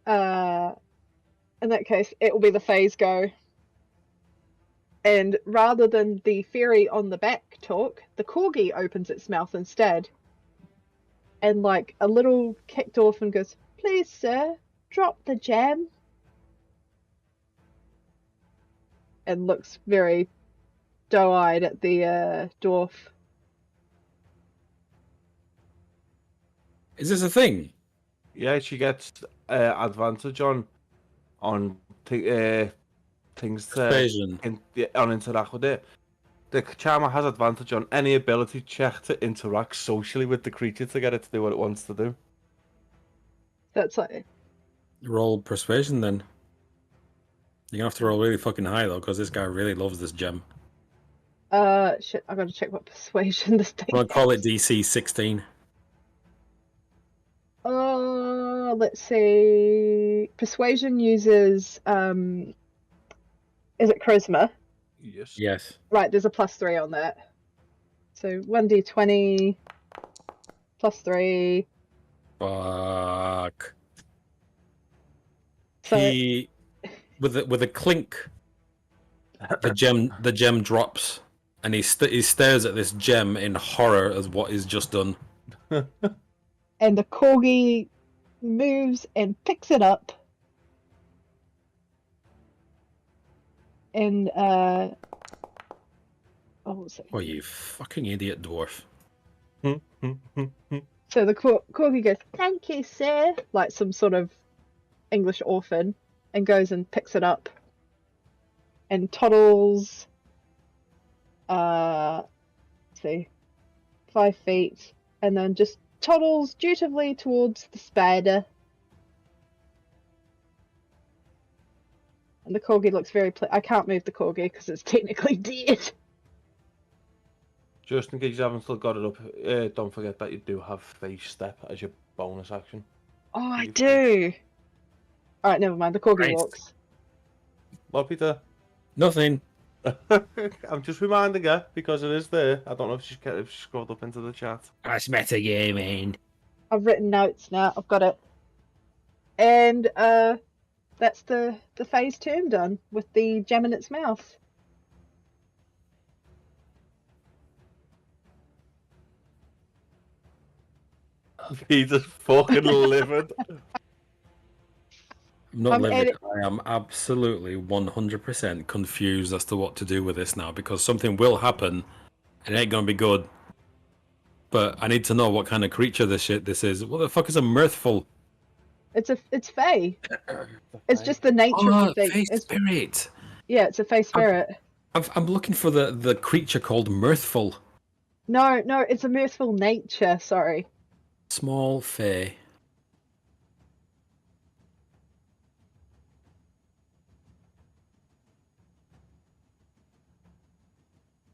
that case, it will be the phase go. And rather than the fairy on the back talk, the corgi opens its mouth instead. And like a little kicked off and goes, "Please, sir, drop the gem." And looks very doe-eyed at the dwarf. Is this a thing? Yeah, she gets advantage on things Persuasion. on interact with it. The charmer has advantage on any ability check to interact socially with the creature to get it to do what it wants to do. That's like, Roll persuasion then. You're gonna have to roll really fucking high though, because this guy really loves this gem. Shit, I gotta check what persuasion this thing I'm gonna call it has. DC 16. Let's see. Persuasion uses is it charisma? Yes. Yes. Right, there's a +3 on that. So 1d20 +3. Fuck. So He, with a clink, the gem drops, and he stares at this gem in horror as what is just done. and the corgi moves and picks it up. And oh, what's it? Oh, you fucking idiot dwarf! So the corgi goes, "Thank you, sir," like some sort of English orphan, and goes and picks it up and toddles. Let's see, 5 feet, and then just toddles dutifully towards the spider. And the corgi looks very. I can't move the corgi because it's technically dead. Just in case you haven't still got it up, don't forget that you do have face step as your bonus action. Oh, I do. All right, never mind. The corgi Right. walks. What, Peter? Nothing. I'm just reminding her because it is there. I don't know if she scrolled up into the chat. That's metagaming. I've written notes now. I've got it. And that's the phase term done with the gem in its mouth. Peter's fucking livid. I'm not I'm living. edit- I am absolutely 100% confused as to what to do with this now because something will happen. It ain't gonna be good. But I need to know what kind of creature this is. What the fuck is a mirthful? It's fae. It's just the nature of the thing. Face It's, spirit. yeah, it's a fae spirit. I'm looking for the creature called mirthful. No, it's a mirthful nature. Sorry. Small fae.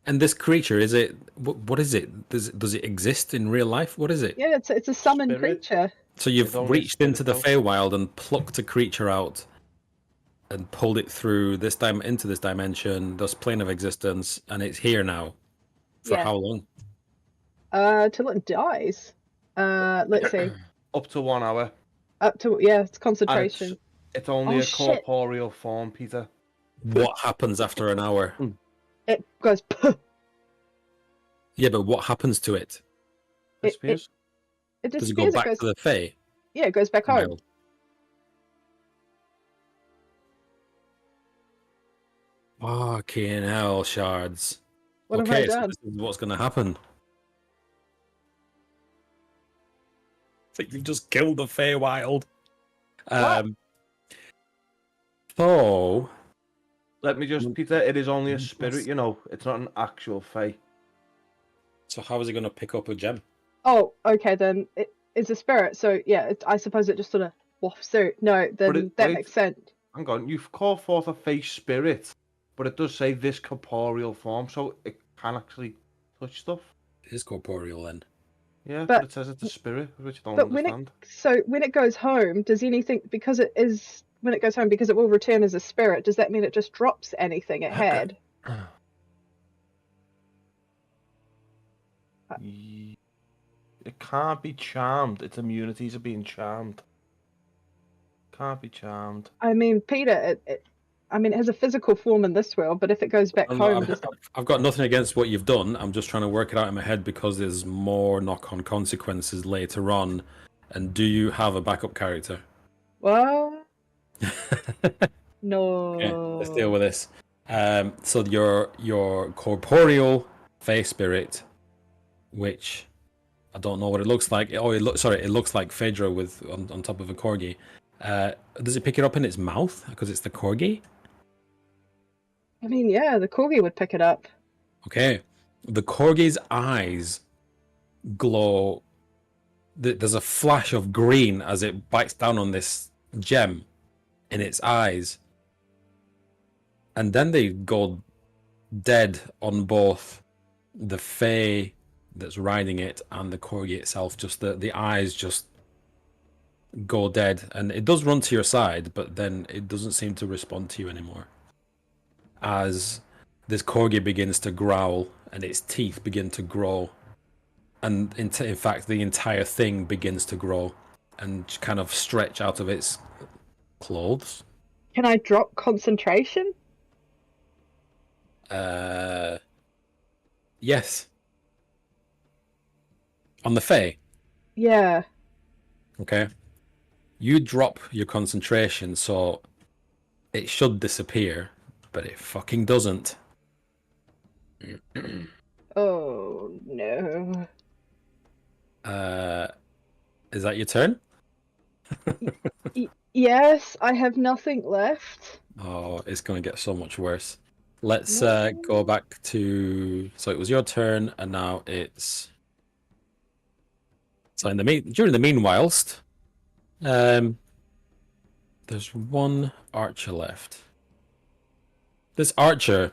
And this creature, is it? What is it? Does it exist in real life? What is it? Yeah, it's a summoned Spirit. creature. So you've It's only reached into the spirit Feywild and plucked a creature out, and pulled it through this into this dimension, this plane of existence, and it's here now. For Yeah. how long? Till it dies. Let's see. Up to 1 hour. Up to it's And concentration. it's only Oh, a shit. corporeal form, Peter. What happens after an hour? It goes. Yeah, but what happens to it? I It- suppose. It Does it disappears. go back goes. to the Fey? Yeah, it goes back home. Wild. Fucking hell, shards. What have Okay, I so done? this is what's going to happen. I think you've just killed the Feywild. So, Let me just, Peter, it is only a spirit, you know. It's not an actual fae. so how is it going to pick up a gem? Oh, okay then. It's a spirit, so yeah. I suppose it just sort of wafts through. No, then that wait. makes sense. Hang on, you've called forth a fae spirit, but it does say this corporeal form, so it can actually touch stuff. It is corporeal then. Yeah, But- but it says it's a spirit, which I don't But when understand. when it goes home, does anything because it is when it goes home because it will return as a spirit? Does that mean it just drops anything it had? It can't be charmed. Its immunities are being charmed. Can't be charmed. I mean, Peter, it has a physical form in this world, but if it goes back home, I've got nothing against what you've done. I'm just trying to work it out in my head because there's more knock-on consequences later on. And do you have a backup character? what? No. Okay, let's deal with this. So your corporeal Fey spirit, which I don't know what it looks like. Oh, it looks like Phaedra with on top of a corgi. Does it pick it up in its mouth because it's the corgi? I mean, yeah, the corgi would pick it up. Okay, the corgi's eyes glow. There's a flash of green as it bites down on this gem in its eyes, and then they go dead on both the Fae that's riding it and the corgi itself. Just the eyes just go dead, and it does run to your side, but then it doesn't seem to respond to you anymore. As this corgi begins to growl and its teeth begin to grow, and in fact the entire thing begins to grow and kind of stretch out of its clothes. Can I drop concentration? Yes. On the Fae. Yeah. Okay. You drop your concentration, so it should disappear, but it fucking doesn't. Oh no. Is that your turn? Yes, I have nothing left. Oh, it's going to get so much worse. Let's No. go back to. So it was your turn, and now it's. So during the meanwhilest, there's one archer left. This archer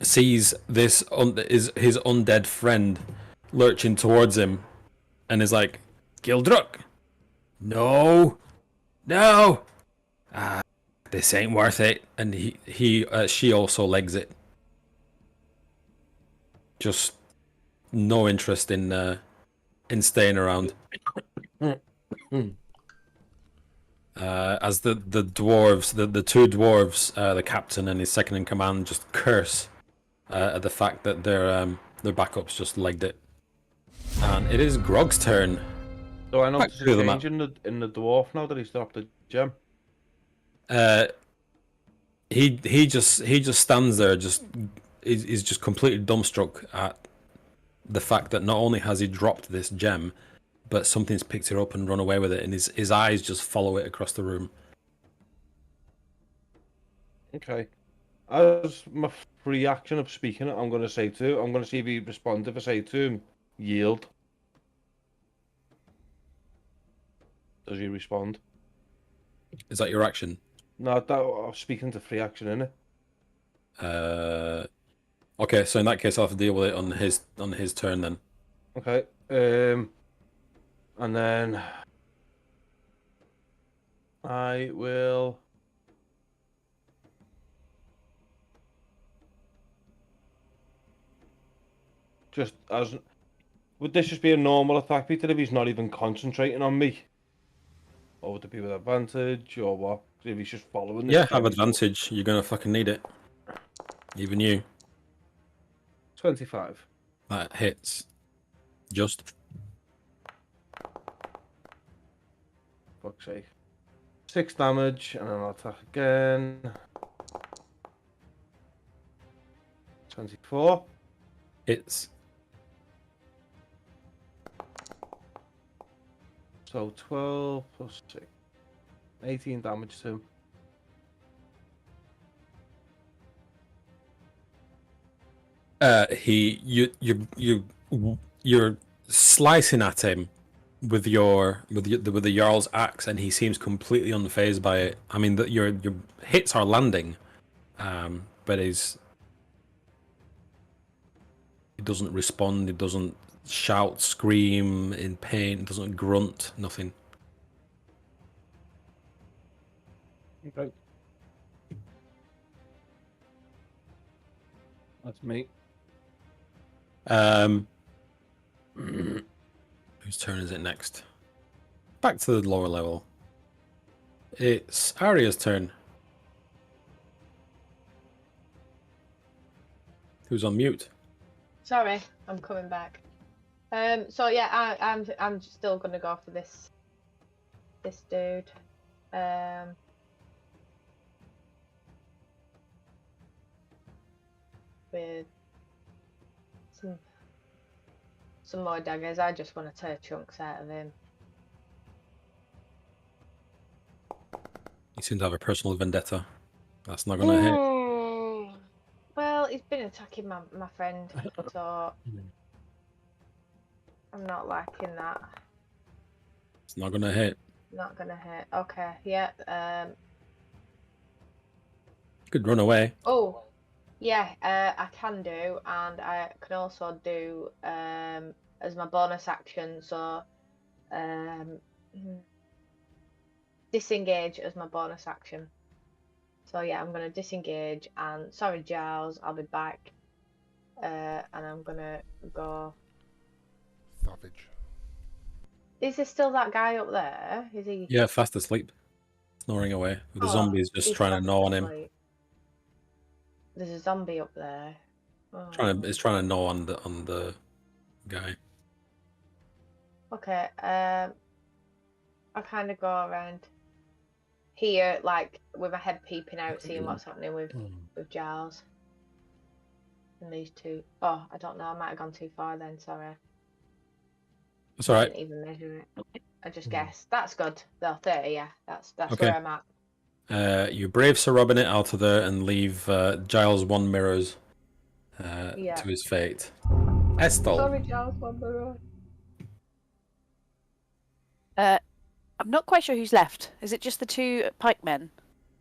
sees this is his undead friend lurching towards him, and is like, "Gildruck, no, no, this ain't worth it." And she also legs it. Just no interest in staying around. As the dwarves, the two dwarves, the captain and his second in command, just curse at the fact that their backups just legged it. And it is Grog's turn. So I noticed a through the change in the dwarf now that he's dropped the gem. He just stands there, he's just completely dumbstruck at the fact that not only has he dropped this gem, but something's picked it up and run away with it, and his eyes just follow it across the room. Okay. As my free action of speaking it, I'm going to say to, I'm going to see if he responds. If I say to him, yield. Does he respond? Is that your action? No, that I'm speaking to free action, innit? Okay, so in that case I'll have to deal with it on his turn then. Okay. And then I will just would this just be a normal attack, Peter, if he's not even concentrating on me? Or would it be with advantage or what? If he's just following this? Yeah, have advantage. You're gonna fucking need it. Even you. 25. That hits. Just. Fuck's sake. 6 damage, and then I'll attack again. 24. Hits. So 12 plus 6. 18 damage to him. You're slicing at him with the Jarl's axe, and he seems completely unfazed by it. I mean, that your hits are landing, but he doesn't respond. He doesn't shout, scream in pain. Doesn't grunt. Nothing. Okay. That's me. Whose turn is it next? Back to the lower level. It's Arya's turn. Who's on mute? Sorry, I'm coming back. So yeah, I'm still gonna go for this dude. With some more daggers. I just want to tear chunks out of him. You seem to have a personal vendetta. That's not gonna hit. Well, he's been attacking my friend, so I'm not liking that. It's not gonna hit. Not gonna hit. Okay, yeah. Could run away. Oh, Yeah, I can do, and I can also do as my bonus action. So, um, disengage as my bonus action. So yeah, I'm gonna disengage, and sorry, Giles, I'll be back. And I'm gonna go. Savage. Is there still that guy up there? Is he? Yeah, fast asleep, snoring away. The Oh, zombies just he's trying to fast gnaw on him. asleep. There's a zombie up there. It's trying to gnaw on the guy. Okay. I kind of go around here, like with my head peeping out, seeing what's happening with Giles and these two. Oh, I don't know. I might have gone too far then. Sorry. That's all I right. didn't even measure it. I just guessed. That's good. Though 30, yeah. That's Okay. where I'm at. You brave Sir Robin it out of there and leave Giles one mirrors Yeah. to his fate. Estelle. Sorry, Giles. One more. I'm not quite sure who's left. Is it just the two pikemen?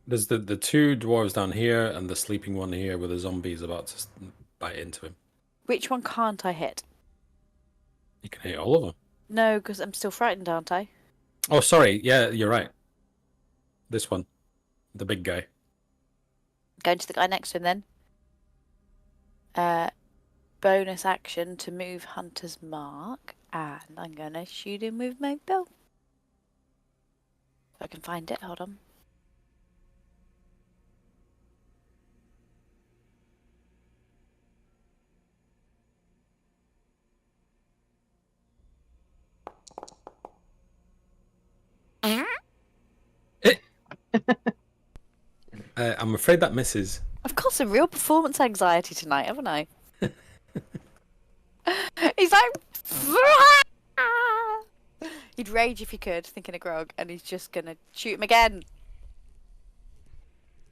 There's the two dwarves down here and the sleeping one here with the zombies about to bite into him. Which one can't I hit? You can hit all of them. No, because I'm still frightened, aren't I? Oh, sorry. Yeah, you're right. This one. The big guy. Going to the guy next to him then. Bonus action to move Hunter's Mark, and I'm gonna shoot him with my bow. If I can find it, hold on. I'm afraid that misses. I've got some real performance anxiety tonight, haven't I? He's like... He'd rage if he could, thinking of Grog, and he's just gonna shoot him again.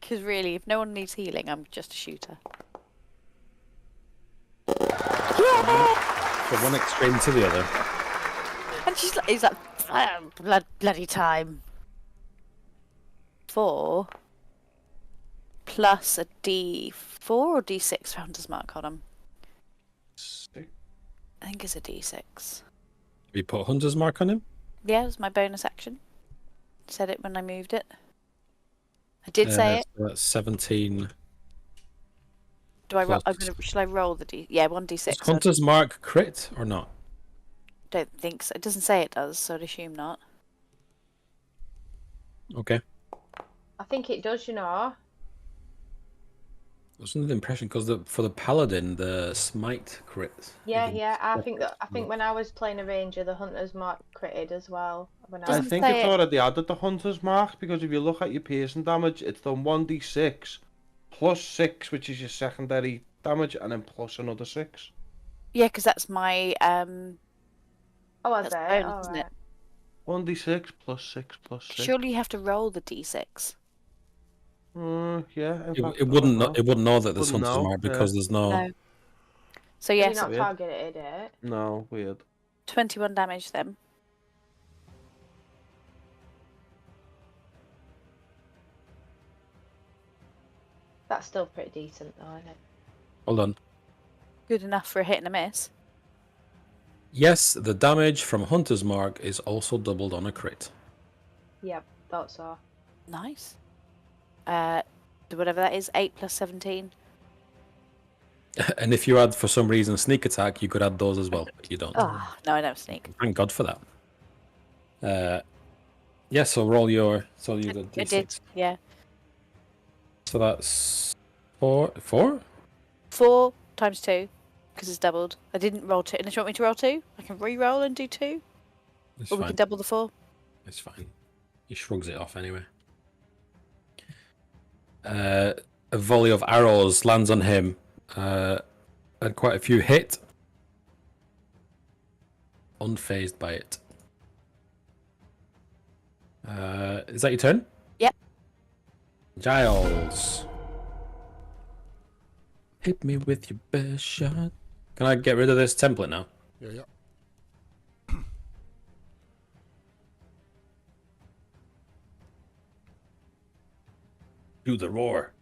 Because really, if no one needs healing, I'm just a shooter. From one extreme to the other. And he's like, bloody time. 4 plus a D4 or D6 for Hunter's Mark, hold on. I think it's a D6. Have you put Hunter's Mark on him? Yeah, it was my bonus action. Said it when I moved it. I did say it. So that's 17. Do I? plus- Shall I roll the D? Yeah, 1d6. Does Hunter's Mark crit or not? Don't think so. It doesn't say it does, so I'd assume not. Okay. I think it does, you know. I was under the impression because for the paladin, the smite crits. Yeah, Even- yeah. I think when I was playing a ranger, the hunter's mark critted as well. When I I Doesn't think say it's it. already added the hunter's mark because if you look at your piercing damage, it's done 1d6 plus 6, which is your secondary damage, and then plus another 6. Yeah, because that's my Oh, was that's it? bonus, isn't it? 1d6 plus 6 plus 6. Surely you have to roll the D6. Yeah. in fact, It I wouldn't. don't know. It wouldn't know that there's Wouldn't Hunter's know, Mark because there's no. No. So You're yes, not weird. targeted it. No, weird. 21 damage then. That's still pretty decent, though, isn't it? Hold on. Good enough for a hit and a miss. Yes, the damage from Hunter's Mark is also doubled on a crit. Yep, thought so. Nice. Whatever that is, 8 plus 17. And if you add, for some reason, sneak attack, you could add those as well, but you don't. Oh, no, I don't sneak. Thank God for that. Yeah, so roll your. So you did I did, yeah. So that's 4? 4? 4 times 2, because it's doubled. I didn't roll 2. Unless you want me to roll 2? I can re-roll and do 2. It's Or we fine. can double the 4. It's fine. He shrugs it off anyway. A volley of arrows lands on him. And quite a few hit. Unfazed by it. Is that your turn? Yep. Giles. Hit me with your best shot. Can I get rid of this template now? Yeah, yeah. Do the roar.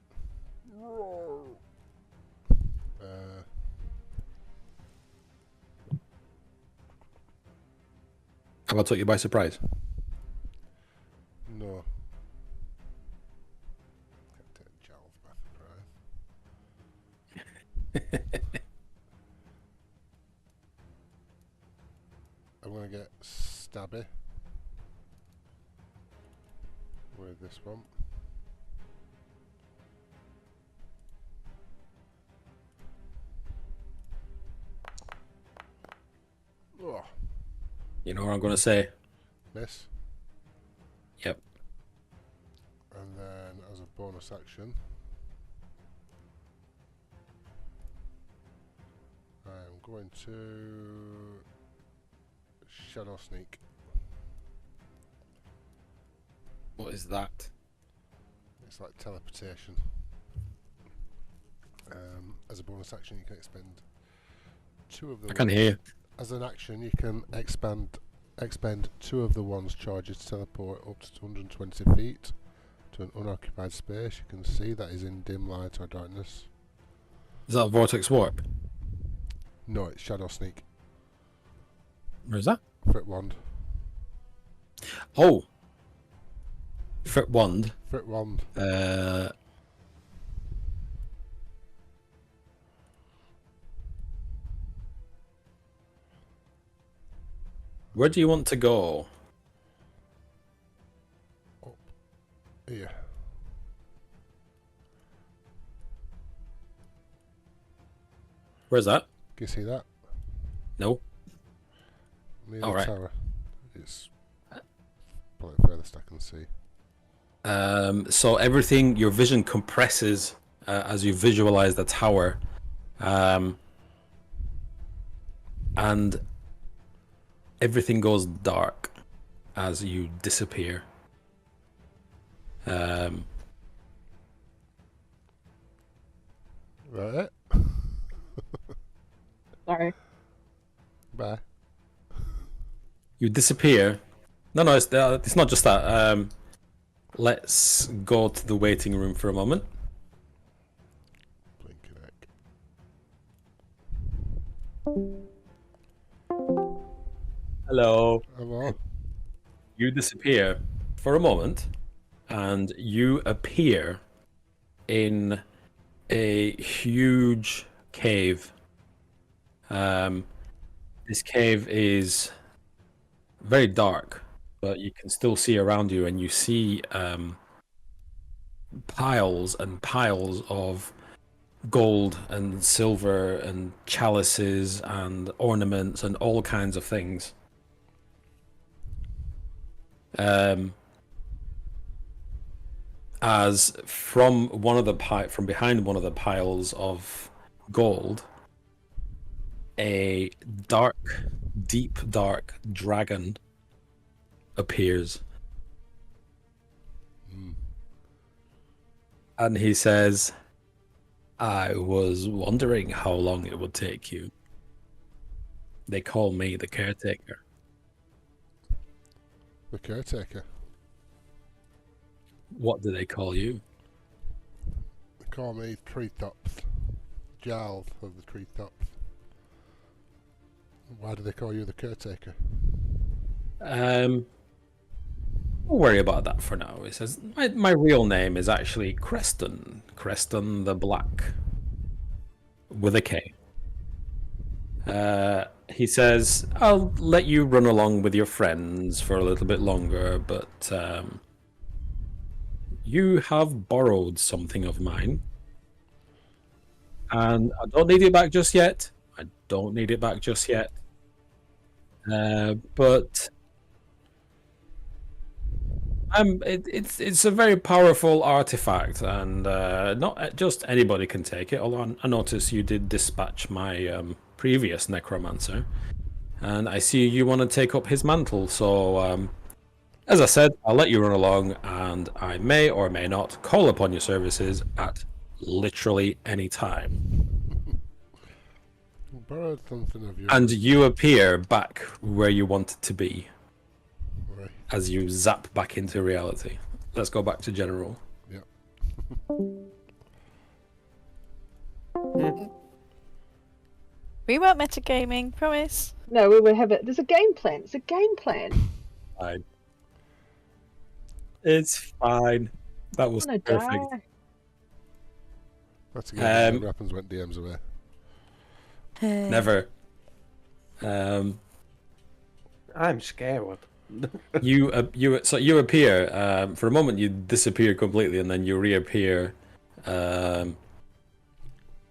Have I took you by surprise? No. Can't take Giles by surprise. I'm going to get stabby with this one. Oh, You know what I'm going to say? miss. Yep. And then as a bonus action, I am going to Shadow Sneak. What is that? It's like teleportation. As a bonus action, you can expend 2 of the. I can't hear you. As an action, you can expend 2 of the one's charges to teleport up to 220 feet to an unoccupied space. You can see that is in dim light or darkness. Is that Vortex Warp? No, it's Shadow Sneak. Where is that? Frit Wand. Oh! Frit Wand. Frit Wand. Where do you want to go? Here. Where's that? Can you see that? No. Near the Alright. tower. It's probably the furthest I can see. So everything, your vision compresses as you visualize the tower. And everything goes dark as you disappear. Right. Sorry. Bye. You disappear. No, it's not just that. Let's go to the waiting room for a moment. Blinking heck. Hello. Hello. You disappear for a moment, and you appear in a huge cave. This cave is very dark, but you can still see around you, and you see piles and piles of gold and silver and chalices and ornaments and all kinds of things. As from behind one of the piles of gold, a deep dark dragon appears. And he says, I was wondering how long it would take you. They call me the caretaker. The caretaker. What do they call you? They call me Treetops. Giles of the Treetops. Why do they call you the caretaker? Don't worry about that for now. He says, my real name is actually Creston. Creston the Black. With a K. He says, I'll let you run along with your friends for a little bit longer, but you have borrowed something of mine. And I don't need it back just yet. But it's a very powerful artifact, and not just anybody can take it. Although I notice you did dispatch my previous necromancer, and I see you want to take up his mantle. So, as I said, I'll let you run along, and I may or may not call upon your services at literally any time. Borrowed something of you. And you appear back where you wanted to be. Right. As you zap back into reality. Let's go back to General. Yeah. We weren't metagaming, promise. No, we would have it. There's a game plan. It's a game plan. Fine. It's fine. That I was want to perfect. die. That's again what happens when DM's away. Never. I'm scared. You appear. For a moment, you disappear completely, and then you reappear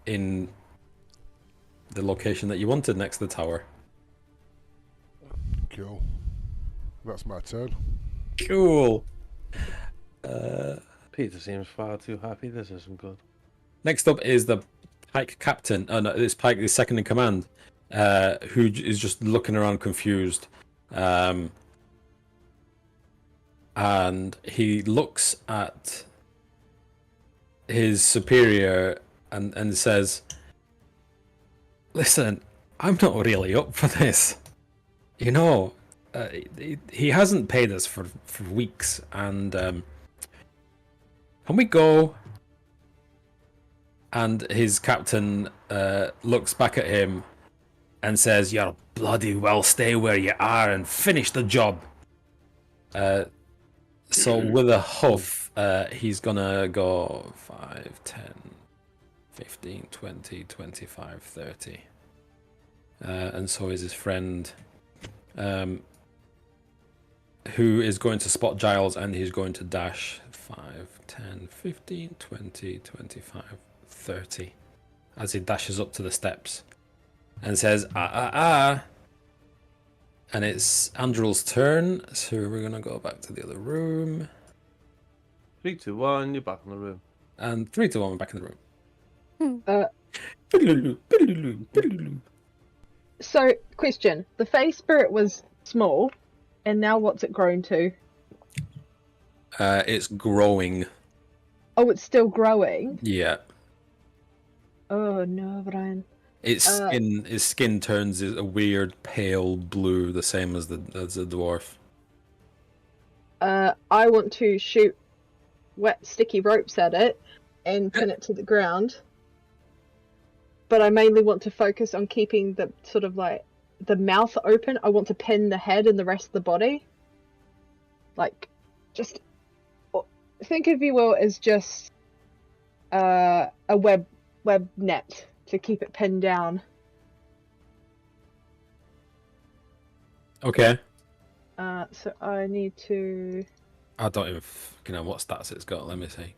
in the location that you wanted, next to the tower. Cool. That's my turn. Cool. Peter seems far too happy. This isn't good. Next up is the Pike Captain. Oh no, this Pike is second in command, who is just looking around confused. And he looks at his superior and says, "Listen, I'm not really up for this. You know, he hasn't paid us for weeks, and can we go?" And his captain looks back at him and says, "You're bloody well stay where you are and finish the job." So with a huff, he's gonna go 5, 10, 15, 20, 25, 30. And so is his friend, who is going to spot Giles, and he's going to dash 5, 10, 15, 20, 25, 30 as he dashes up to the steps and says, And it's Andrel's turn, so we're going to go back to the other room. 3, 2, 1, you're back in the room. And 3, 2, 1, we're back in the room. So, question. The Fae Spirit was small, and now what's it grown to? It's growing. Oh, it's still growing? Yeah. Oh, no, Brian. His skin turns a weird pale blue, the same as the dwarf. I want to shoot wet, sticky ropes at it and pin it to the ground. But I mainly want to focus on keeping the sort of like the mouth open. I want to pin the head and the rest of the body. Like, just think, if you will, as just a web net to keep it pinned down. Okay. So I need to. I don't even know what stats it's got. Let me see.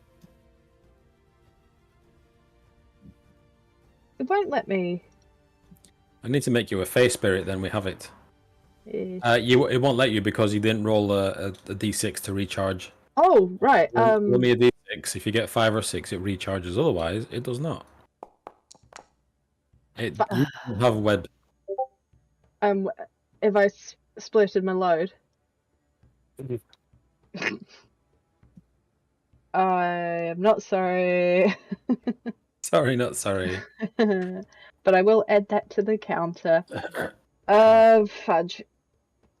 It won't let me. I need to make you a Fae Spirit, then we have it. Eh. It won't let you because you didn't roll a d6 to recharge. Oh, right. Roll me a d6. If you get 5 or 6, it recharges. Otherwise, it does not. You don't have web. If I splitted my load. I am not sorry. Sorry, not sorry. But I will add that to the counter. Fudge.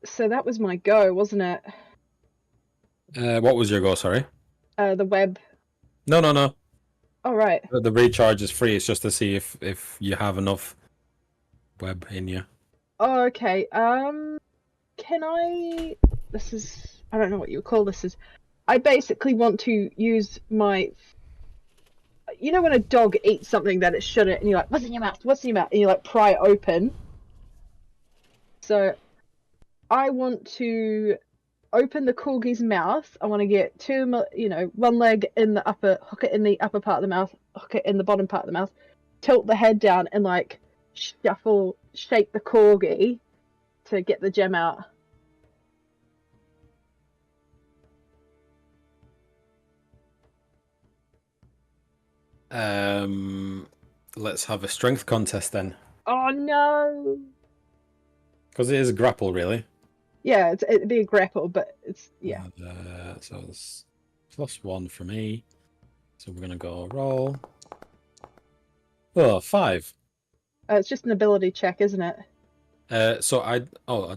So that was my go, wasn't it? What was your goal? Sorry. The web. No. Oh, right. The recharge is free. It's just to see if you have enough web in you. Oh, okay. Can I? This is. I don't know what you would call this. I basically want to use my. You know when a dog eats something that it shouldn't, and you're like, "What's in your mouth? What's in your mouth?" And you like pry it open. So, I want to open the corgi's mouth. I want to get one leg in the upper, hook it in the upper part of the mouth, hook it in the bottom part of the mouth, tilt the head down, and like shake the corgi to get the gem out. Let's have a strength contest then. Oh no! Because it is a grapple, really. Yeah, it'd be a grapple, but it's yeah. So it's +1 for me. So we're gonna go roll. Oh, 5. It's just an ability check, isn't it? Yes. Oh,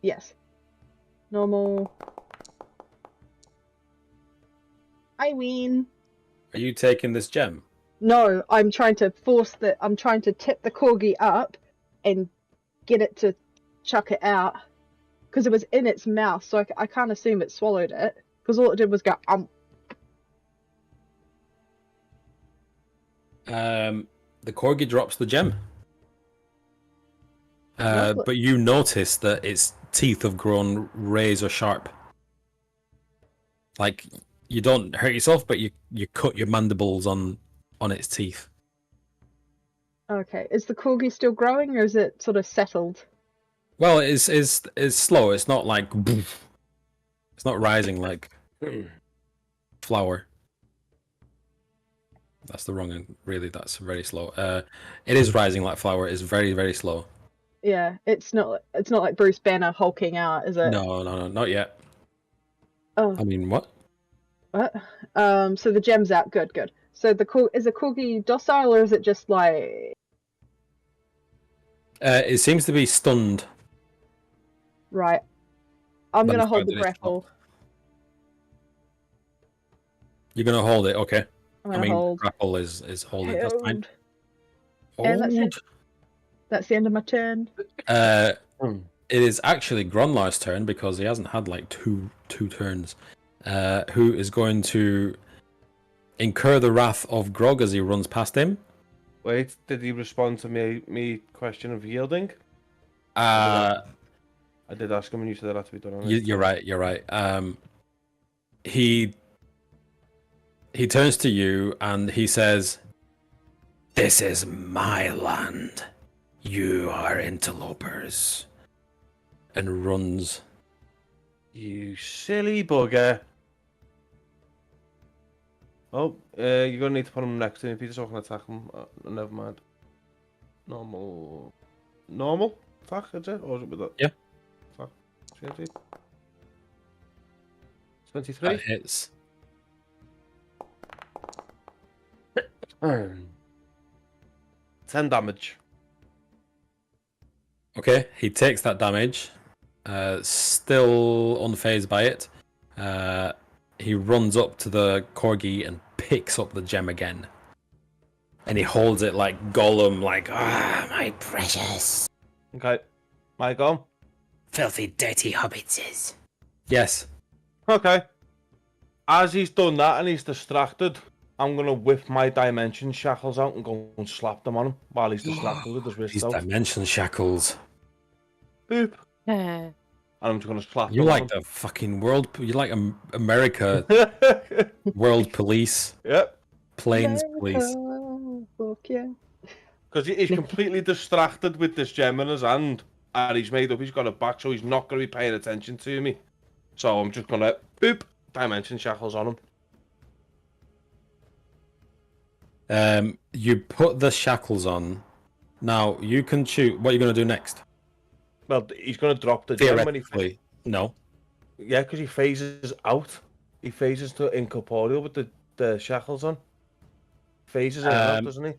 yes. Normal. I win. Are you taking this gem? No, I'm trying to I'm trying to tip the corgi up and get it to chuck it out. Because it was in its mouth, so I can't assume it swallowed it. Because all it did was go, The corgi drops the gem. Lovely. But you notice that its teeth have grown razor sharp. Like, you don't hurt yourself, but you cut your mandibles on its teeth. Okay, is the corgi still growing, or is it sort of settled? Well, it's slow. It's not like it's not rising like flower. That's the wrong end. Really, that's very slow. It is rising like flower. It's very, very slow. Yeah, it's not like Bruce Banner hulking out, is it? No, not yet. Oh, I mean, what? what? So the gem's out. Good. So is the corgi docile, or is it just like? It seems to be stunned. Right. I'm by gonna fact hold the that it's not. grapple. You're gonna hold it, okay? I'm I gonna mean, hold. grapple is holding. That's fine. And that's it. Hold. That's the end of my turn. It is actually Gronlar's turn because he hasn't had like two turns. Who is going to incur the wrath of Grog as he runs past him? Wait, did he respond to me question of yielding? Uh, I did ask him and you said that had to be done on it. you're right. He turns to you and he says, "This is my land. You are interlopers," and runs. You silly bugger. Oh, you're gonna need to put him next to him if he's not gonna attack him. Never mind. Normal attack, is it? Or is it with that? Yeah. Attack. 20. That 23. hits. 10 damage. Okay, he takes that damage. Still unfazed by it. He runs up to the corgi and picks up the gem again. And he holds it like Gollum, like, my precious. Okay. My go. Filthy, dirty hobbitses. Yes. Okay. As he's done that and he's distracted, I'm gonna whip my dimension shackles out and go and slap them on him while he's distracted with his wrists These out. dimension shackles. Boop. And I'm just gonna slap You them like the fucking world. You like America, on him. world police, Yep. plains police. Fuck yeah. Because he's completely distracted with this gem in his hand, and he's made up he's got it back, so he's not going to be paying attention to me. So I'm just going to, boop, dimension shackles on him. You put the shackles on. Now, you can choose what you're going to do next. Well, he's going to drop the gem when he... Theoretically, no. Yeah, because he phases out. He phases to incorporeal with the shackles on. Phases in and out, doesn't he?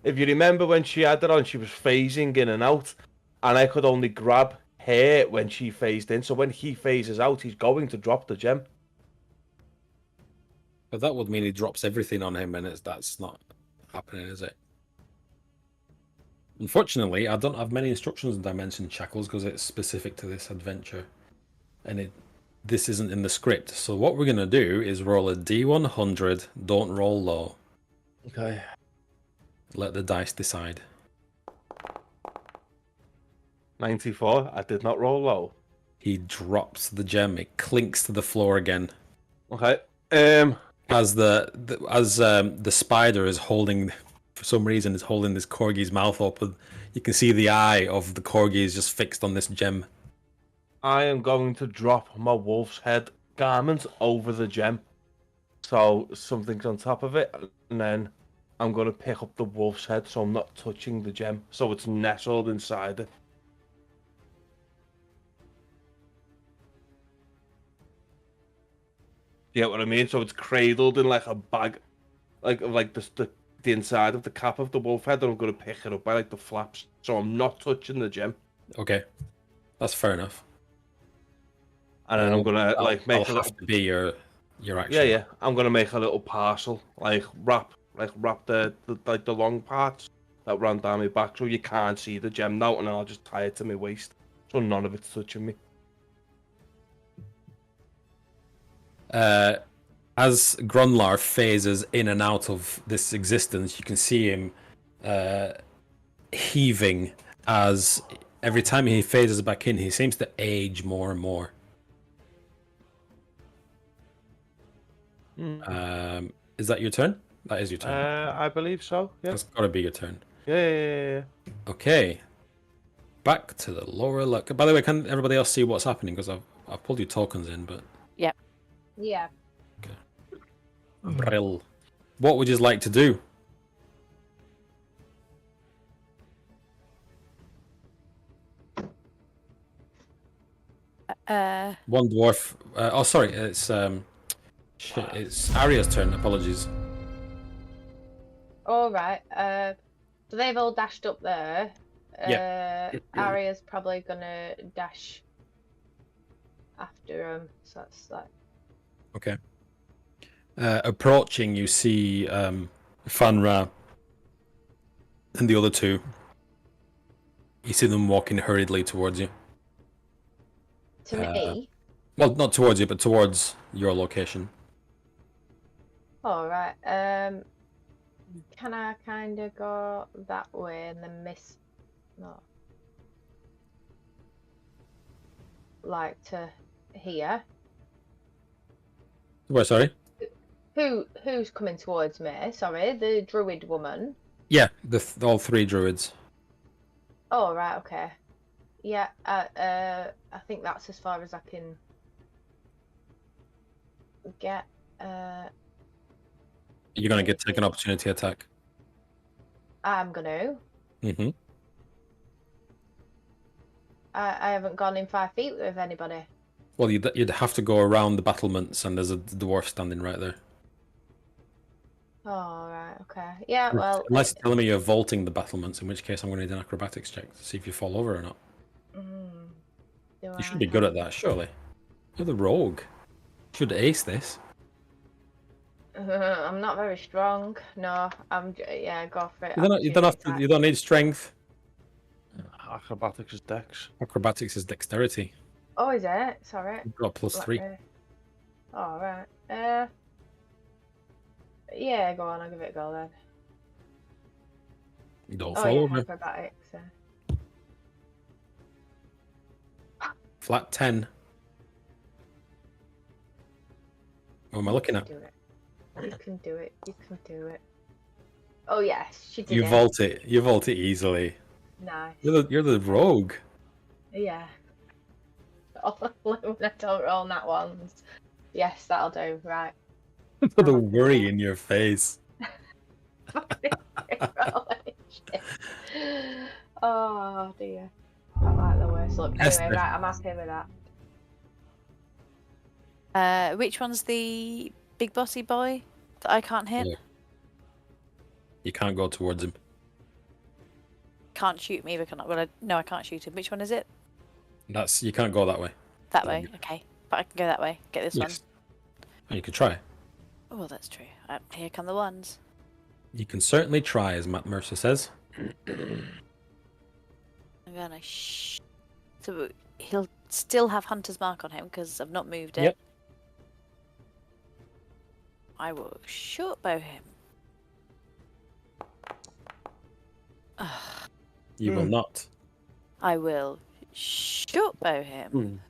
If you remember when she had it on, she was phasing in and out, and I could only grab her when she phased in. So when he phases out, he's going to drop the gem. But that would mean he drops everything on him, and that's not happening, is it? Unfortunately, I don't have many instructions on dimension shackles because it's specific to this adventure, and this isn't in the script. So what we're gonna do is roll a D100. Don't roll low. Okay. Let the dice decide. 94. I did not roll low. He drops the gem. It clinks to the floor again. Okay. As the spider is holding, for some reason, is holding this corgi's mouth open. You can see the eye of the corgi is just fixed on this gem. I am going to drop my wolf's head garment over the gem, so something's on top of it, and then I'm going to pick up the wolf's head, so I'm not touching the gem, so it's nestled inside it. You get what I mean? So it's cradled in like a bag, like the inside of the cap of the wolf head, and I'm going to pick it up by like the flaps, so I'm not touching the gem. Okay, that's fair enough. And then I'm going to like make that'll have to be your your action. Yeah, yeah. I'm gonna make a little parcel, wrap the like the long parts that run down my back, so you can't see the gem now, and I'll just tie it to my waist, so none of it's touching me. As Grunlar phases in and out of this existence, you can see him heaving as every time he phases back in, he seems to age more and more. Is that your turn? That is your turn. I believe so. Yeah. That's got to be your turn. Yeah. Okay. Back to the lower look. By the way, can everybody else see what's happening? Because I've pulled your tokens in, but... Yep. Yeah. Brill. What would you like to do? One dwarf... oh, sorry. It's... shit, it's Arya's turn. Apologies. All right. So they've all dashed up there. Arya's probably gonna dash after him. So that's like. Okay. Approaching, you see Fanra and the other two. You see them walking hurriedly towards you. To me. Well, not towards you, but towards your location. All right. Can I kind of go that way and then miss? No. Like to here. Where, sorry? Who's coming towards me? Sorry, the druid woman. Yeah, all three druids. Oh right, okay. Yeah, I think that's as far as I can get. You're gonna take an opportunity attack. I'm gonna. Mm-hmm. I haven't gone in 5 feet with anybody. Well, you'd have to go around the battlements, and there's a dwarf standing right there. Oh right, okay. Yeah, well. Unless you're telling me you're vaulting the battlements, in which case I'm going to need an acrobatics check to see if you fall over or not. You should be good at that, surely. You're the rogue. You should ace this. I'm not very strong. No, yeah, go for it. You don't need strength. Acrobatics is dex. Acrobatics is dexterity. Oh, is it? Sorry. You've got +3. All right. Yeah, go on. I'll give it a go then. You don't Oh fall yeah, over. acrobatics. Flat 10. What am I looking at? Do it. You can do it. You can do it. Oh yes, she did You it. vault it. You vault it easily. Nice. You're the rogue. Yeah. When I don't roll that ones. Yes, that'll do. Right. The worry in your face. Oh dear. I like the worst look. Esther. Anyway, right, I'm happy with that. Which one's the big bossy boy that I can't hit? Yeah. You can't go towards him. Can't shoot me, but no, I can't shoot him. Which one is it? You can't go that way. That way, okay. But I can go that way. Get this one. And you could try. Oh, that's true. Here come the ones. You can certainly try, as Matt Mercer says. I'm gonna so he'll still have Hunter's Mark on him because I've not moved it. Yep. I will short bow him. You will not. I will short bow him.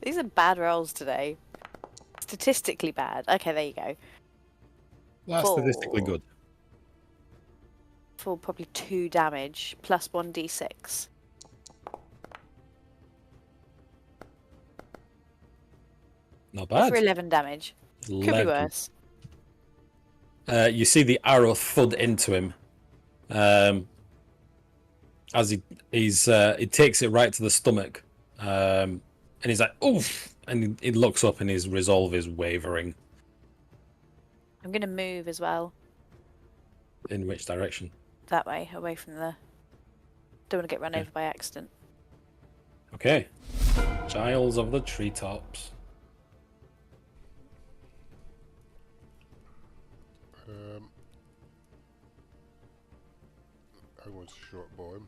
These are bad rolls today. Statistically bad. Okay, there you go. That's statistically good. For probably 2 damage plus 1d6. Not bad. For 11 damage. Could be worse. You see the arrow thud into him. As he takes it right to the stomach. And he's like, oof! And he looks up and his resolve is wavering. I'm going to move as well. In which direction? That way, away from the... Don't want to get run over by accident. Okay. Giles of the Treetops. to short bow him.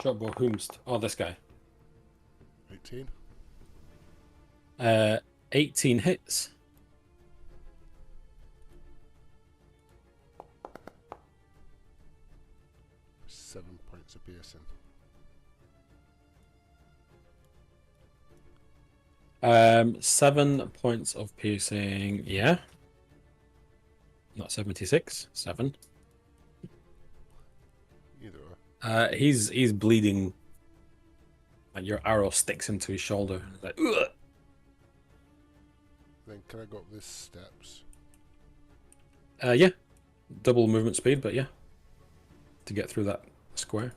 Shortbow whomst? Oh, this guy. 18. 18 hits. Seven points of piercing. 7 points of piercing. Yeah. Not 76. 7. Either way. He's bleeding. Like your arrow sticks into his shoulder. He's like, ugh. Then can I go up these steps? Yeah. Double movement speed, but yeah. To get through that square.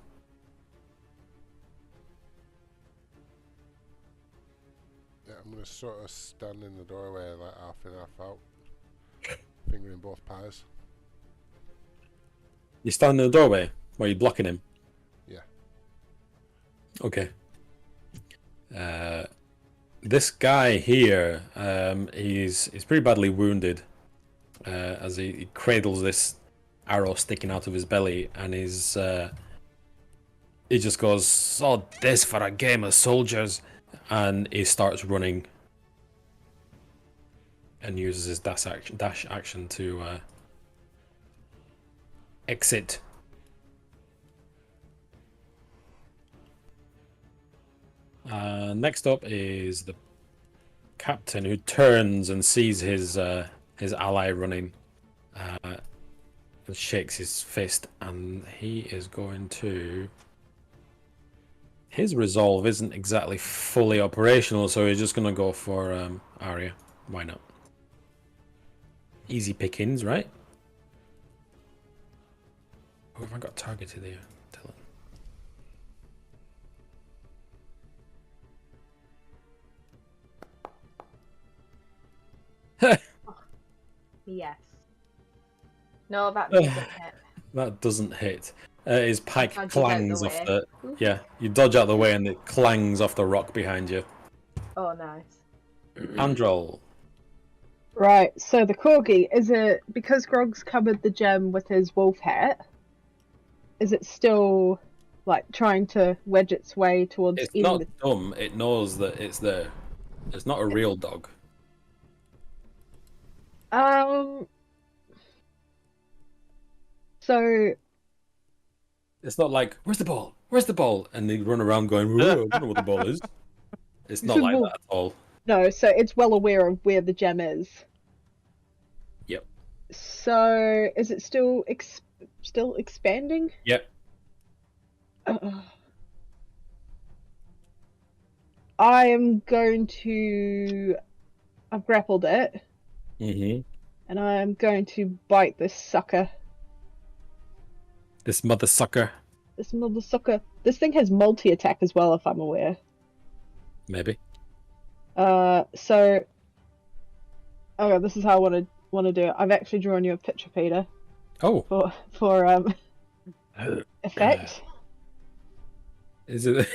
Yeah, I'm going to sort of stand in the doorway like half in, half out. Fingering both pies. You stand in the doorway while you're blocking him? Yeah. Okay. This guy here, he's pretty badly wounded as he cradles this arrow sticking out of his belly, and he just goes, "So this for a game of soldiers," and he starts running and uses his dash action to exit. Next up is the captain, who turns and sees his ally running, and shakes his fist, and he is going to. His resolve isn't exactly fully operational, so he's just going to go for Arya. Why not? Easy pickings, right? Who have I got targeted here? Dylan. Yes. No, that doesn't hit. That doesn't hit. His pike Dodge clangs out off the the. Yeah, you dodge out the way and it clangs off the rock behind you. Oh, nice. Androl. Right, so the corgi, is it because Grog's covered the gem with his wolf hat? Is it still like trying to wedge its way towards It's eating not dumb. It knows that it's there. It's not a real dog. So It's not like, "Where's the ball? Where's the ball?" And they run around going, "Whoa, I don't know what the ball is." It's not like that at all. no, so it's well aware of where the gem is. Yep. So is it still expanding? Yep. I am going to. I've grappled it, Mm-hmm. and I am going to bite this sucker. This mother sucker. This mother sucker. This thing has multi-attack as well, if I'm aware. Maybe. So. Okay, this is how I want to do it. I've actually drawn you a picture, Peter. Oh. For effect. Is it?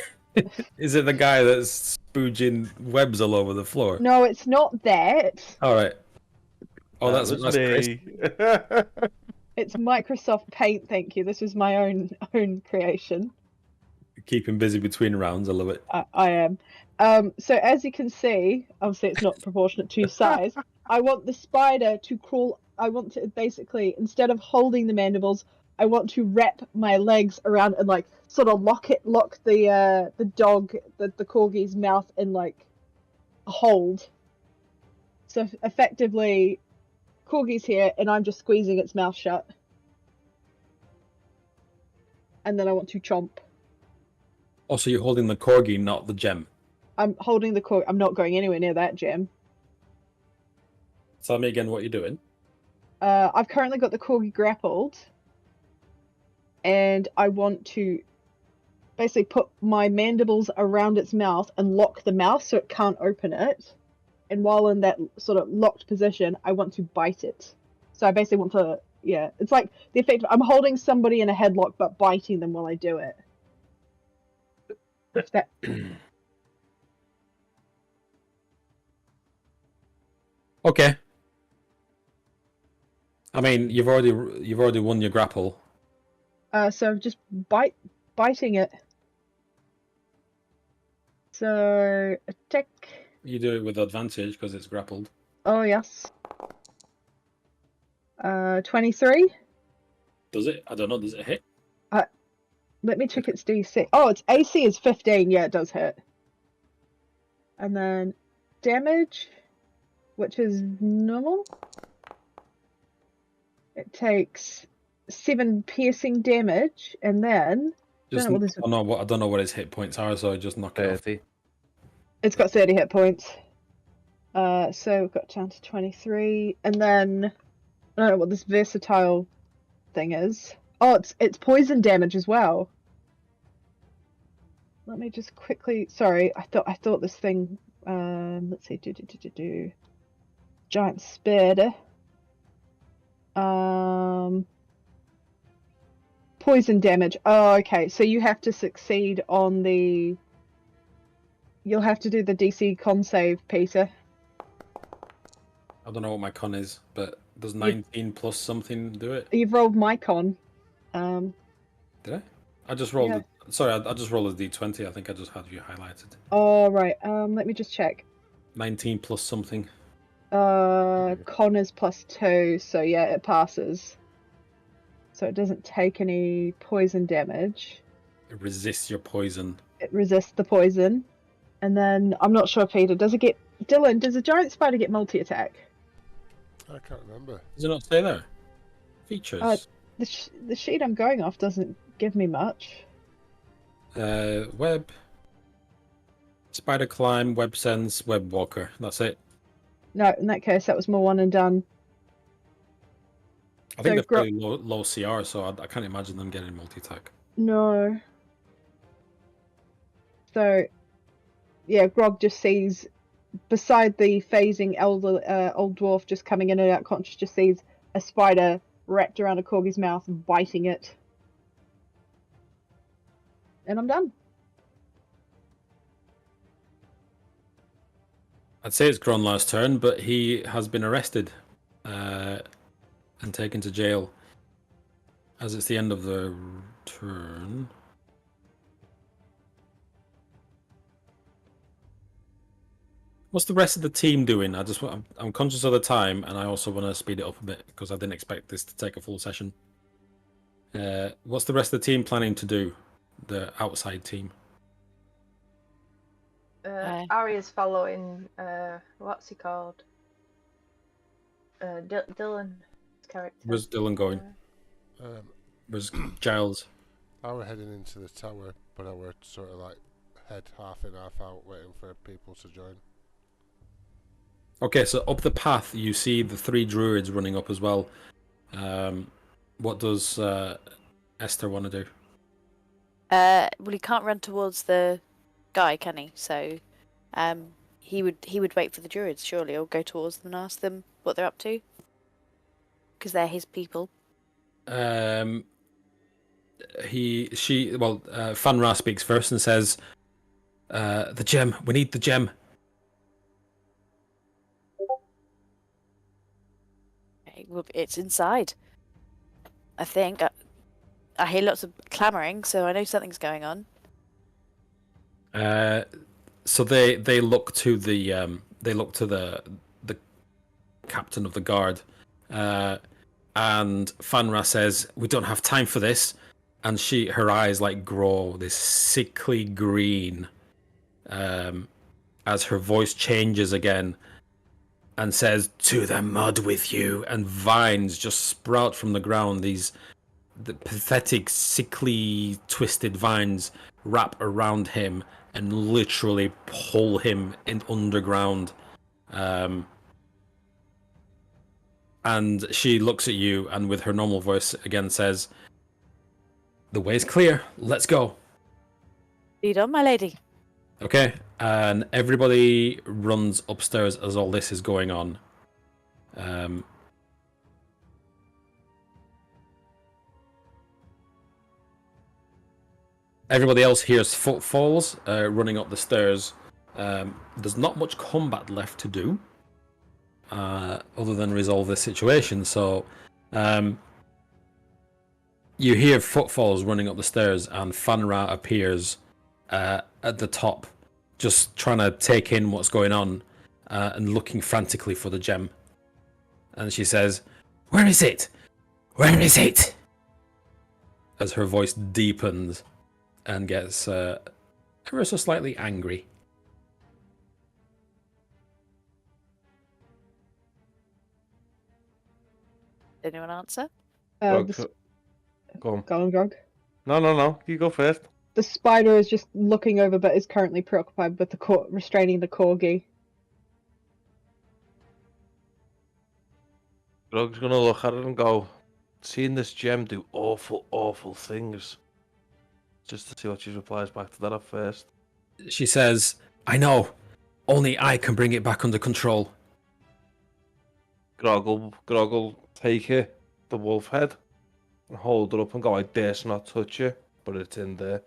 Is it the guy that's spooging webs all over the floor? No, it's not that. All right. Oh, That that's was Chris. me. It's Microsoft Paint, thank you. This was my own creation. Keep him busy between rounds. I love it. I am. So as you can see, obviously it's not proportionate to size. I want the spider to crawl. I want to basically, instead of holding the mandibles, I want to wrap my legs around and like sort of lock the dog, the corgi's mouth in like a hold. So effectively, corgi's here, and I'm just squeezing its mouth shut. And then I want to chomp. Also, you're holding the corgi, not the gem. I'm holding the corgi. I'm not going anywhere near that gem. Tell me again what you're doing. I've currently got the corgi grappled, and I want to basically put my mandibles around its mouth and lock the mouth so it can't open it. And while in that sort of locked position, I want to bite it. So I basically want to, yeah, it's like the effect of I'm holding somebody in a headlock but biting them while I do it. If that... Okay. I mean, you've already won your grapple. So I'm just biting it. So attack. You do it with advantage because it's grappled. Oh yes. 23. Does it? I don't know. Does it hit? Let me check its DC. Oh, its AC is 15. Yeah, it does hit. And then damage, which is normal. It takes 7 piercing damage, and then Just, don't know what this- I don't know what its hit points are, so I just knock it off. 30. it's got 30 hit points. So we've got down to 23, and then I don't know what this versatile thing is. Oh, it's poison damage as well. Let me just quickly. Sorry, I thought this thing. Let's see. Giant spider. Poison damage. Oh, okay. So you have to succeed on the. You'll have to do the DC con save, Peter. I don't know what my con is, but does 19 plus something do it? You've rolled my con. Did I? I just rolled. Yeah. Sorry, I just rolled a d20. I think I just had you highlighted. Oh right. Let me just check. 19 plus something. Con is +2, so yeah, it passes. So it doesn't take any poison damage. It resists your poison. It resists the poison. And then I'm not sure, Peter. Does a giant spider get multi-attack? I can't remember. Does it not say there? Features. The sheet I'm going off doesn't give me much. Web. Spider climb, web sense, web walker. That's it. No, in that case, that was more one and done. I think So they're fairly low CR, so I can't imagine them getting multi-attack. No. So, yeah, Grog just sees, beside the phasing old dwarf just coming in and out conscious, just sees a spider wrapped around a corgi's mouth, biting it. And I'm done. I'd say it's Gron last turn, but he has been arrested and taken to jail. As it's the end of the turn. What's the rest of the team doing? I'm conscious of the time, and I also want to speed it up a bit because I didn't expect this to take a full session. What's the rest of the team planning to do? The outside team. Arya's following. What's he called? Dylan's character. Where's Dylan going? Where's Giles? I were heading into the tower, but I were sort of like head half in, half out, waiting for people to join. Okay, so up the path you see the 3 druids running up as well. What does Esther want to do? Well, he can't run towards the guy, can he? So, he would wait for the druids, surely, or go towards them and ask them what they're up to, because they're his people. Fanra speaks first and says, "The gem. We need the gem." Okay, well, it's inside. I think. I hear lots of clamoring, so I know something's going on. So they look to the captain of the guard, and Fanra says, "We don't have time for this," and her eyes like grow this sickly green, as her voice changes again, and says, "To the mud with you!" And vines just sprout from the ground. The pathetic, sickly, twisted vines wrap around him and literally pull him in underground. And she looks at you and with her normal voice again says, "The way's clear. Let's go." Lead on, my lady. Okay, and everybody runs upstairs as all this is going on. Everybody else hears footfalls running up the stairs. There's not much combat left to do. other than resolve this situation. So, you hear footfalls running up the stairs, and Fanra appears at the top, just trying to take in what's going on and looking frantically for the gem. And she says, "Where is it? Where is it?" As her voice deepens and gets ever so slightly angry. Anyone answer? Grog, The, go on. go on, Grog. No. You go first. The spider is just looking over, but is currently preoccupied with the restraining the corgi. Grog's gonna look at it and go, seeing this gem do awful, awful things. Just to see what she replies back to that at first. She says, "I know. Only I can bring it back under control." Grog will take it, the wolf head, and hold it up and go, "I dare not touch it," but it's in there.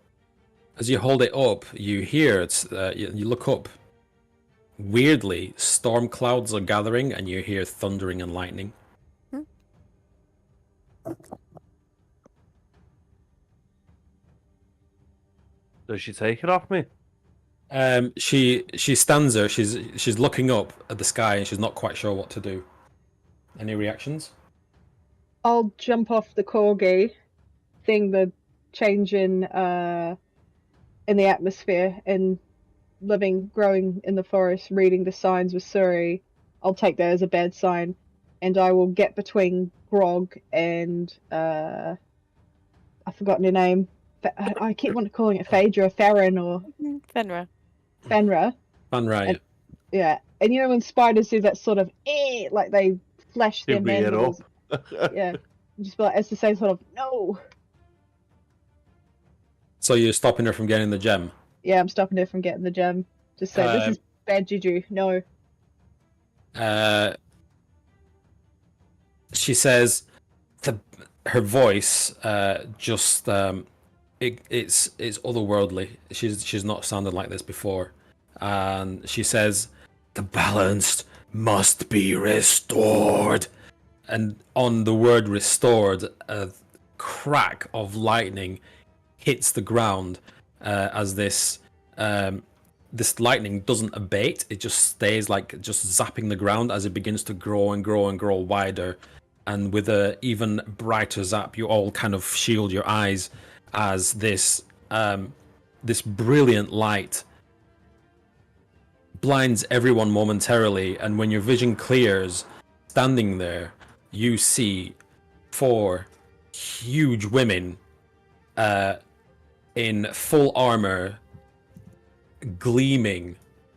As you hold it up, you hear it. You look up. Weirdly, storm clouds are gathering, and you hear thundering and lightning. Does she take it off me? She stands there. She's looking up at the sky, and she's not quite sure what to do. Any reactions? I'll jump off the corgi, seeing the change in the atmosphere and growing in the forest, reading the signs with Suri. I'll take that as a bad sign, and I will get between Grog and I've forgotten her name. I keep wanting to calling it Phaedra, Farron, or Fenra. Fenra. Fanrai. Yeah, and you know when spiders do that sort of like they flash their They rear mandibles. up. Yeah, just be like it's the same sort of no. So you're stopping her from getting the gem. Yeah, I'm stopping her from getting the gem. Just say this is bad juju. No. She says, her voice just it's otherworldly. She's not sounded like this before, and she says, "The balance must be restored." And on the word "restored," a crack of lightning hits the ground as this lightning doesn't abate. It just stays like just zapping the ground as it begins to grow and grow and grow wider. And with a even brighter zap, you all kind of shield your eyes as this brilliant light blinds everyone momentarily. And when your vision clears, standing there, you see 4 huge women in full armor, gleaming,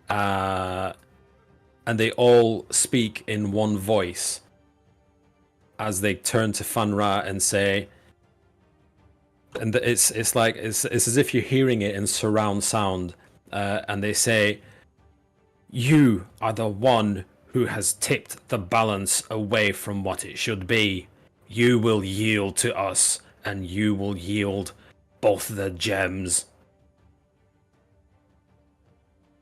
and they all speak in one voice as they turn to Fanra and say, and it's as if you're hearing it in surround sound, and they say, "You are the one who has tipped the balance away from what it should be. You will yield to us, and you will yield both the gems."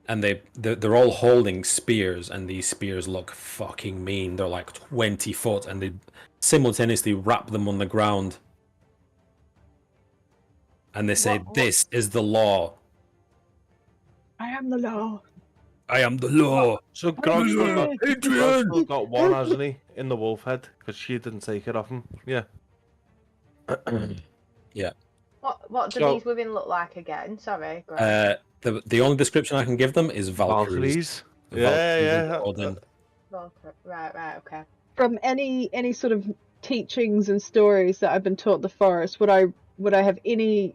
And they're all holding spears, and these spears look fucking mean. They're like 20 foot, and they simultaneously wrap them on the ground. And they say, "This is the law. I am the law. I am the law." So Grog's still Adrian! got one, hasn't he, in the wolf head? Because she didn't take it off him. Yeah. Yeah. What do So- these women look like again? Sorry, Greg. The only description I can give them is Valkyries. The Yeah, Valkyries yeah. are called in. Right, okay. From any sort of teachings and stories that I've been taught in the forest, would I have any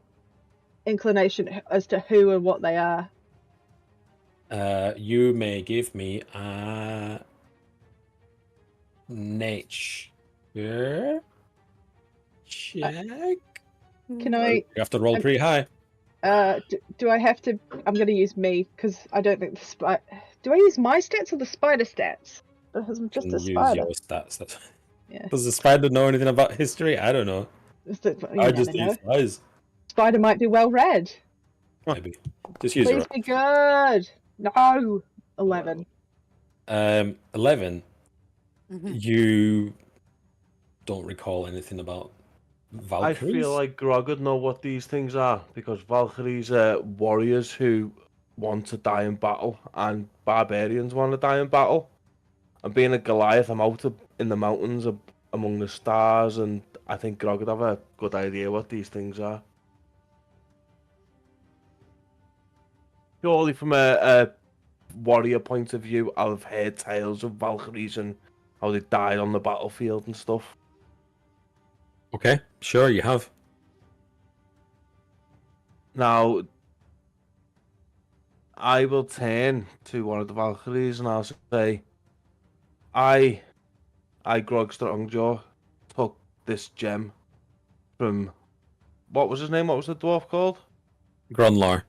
inclination as to who and what they are? You may give me a nature check. Can I? You have to roll pretty high. Do I have to? I'm going to use me because I don't think the spider. Do I use my stats or the spider stats? Because I'm just You a use spider. your stats. That's... Yeah. Does the spider know anything about history? I don't know. You I just never know. use eyes. Spider might be well read. Maybe. Just use Please your. be good. No, 11. 11. You don't recall anything about I Valkyries? feel like Grog would know what these things are because Valkyries are warriors who want to die in battle, and barbarians want to die in battle. And being a Goliath, I'm out in the mountains among the stars, and I think Grog would have a good idea what these things are. Purely from a warrior point of view, I've heard tales of Valkyries and how they died on the battlefield and stuff. Okay, sure, you have. Now, I will turn to one of the Valkyries and I'll say, I Grog Strongjaw, took this gem from, what was his name? What was the dwarf called? Grunlar.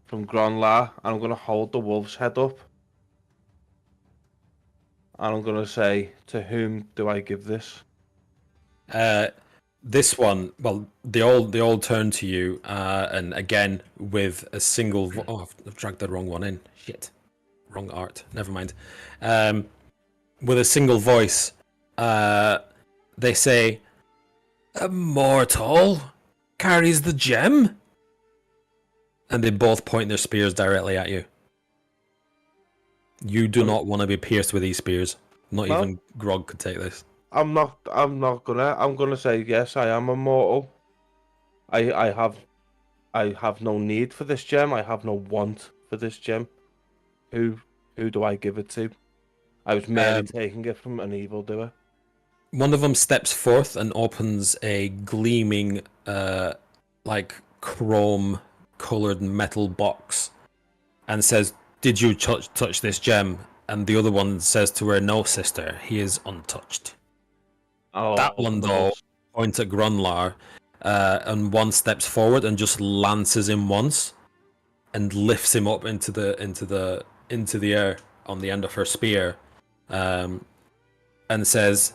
From Gronlar, and I'm going to hold the wolf's head up. And I'm going to say, to whom do I give this? This one, well, they all turn to you, and again with a single. Oh, I've dragged the wrong one in. Shit, wrong art. Never mind. With a single voice, they say, "A mortal carries the gem," and they both point their spears directly at you. You do not want to be pierced with these spears. Not No. even Grog could take this. I'm not gonna. I'm gonna say yes. I am immortal. I have no need for this gem. I have no want for this gem. Who do I give it to? I was merely taking it from an evildoer. One of them steps forth and opens a gleaming, like chrome-colored metal box, and says, "Did you touch this gem?" And the other one says to her, "No, sister. He is untouched." That one, though, points at Grunlar, and one steps forward and just lances him once, and lifts him up into the air on the end of her spear, and says,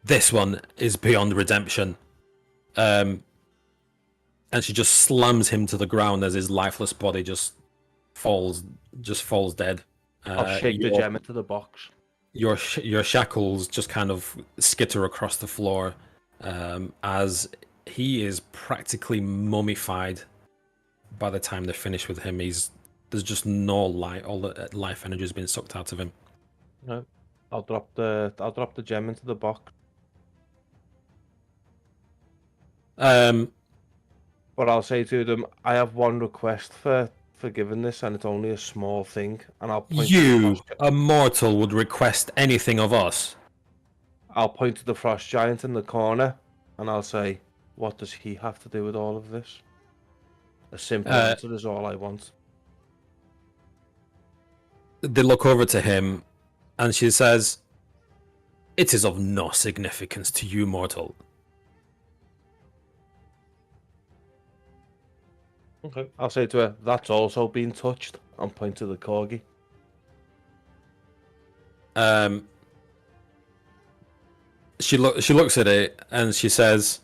"This one is beyond redemption." And she just slams him to the ground as his lifeless body just falls dead. I'll shake the gem into the box. Your shackles just kind of skitter across the floor, as he is practically mummified. By the time they're finished with him, there's just no light. All the life energy has been sucked out of him. No, I'll drop the gem into the box. But I'll say to them, I have one request for giving this, and it's only a small thing. And I'll point. You, a mortal, would request anything of us. I'll point to the frost giant in the corner, and I'll say, "What does he have to do with all of this?" A simple answer is all I want. They look over to him, and she says, "It is of no significance to you, mortal." Okay. I'll say to her, "That's also been touched," and point to the corgi. She looks at it and she says,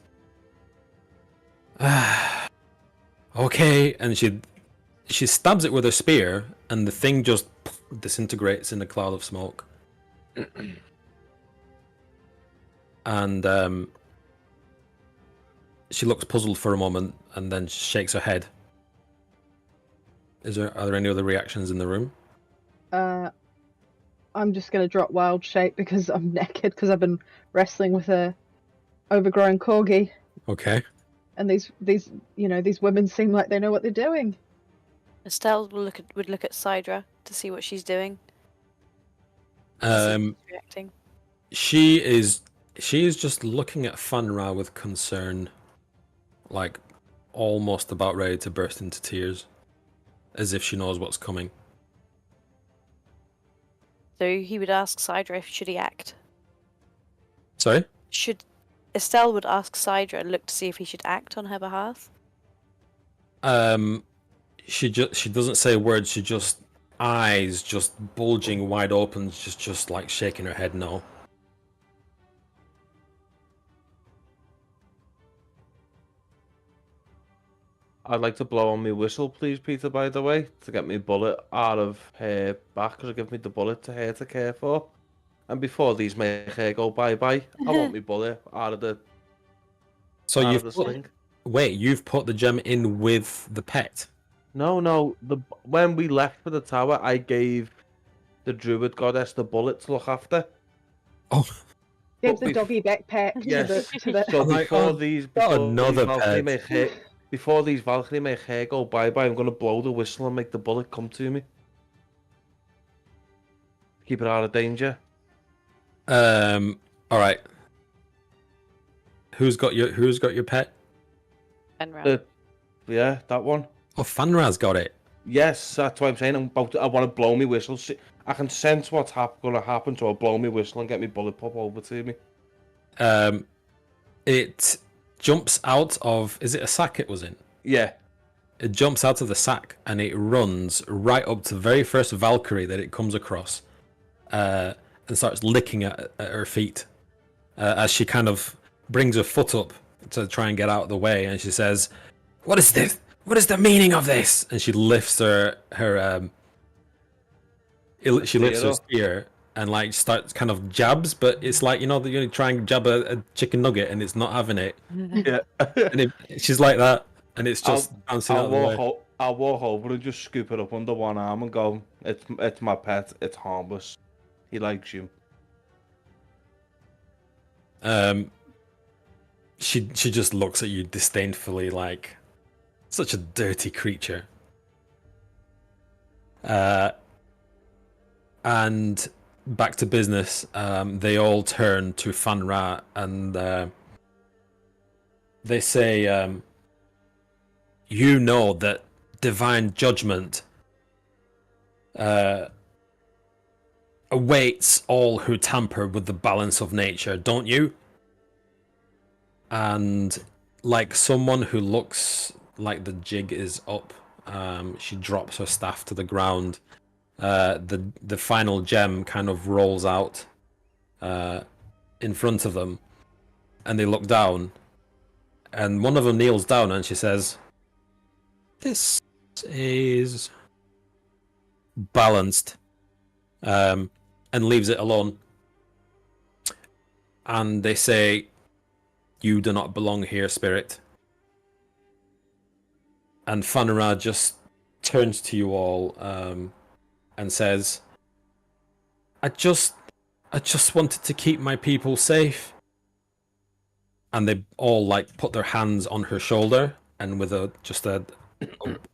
"Okay," and she stabs it with her spear, and the thing just disintegrates in a cloud of smoke. And she looks puzzled for a moment and then shakes her head. Are there any other reactions in the room? I'm just gonna drop wild shape because I'm naked because I've been wrestling with a overgrown corgi. Okay. And these women seem like they know what they're doing. Estelle would look at Sidra to see what she's doing. Reacting. She is just looking at Funra with concern, like almost about ready to burst into tears, as if she knows what's coming. So he would ask Sidra if should he act. Sorry? Estelle would ask Sidra and look to see if he should act on her behalf. She doesn't say a word. She just eyes just bulging wide open, just like shaking her head no. I'd like to blow on my whistle, please, Peter, by the way, to get me bullet out of her back, because it gives me the bullet to her to care for. And before these make her go bye-bye, I want me bullet out of the So out of you've the put, sling. wait, you've put the gem in with the pet. No. When we left for the tower, I gave the druid goddess the bullet to look after. Oh, Gives But the doggy backpack Yes. to the So I'm like, before oh, these not another Valkyrie pet. make her before these Valkyrie make her go bye-bye, I'm gonna blow the whistle and make the bullet come to me. Keep it out of danger. All right. Who's got your pet? Enra. Yeah, that one. Oh, Fanraz got it. Yes, that's what I'm saying. I want to blow me whistle. I can sense what's gonna happen, so I'll blow me whistle and get me bullet pop over to me. It jumps out of. Is it a sack it was in? Yeah. It jumps out of the sack and it runs right up to the very first Valkyrie that it comes across, and starts licking at her feet as she kind of brings her foot up to try and get out of the way, and she says, "What is this? What is the meaning of this?" And she lifts she lifts her spear and like starts kind of jabs, but it's like, you know, that you try and jab a chicken nugget and it's not having it. Yeah. And she's like that, and it's just bouncing out of the way. I'll walk over and just scoop it up under one arm and go, it's my pet. It's harmless. He likes you. She just looks at you disdainfully, like such a dirty creature. And back to business. They all turn to Fanra and they say, "You know that divine judgment awaits all who tamper with the balance of nature, don't you?" And like someone who looks like the jig is up, she drops her staff to the ground. The final gem kind of rolls out in front of them, and they look down, and one of them kneels down and she says, "This is balanced," and leaves it alone. And they say, "You do not belong here, spirit." And Fanara just turns to you all and says, I just wanted to keep my people safe." And they all like put their hands on her shoulder, and with a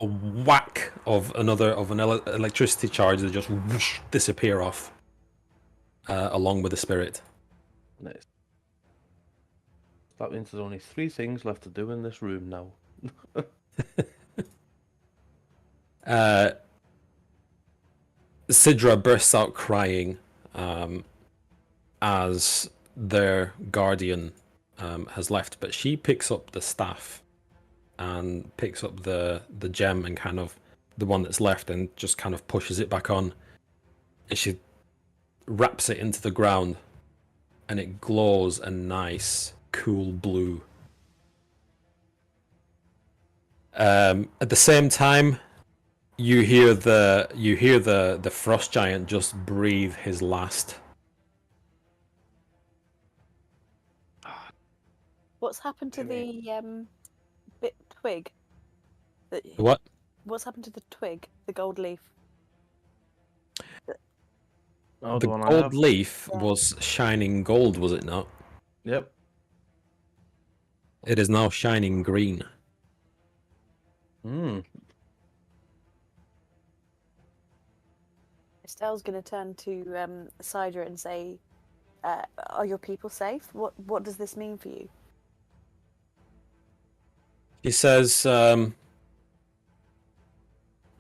whack of an electricity charge, they just whoosh, disappear off along with the spirit. Nice. That means there's only 3 things left to do in this room now. Sidra bursts out crying as their guardian has left, but she picks up the staff and picks up the gem and kind of the one that's left and just kind of pushes it back on, and she wraps it into the ground, and it glows a nice cool blue. At the same time, you hear the frost giant just breathe his last. What's happened to the bit twig? What? What's happened to the twig? The gold leaf? Oh, The one I gold have. leaf was shining gold, was it not? Yep. It is now shining green. Estelle's going to turn to Sidra and say, "Are your people safe? What does this mean for you?" She says,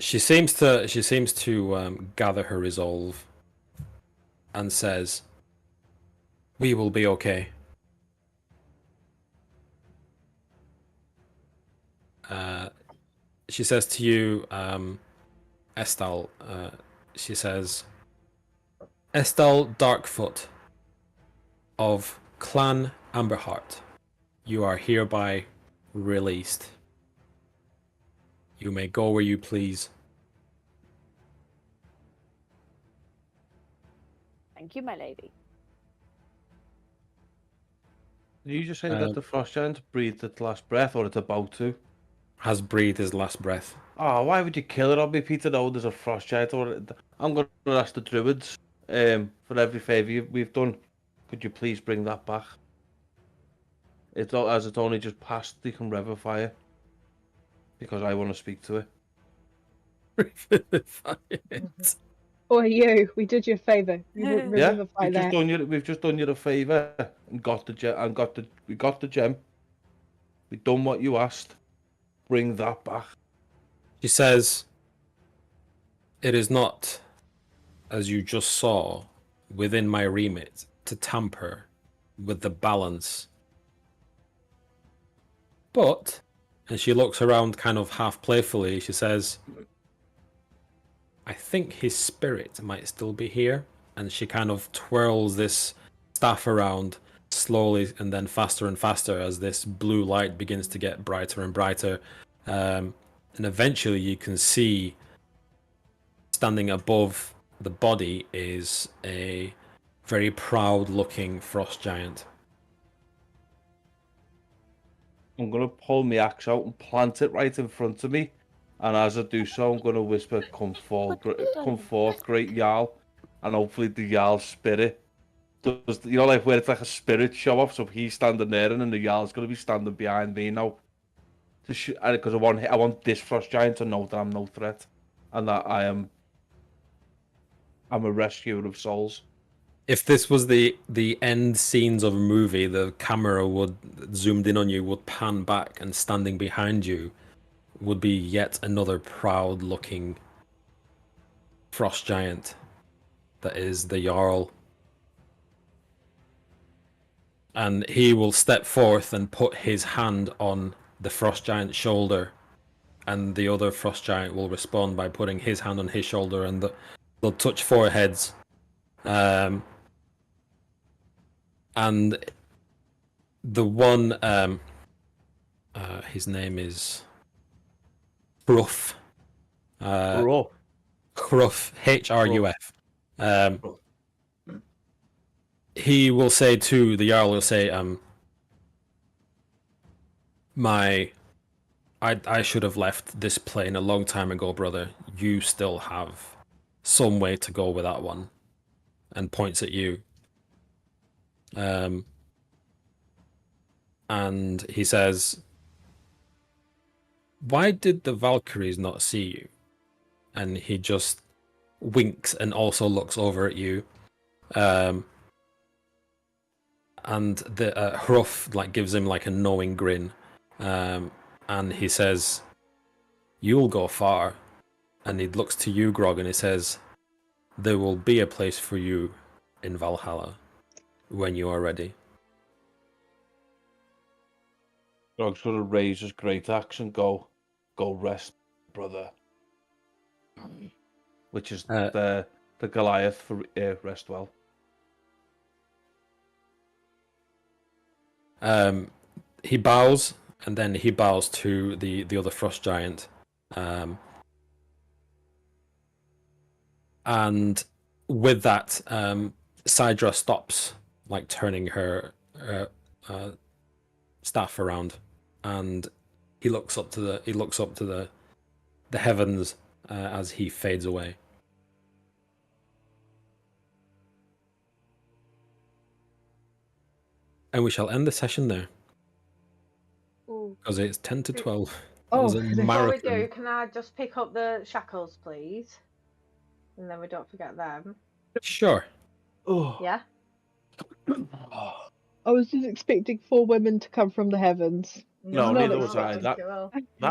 she seems to gather her resolve, and says, "We will be okay." She says to you, Estelle, she says, "Estelle Darkfoot of Clan Amberheart, you are hereby released. You may go where you please." Thank you, my lady. Did you just say that the frost giant breathed its last breath, or it's about to? Has breathed his last breath. Oh, why would you kill it on me, Peter? No, there's a frost giant. I'm going to ask the druids, for every favour we've done, could you please bring that back? As it's only just passed, they can revivify it. Because I want to speak to it. Revivify it. Or you, we did you a favour. You Yeah, Yeah, revivify we've just that. done you. We've just done you a favour and got the gem. We got the gem. We done what you asked. Bring that back. She says, "It is not, as you just saw, within my remit to tamper with the balance. But," and she looks around kind of half playfully, she says, "I think his spirit might still be here." And she kind of twirls this staff around slowly and then faster and faster as this blue light begins to get brighter and brighter. And eventually you can see, standing above the body is a very proud looking frost giant. I'm gonna pull my axe out and plant it right in front of me, and as I do so, I'm gonna whisper, come forth, great Jarl," and hopefully the Jarl's spirit does, like where it's like a spirit show off. So he's standing there, and then the Jarl's gonna be standing behind me now, because I want this frost giant to know that I'm no threat, and that I'm a rescuer of souls. If this was the end scenes of a movie, the camera would, zoomed in on you, would pan back, and standing behind you would be yet another proud looking frost giant that is the Jarl. And he will step forth and put his hand on the frost giant's shoulder, and the other frost giant will respond by putting his hand on his shoulder, and they'll touch foreheads. And the one, his name is Hruf. Hruf, Hruf. He will say to the Jarl, will say, I should have left this plane a long time ago, brother. You still have some way to go with that one. And points at you. And he says, "Why did the Valkyries not see you?" And he just winks and also looks over at you. And the Hruf gives him like a knowing grin. And he says, "You'll go far." And he looks to you, Grog, and he says, "There will be a place for you in Valhalla when you are ready." Grog's gonna raise his great axe and go rest, brother. Which is the Goliath for rest well. He bows, and then he bows to the other frost giant. And with that, Sidra stops, turning her staff around, and he looks up to the heavens as he fades away. And we shall end the session there. Because it's 10 to 12. Oh, Before we marathon. do, can I just pick up the shackles, please? And then we don't forget them. Sure. Oh. Yeah? I was just expecting 4 women to come from the heavens. No, Not neither was I. expecting- That